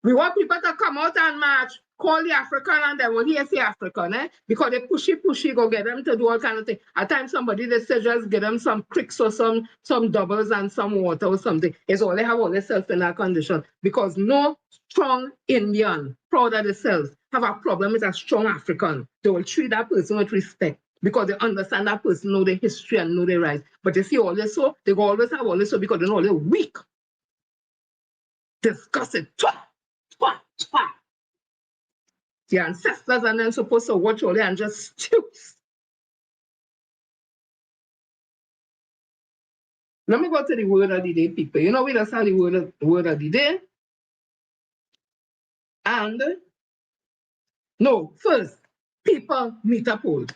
We want people to come out and march, call the African, and then when he say African, because they pushy, go get them to do all kind of things. At times somebody they say just get them some cricks or some doubles and some water or something. It's all they have all themselves in that condition. Because no strong Indian, proud of themselves, have a problem with a strong African. They will treat that person with respect because they understand that person, know their history and know their rights. But you see all this so, they go always have all this so because they know they're weak. Disgusted. The ancestors and then supposed to watch all that and just stoops. Let me go to the word of the day, people. You know, we just have the word of the day. And no, first, people meet up old.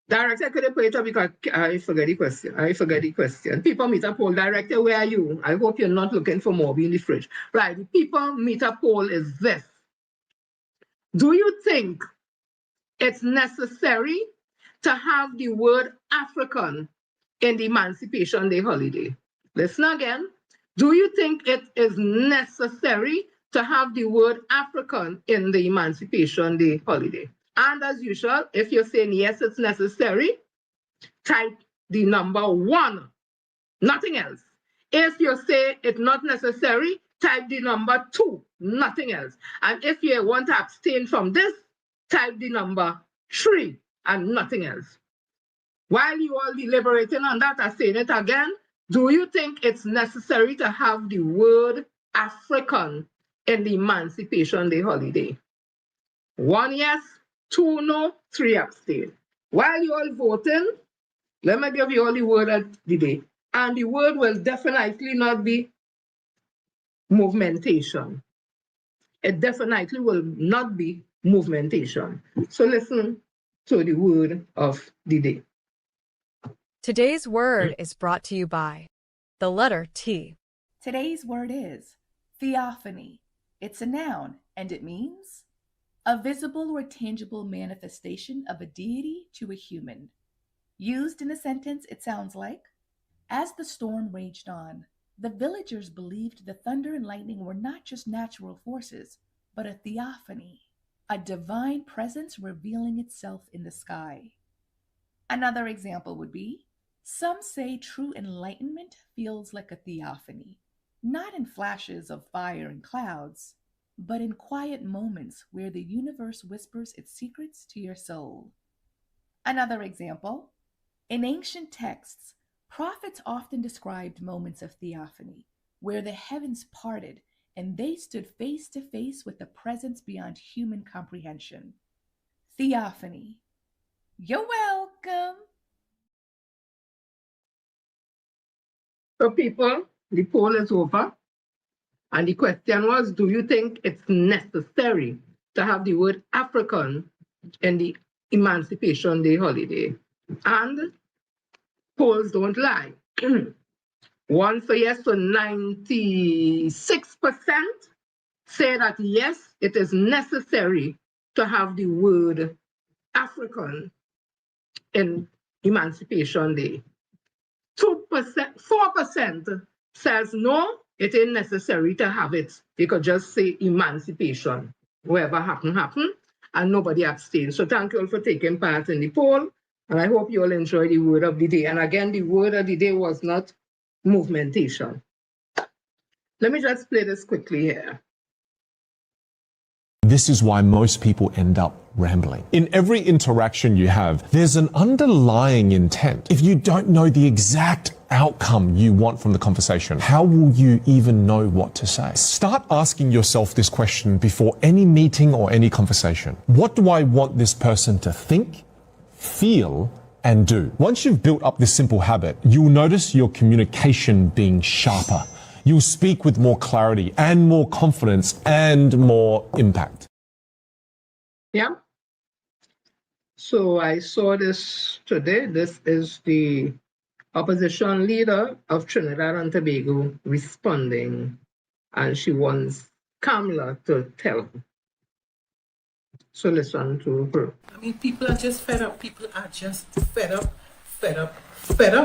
Director, could you put it up because I forget the question. People meet up poll. Director, where are you? I hope you're not looking for more in the fridge. Right, the people meet up poll is this. Do you think it's necessary to have the word African in the Emancipation Day holiday? Listen again. Do you think it is necessary to have the word African in the Emancipation Day holiday? And as usual, if you're saying yes, it's necessary, type the number 1, nothing else. If you say it's not necessary, type the number 2, nothing else. And if you want to abstain from this, type the number 3 and nothing else. While you are deliberating on that, I'm saying it again, do you think it's necessary to have the word African in the Emancipation Day holiday? 1 yes, 2 no, 3 abstain. While you all voting, let me give you all the word of the day. And the word will definitely not be movementation. It definitely will not be movementation. So listen to the word of the day. Today's word is brought to you by the letter T. Today's word is theophany. It's a noun and it means a visible or tangible manifestation of a deity to a human. Used in a sentence, it sounds like, as the storm raged on, the villagers believed the thunder and lightning were not just natural forces, but a theophany, a divine presence revealing itself in the sky. Another example would be, some say true enlightenment feels like a theophany, not in flashes of fire and clouds, but in quiet moments where the universe whispers its secrets to your soul. Another example, in ancient texts, prophets often described moments of theophany, where the heavens parted and they stood face to face with a presence beyond human comprehension. Theophany. You're welcome. So people, the poll is over. And the question was, do you think it's necessary to have the word African in the Emancipation Day holiday? And polls don't lie. One for yes, so 96% say that yes, it is necessary to have the word African in Emancipation Day. 4% says no, it ain't necessary to have it. You could just say emancipation. Whatever happen, and nobody abstains. So thank you all for taking part in the poll, and I hope you all enjoy the word of the day. And again, the word of the day was not movementation. Let me just play this quickly here. This is why most people end up rambling. In every interaction you have, there's an underlying intent. If you don't know the exact outcome you want from the conversation, how will you even know what to say? Start asking yourself this question before any meeting or any conversation. What do I want this person to think, feel, and do? Once you've built up this simple habit, you'll notice your communication being sharper. You'll speak with more clarity and more confidence and more impact. Yeah. So I saw this today. This is the opposition leader of Trinidad and Tobago responding, and she wants Kamala to tell her. So listen to her. I mean, people are just fed up. People are just fed up.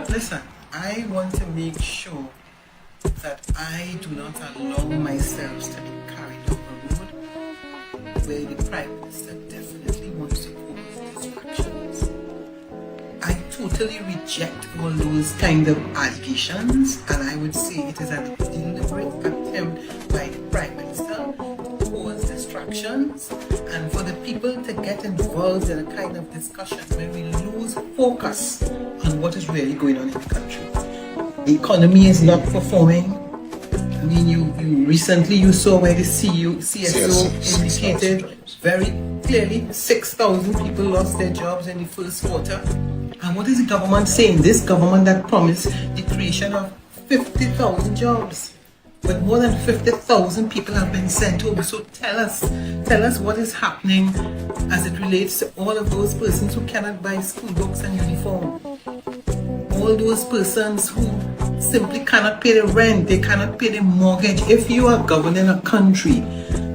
Listen, I want to make sure that I do not allow myself to be carried down a road where the Prime Minister definitely wants to cause distractions. I totally reject all those kind of allegations, and I would say it is a deliberate attempt by the Prime Minister to cause distractions and for the people to get involved in a kind of discussion where we lose focus on what is really going on in the country. The economy is not performing. I mean, you recently saw where the CSO indicated very clearly 6,000 people lost their jobs in the first quarter. And what is the government saying? This government that promised the creation of 50,000 jobs. But more than 50,000 people have been sent home. So tell us what is happening as it relates to all of those persons who cannot buy school books and uniform. All those persons who simply cannot pay the rent, they cannot pay the mortgage. If you are governing a country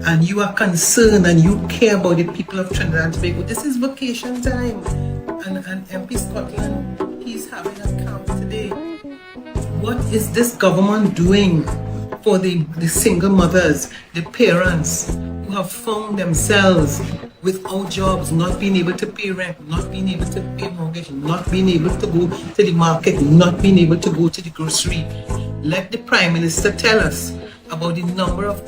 and you are concerned and you care about the people of Trinidad and Tobago, this is vacation time. And MP Scotland, he's having a camp today. What is this government doing for the single mothers, the parents who have found themselves without jobs, not being able to pay rent, not being able to pay mortgage, not being able to go to the market, not being able to go to the grocery? Let the Prime Minister tell us about the number of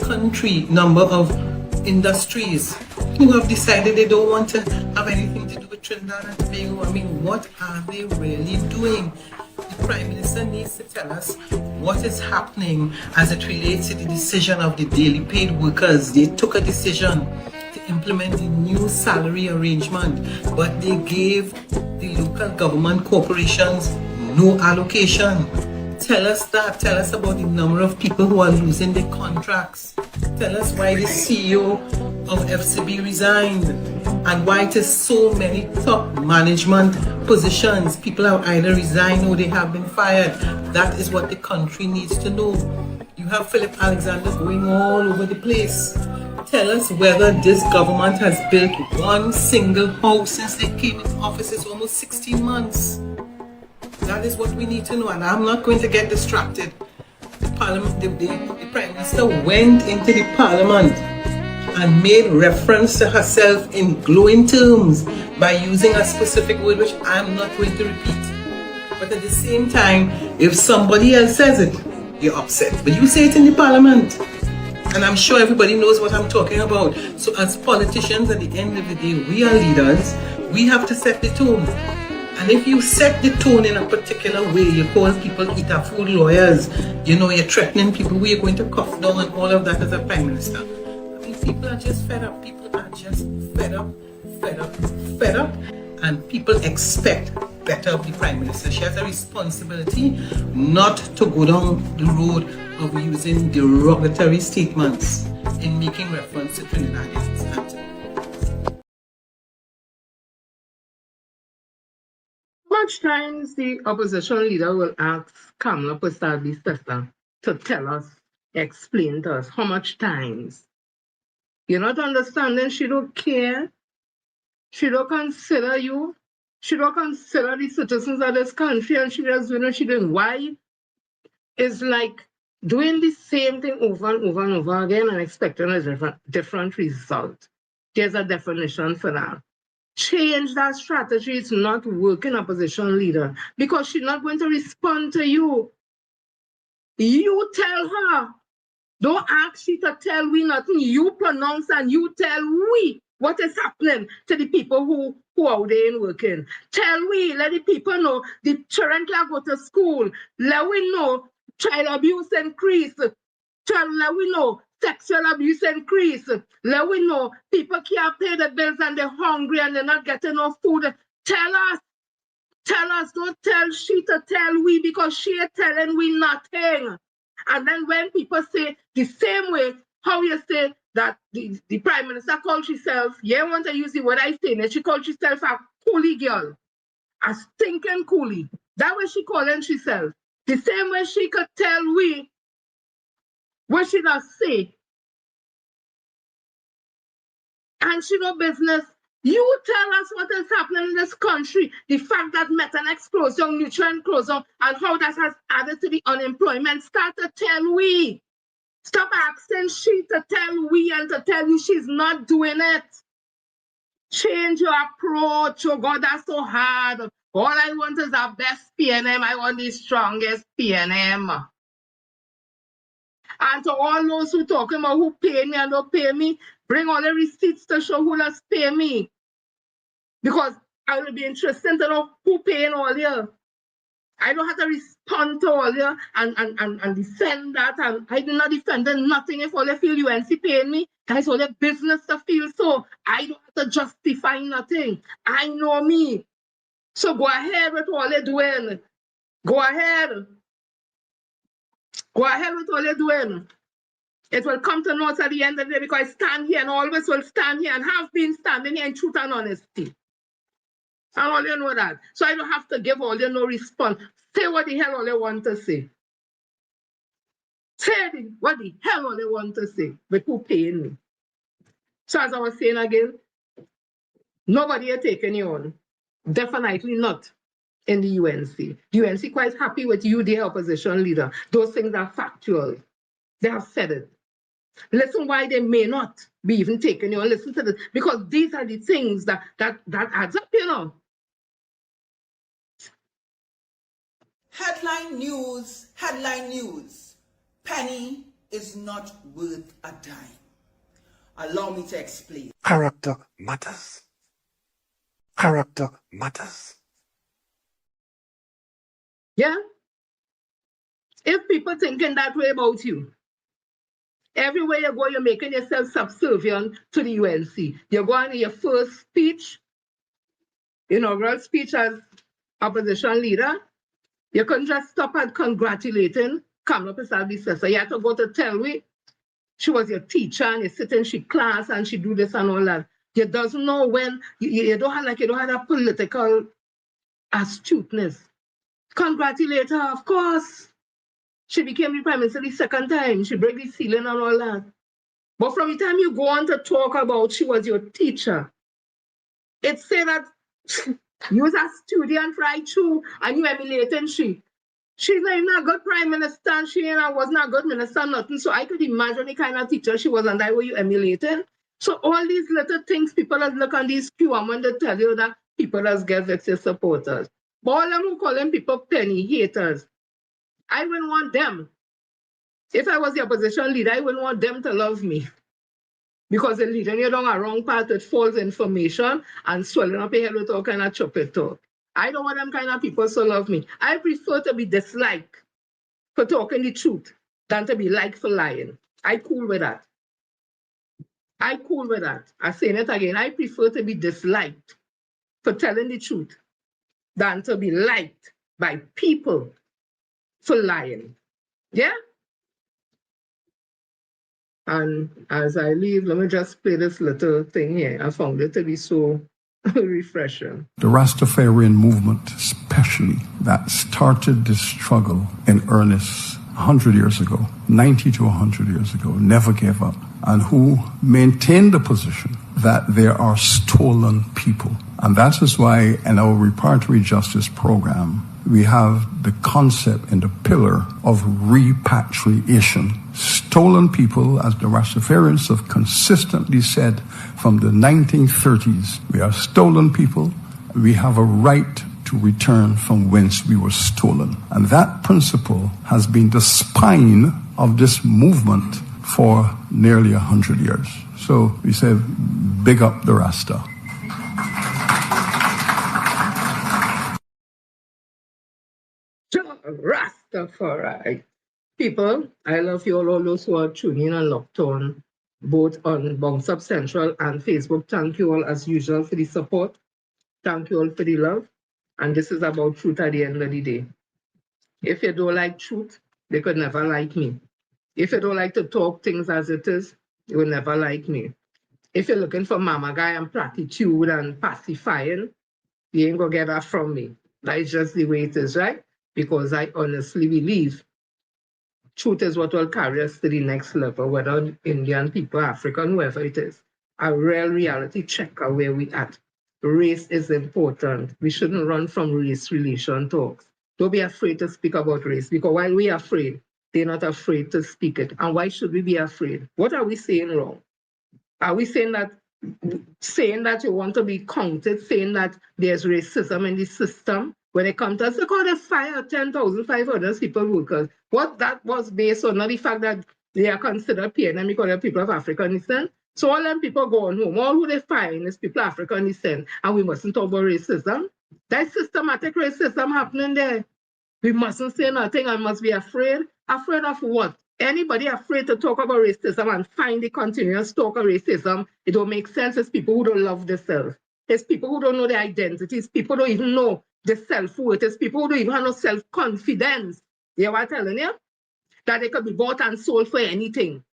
industries who have decided they don't want to have anything to do with Trinidad and Tobago. I mean, what are they really doing? The Prime Minister needs to tell us what is happening as it relates to the decision of the daily paid workers. They took a decision to implement the new salary arrangement, but they gave the local government corporations no allocation. Tell us that. Tell us about the number of people who are losing their contracts. Tell us why the CEO of FCB resigned and why it is so many top management positions. People have either resigned or they have been fired. That is what the country needs to know. You have Philip Alexander going all over the place. Tell us whether this government has built one single house since they came into office. It's almost 16 months. That is what we need to know, and I'm not going to get distracted. The Prime Minister went into the Parliament and made reference to herself in glowing terms by using a specific word which I'm not going to repeat. But at the same time, if somebody else says it, you're upset. But you say it in the Parliament. And I'm sure everybody knows what I'm talking about. So as politicians, at the end of the day, we are leaders. We have to set the tone. And if you set the tone in a particular way, you call people eater food lawyers, you're threatening people who you're going to cuff down and all of that as a Prime Minister. I mean, people are just fed up. People are just fed up. And people expect better the Prime Minister. She has a responsibility not to go down the road of using derogatory statements in making reference to Trinidadians and Tobago. Much times the opposition leader will ask Kamala Prasad sister to tell us, explain to us how much times. You're not understanding, she don't care. She don't consider you. She don't consider the citizens of this country, and she just doing what she doing. Why? It's like doing the same thing over and over and over again and expecting a different result. There's a definition for that. Change that strategy. It's not working, opposition leader, because she's not going to respond to you. You tell her. Don't ask she to tell we nothing. You pronounce and you tell we what is happening to the people who out there and working. Tell we, let the people know the children can go to school. Let we know child abuse increase. Let we know sexual abuse increase. Let we know people can't pay the bills and they're hungry and they're not getting enough food. Tell us. Tell us. Don't tell she to tell we, because she is telling we nothing. And then when people say the same way, how you say that the Prime Minister called herself, yeah, I want to use the word I say, she called herself a coolie girl, a stinking coolie. That way she calling herself. The same way she could tell we what she does say. And she no business. You tell us what is happening in this country, the fact that Methanex closed down, nutrient closed down, and how that has added to the unemployment. Start to tell we. Stop asking she to tell we and to tell you she's not doing it. Change your approach. Oh God, that's so hard. All I want is our best PNM. I want the strongest PNM. And to all those who talking about who pay me and don't pay me, bring all the receipts to show who does pay me. Because I will be interested to know who paying all you. I don't have to respond to all you and defend that. And I did not defend nothing if all you feel UNC paying me. That's all your business to feel so. I don't have to justify nothing. I know me. So go ahead with all you're doing. Go ahead. Go ahead with all you're doing. It will come to naught at the end of the day, because I stand here and always will stand here and have been standing here in truth and honesty. And all you know that. So I don't have to give all you no response. Say what the hell all you want to say. Say what the hell all you want to say. But who paying me? So as I was saying again, nobody are taking you on. Definitely not in the UNC. The UNC quite happy with you, the opposition leader. Those things are factual. They have said it. Listen why they may not be even taking you on. Listen to this. Because these are the things that adds up, you know. Headline news. Penny is not worth a dime. Allow me to explain. Character matters. Character matters. Yeah? If people thinking that way about you, everywhere you go, you're making yourself subservient to the UNC. You're going to your first speech, inaugural speech as opposition leader. You couldn't just stop at congratulating Kamala Prasad sister. You had to go to tell me she was your teacher and you sit in she class and she do this and all that. You doesn't know when, you don't have a political astuteness. Congratulate her, of course. She became the Prime Minister the second time. She broke the ceiling and all that. But from the time you go on to talk about she was your teacher, it said that you was a student right through and you emulating she. She's not even a good Prime Minister and she wasn't a good minister, nothing. So I could imagine the kind of teacher she was and that were you emulating. So all these little things, people that look on these QM they tell you that people that get vexed supporters. But all them who call them people penny haters, I wouldn't want them. If I was the opposition leader, I wouldn't want them to love me. Because they're leading you down a wrong path with false information and swelling up your head with all kind of choppy talk. I don't want them kind of people to love me. I prefer to be disliked for talking the truth than to be liked for lying. I cool with that. I cool with that. I'm saying it again. I prefer to be disliked for telling the truth than to be liked by people for lying. Yeah? And as I leave, let me just play this little thing here. I found it to be so refreshing. The Rastafarian movement, especially, that started this struggle in earnest 100 years ago, 90 to 100 years ago, never gave up, and who maintained the position that there are stolen people. And that is why in our reparatory justice program, we have the concept and the pillar of repatriation. Stolen people, as the Rastafarians have consistently said from the 1930s, we are stolen people. We have a right to return from whence we were stolen. And that principle has been the spine of this movement for nearly 100 years. So we say, big up the Rasta. Rastafari. People, I love you all those who are tuning in and locked on, both on Bounce Up Central and Facebook. Thank you all as usual for the support. Thank you all for the love. And this is about truth at the end of the day. If you don't like truth, they could never like me. If you don't like to talk things as it is, you will never like me. If you're looking for mama guy and platitude and pacifying, you ain't gonna get that from me. That is just the way it is, right? Because I honestly believe truth is what will carry us to the next level, whether Indian people, African, whoever it is. A real reality check of where we at. Race is important. We shouldn't run from race relation talks. Don't be afraid to speak about race, because while we are afraid, they're not afraid to speak it. And why should we be afraid? What are we saying wrong? Are we saying that you want to be counted, saying that there's racism in the system? When it comes to us, look how they fire 10,500 people workers. What that was based on, not the fact that they are considered PNM because they're people of African descent. So all them people going home, all who they firing is people of African descent, and we mustn't talk about racism. That's systematic racism happening there. We mustn't say nothing and must be afraid. Afraid of what? Anybody afraid to talk about racism and find the continuous talk of racism, it don't make sense. It's people who don't love themselves. It's people who don't know their identities. People who don't even know the self-worth. It's people who don't even have no self-confidence. You know what I'm telling you? That they could be bought and sold for anything.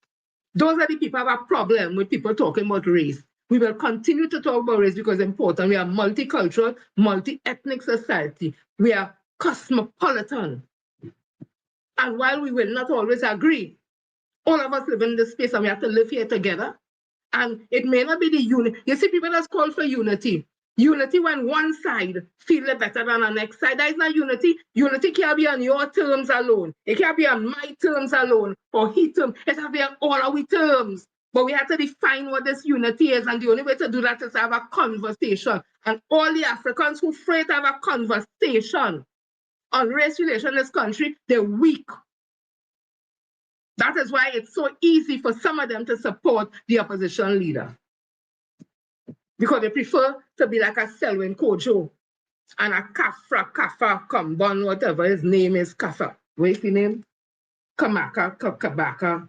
Those are the people who have a problem with people talking about race. We will continue to talk about race because it's important. We are multicultural, multi-ethnic society. We are cosmopolitan. And while we will not always agree, all of us live in this space and we have to live here together. And it may not be the unity. You see, people that's called for unity. Unity when one side feels better than the next side. That is not unity. Unity can't be on your terms alone. It can't be on my terms alone or his terms. It has to be on all our terms. But we have to define what this unity is. And the only way to do that is to have a conversation. And all the Africans who afraid to have a conversation on race relations in this country, they're weak. That is why it's so easy for some of them to support the opposition leader. Because they prefer to be like a Selwyn Kojo and a Kafa, Kambon, whatever his name is, Kafa. What's the name? Kamaka, Kabaka,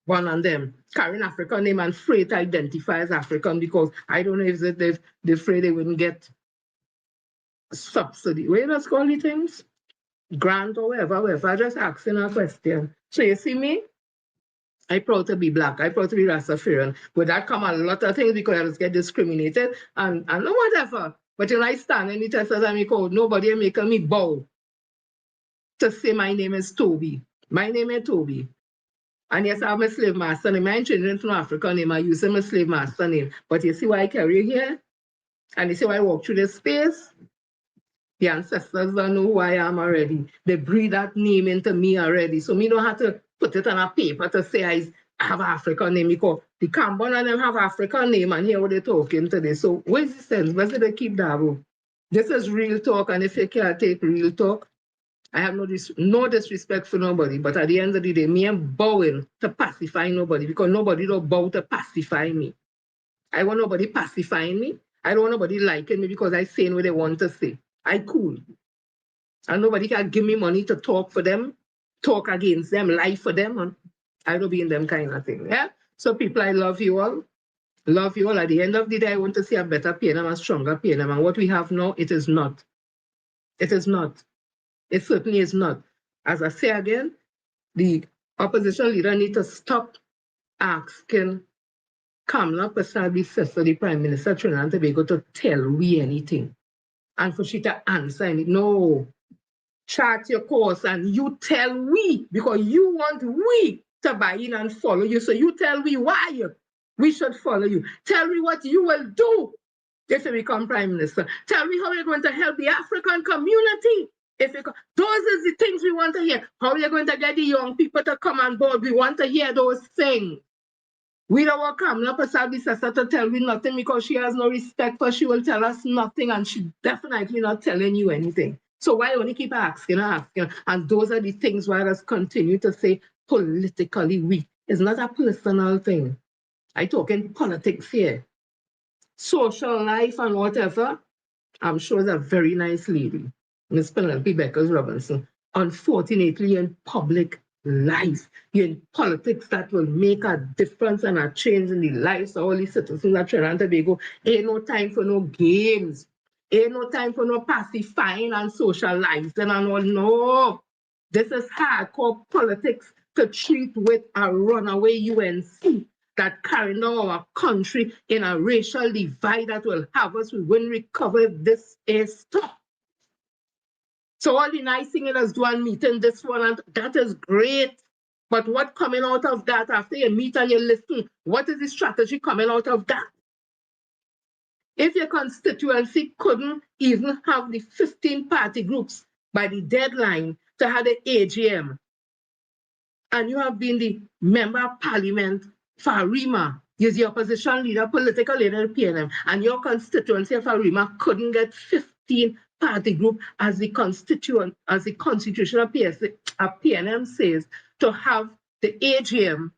one of them. Carrying African name and afraid to identify as African because I don't know if they're afraid they wouldn't get subsidy. What do you call the things? Grant or whatever. I just asking a question. So you see me? I'm proud to be black. I'm proud to be Rastafarian. With that come a lot of things because I just get discriminated and whatever. But when I stand in the test as I call, nobody making me bow to say my name is Toby. My name is Toby. And yes, I have my slave master name. I'm changing from African name. I use my slave master name. But you see why I carry here? And you see why I walk through this space? The ancestors don't know who I am already. They breathe that name into me already. So me don't have to put it on a paper to say I have an African name because the Cambon and them have African name and here what they're talking today. So what is the sense? Where did they keep that? This is real talk, and if you can't take real talk, I have no disrespect for nobody, but at the end of the day, me am bowing to pacify nobody because nobody don't bow to pacify me. I want nobody pacifying me. I don't want nobody liking me because I say what they want to say. I cool. And nobody can give me money to talk for them, talk against them, lie for them. And I don't be in them kind of thing. Yeah? So people, I love you all. Love you all. At the end of the day, I want to see a better PNM, a stronger PNM. And what we have now, it is not. It is not. It certainly is not. As I say again, the opposition leader need to stop asking Kamala Prasad, sister, the Prime Minister of Trinidad and Tobago, to tell we anything. And for she to answer anything. No. Chart your course and you tell we, because you want we to buy in and follow you. So you tell we why we should follow you. Tell me what you will do if you become Prime Minister. Tell me how you're going to help the African community. Those are the things we want to hear. How you're going to get the young people to come on board. We want to hear those things. We don't want Kamala Prasad sister to tell me nothing because she has no respect for she will tell us nothing and she definitely not telling you anything. So why only keep asking and asking? And those are the things why us continue to say politically weak. It's not a personal thing. I talk in politics here. Social life and whatever. I'm sure is a very nice lady, Miss Penelope Beckers Robinson. Unfortunately, in public life, in politics that will make a difference and a change in the lives of all the citizens of Trinidad and Tobago, ain't no time for no games. Ain't no time for no pacifying and socializing and all. No. This is hardcore politics to treat with a runaway UNC that carrying on our country in a racial divide that will have us, we won't recover if this is stopped. So all the nice thing it is doing meeting this one, and that is great. But what coming out of that after you meet and you listen, what is the strategy coming out of that? If your constituency couldn't even have the 15 party groups by the deadline to have the AGM, and you have been the member of parliament for Arima, you're the opposition leader, political leader of PNM, and your constituency of Arima couldn't get 15 party group as the constitution of PNM says to have the AGM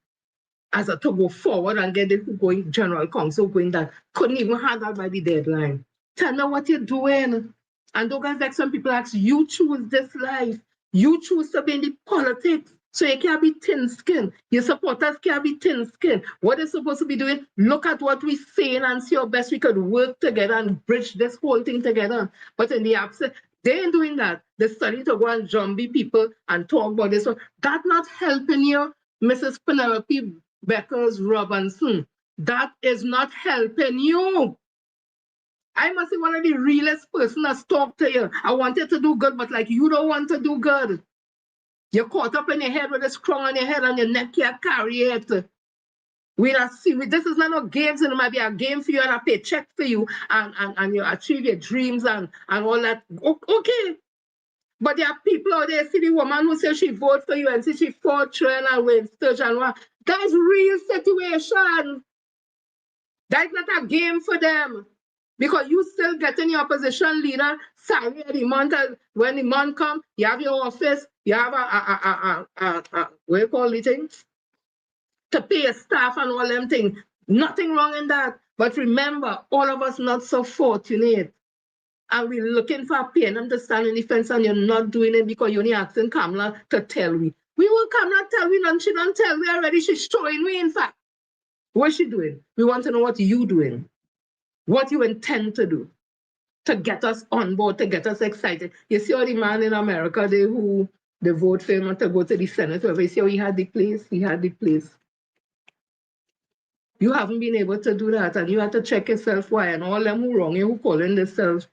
as a to go forward and get the going general council going that couldn't even have that by the deadline. Tell me what you're doing. And don't get like some people ask, you choose this life. You choose to be in the politics. So you can't be thin-skinned. Your supporters can't be thin-skinned. What they're supposed to be doing, look at what we're saying and see how best we could work together and bridge this whole thing together. But in the absence, they ain't doing that. They're starting to go and zombie people and talk about this. So that's not helping you, Mrs. Penelope Beckers Robinson. That is not helping you. I must be one of the realest person that's talked to you. I wanted to do good, but like you don't want to do good. You're caught up in your head with this crown on your head and your neck can't carry it. We not see this is not no games, and it might be a game for you and a paycheck for you and you achieve your dreams and all that. Okay. But there are people out there, see the woman who says she voted for you and see she fought Trin and Winston and what. That's real situation. That's not a game for them. Because you still getting your opposition leader salary every month. When the month comes, you have your office, you have what you call the things? To pay your staff and all them things. Nothing wrong in that. But remember, all of us not so fortunate. And we're looking for a PNM to stand in the fence and you're not doing it because you're only asking Kamala to tell me. We want Kamala tell me none. She don't tell me already. She's showing me, in fact. What's she doing? We want to know what you're doing. What you intend to do to get us on board, to get us excited. You see all the man in America, who vote for him to go to the Senate, whoever, you see how he had the place? He had the place. You haven't been able to do that, and you have to check yourself why. And all them who wrong you, who calling themselves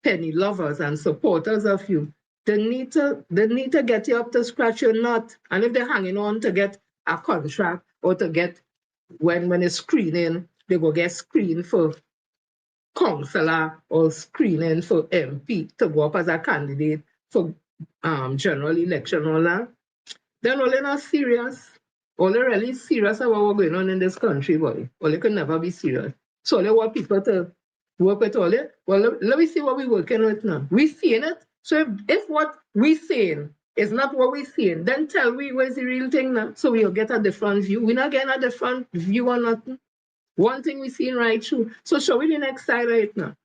penny lovers and supporters of you, they need to get you up to scratch. You're not. And if they're hanging on to get a contract or to get, when it's screening, they go get screened for councillor or screening for MP to go up as a candidate for general election, all that. Then all they're not serious. All they're really serious about what's going on in this country, boy. All they can never be serious. So they want people to work with all it. Well, let me see what we're working with now. We're seeing it. So if what we're saying is not what we're seeing, then tell me where's the real thing now. So we'll get a different view. We're not getting a different view or nothing. One thing we're seeing right through. So show me the next side right now.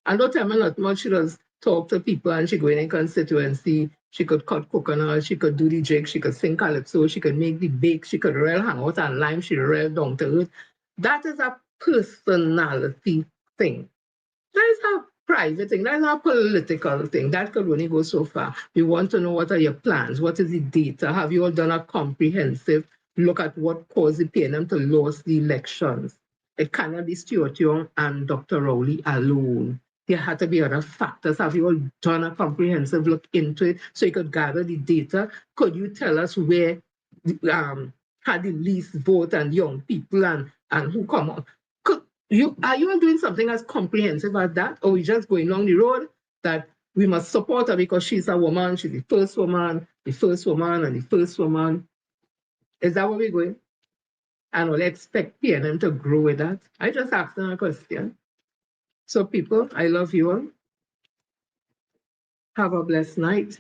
And don't tell me not much. She does talk to people and she go in constituency. She could cut coconut, she could do the jig, she could sing calypso, she could make the bake, she could real hang out and lime, she real down to earth. That is a personality thing. That is her pride. private thing. That's not a political thing. That could only go so far. We want to know what are your plans? What is the data? Have you all done a comprehensive look at what caused the PNM to lose the elections? It cannot be Stuart Young and Dr. Rowley alone. There had to be other factors. Have you all done a comprehensive look into it so you could gather the data? Could you tell us where had the least vote and young people and who come out? Are you all doing something as comprehensive as that? Or we just going along the road that we must support her because she's a woman, she's the first woman, and the first woman? Is that where we're going? And we'll expect PNM to grow with that? I just asked them a question. So people, I love you all. Have a blessed night.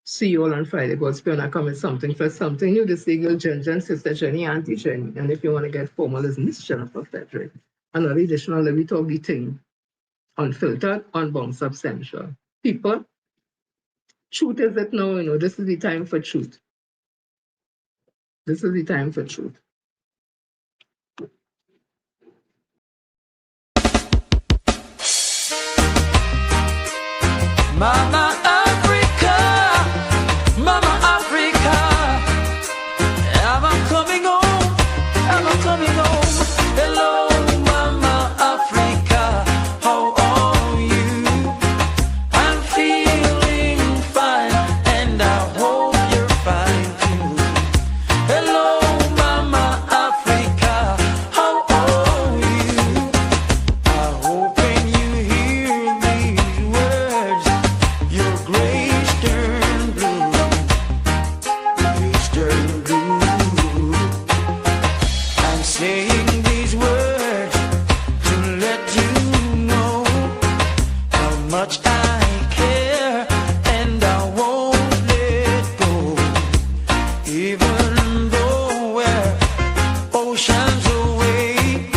See you all on Friday. God's plan. I come with something for something new. This is Girl Ginger and Sister Jenny, Auntie Jenny. And if you want to get formal, it's Miss Jennifer Frederick. Another edition of Let Me Talk the Ting. Unfiltered, unbound, substantial. People, truth is it now, this is the time for truth. This is the time for truth. Mama Africa, Mama Africa, I'm coming home, I'm coming home. Hello, Mama Africa, how are you? I'm feeling fine, and I hope you're fine too. Hello, Mama Africa, how are you? I hope when you hear these words, your grace turned blue, grace turned blue. I'm saying these words to let you know how much I care, and I won't let go. Even though we're oceans away,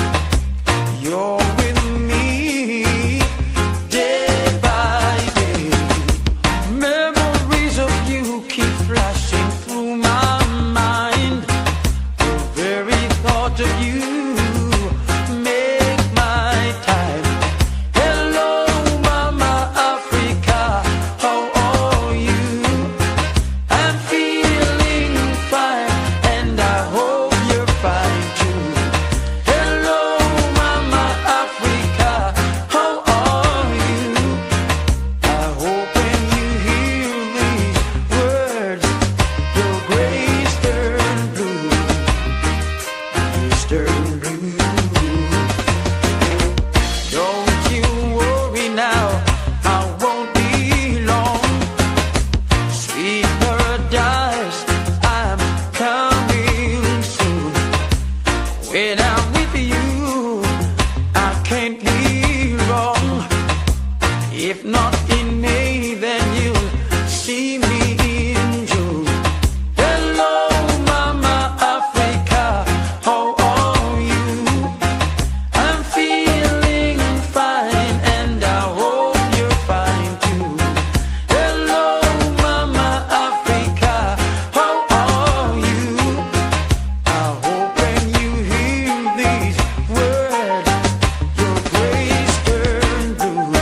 you're with me day by day. Memories of you keep flashing through my mind. The very thought of you make my time. Hello, Mama Africa, how are you? I'm feeling fine, and I hope you're fine too. Hello, Mama Africa, how are you? I hope when you hear these words, your grace turn blue, grace turn blue. Don't you worry now, I won't be long. Sweet paradise, I'm coming soon. When I'm with you, I can't be wrong. If not in May, then you'll see me in June. Hello, Mama Africa, how are you? I'm feeling fine, and I hope you're fine too. Hello, Mama Africa, how are you? I hope when you hear these words, your grace turn blue,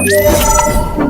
Day.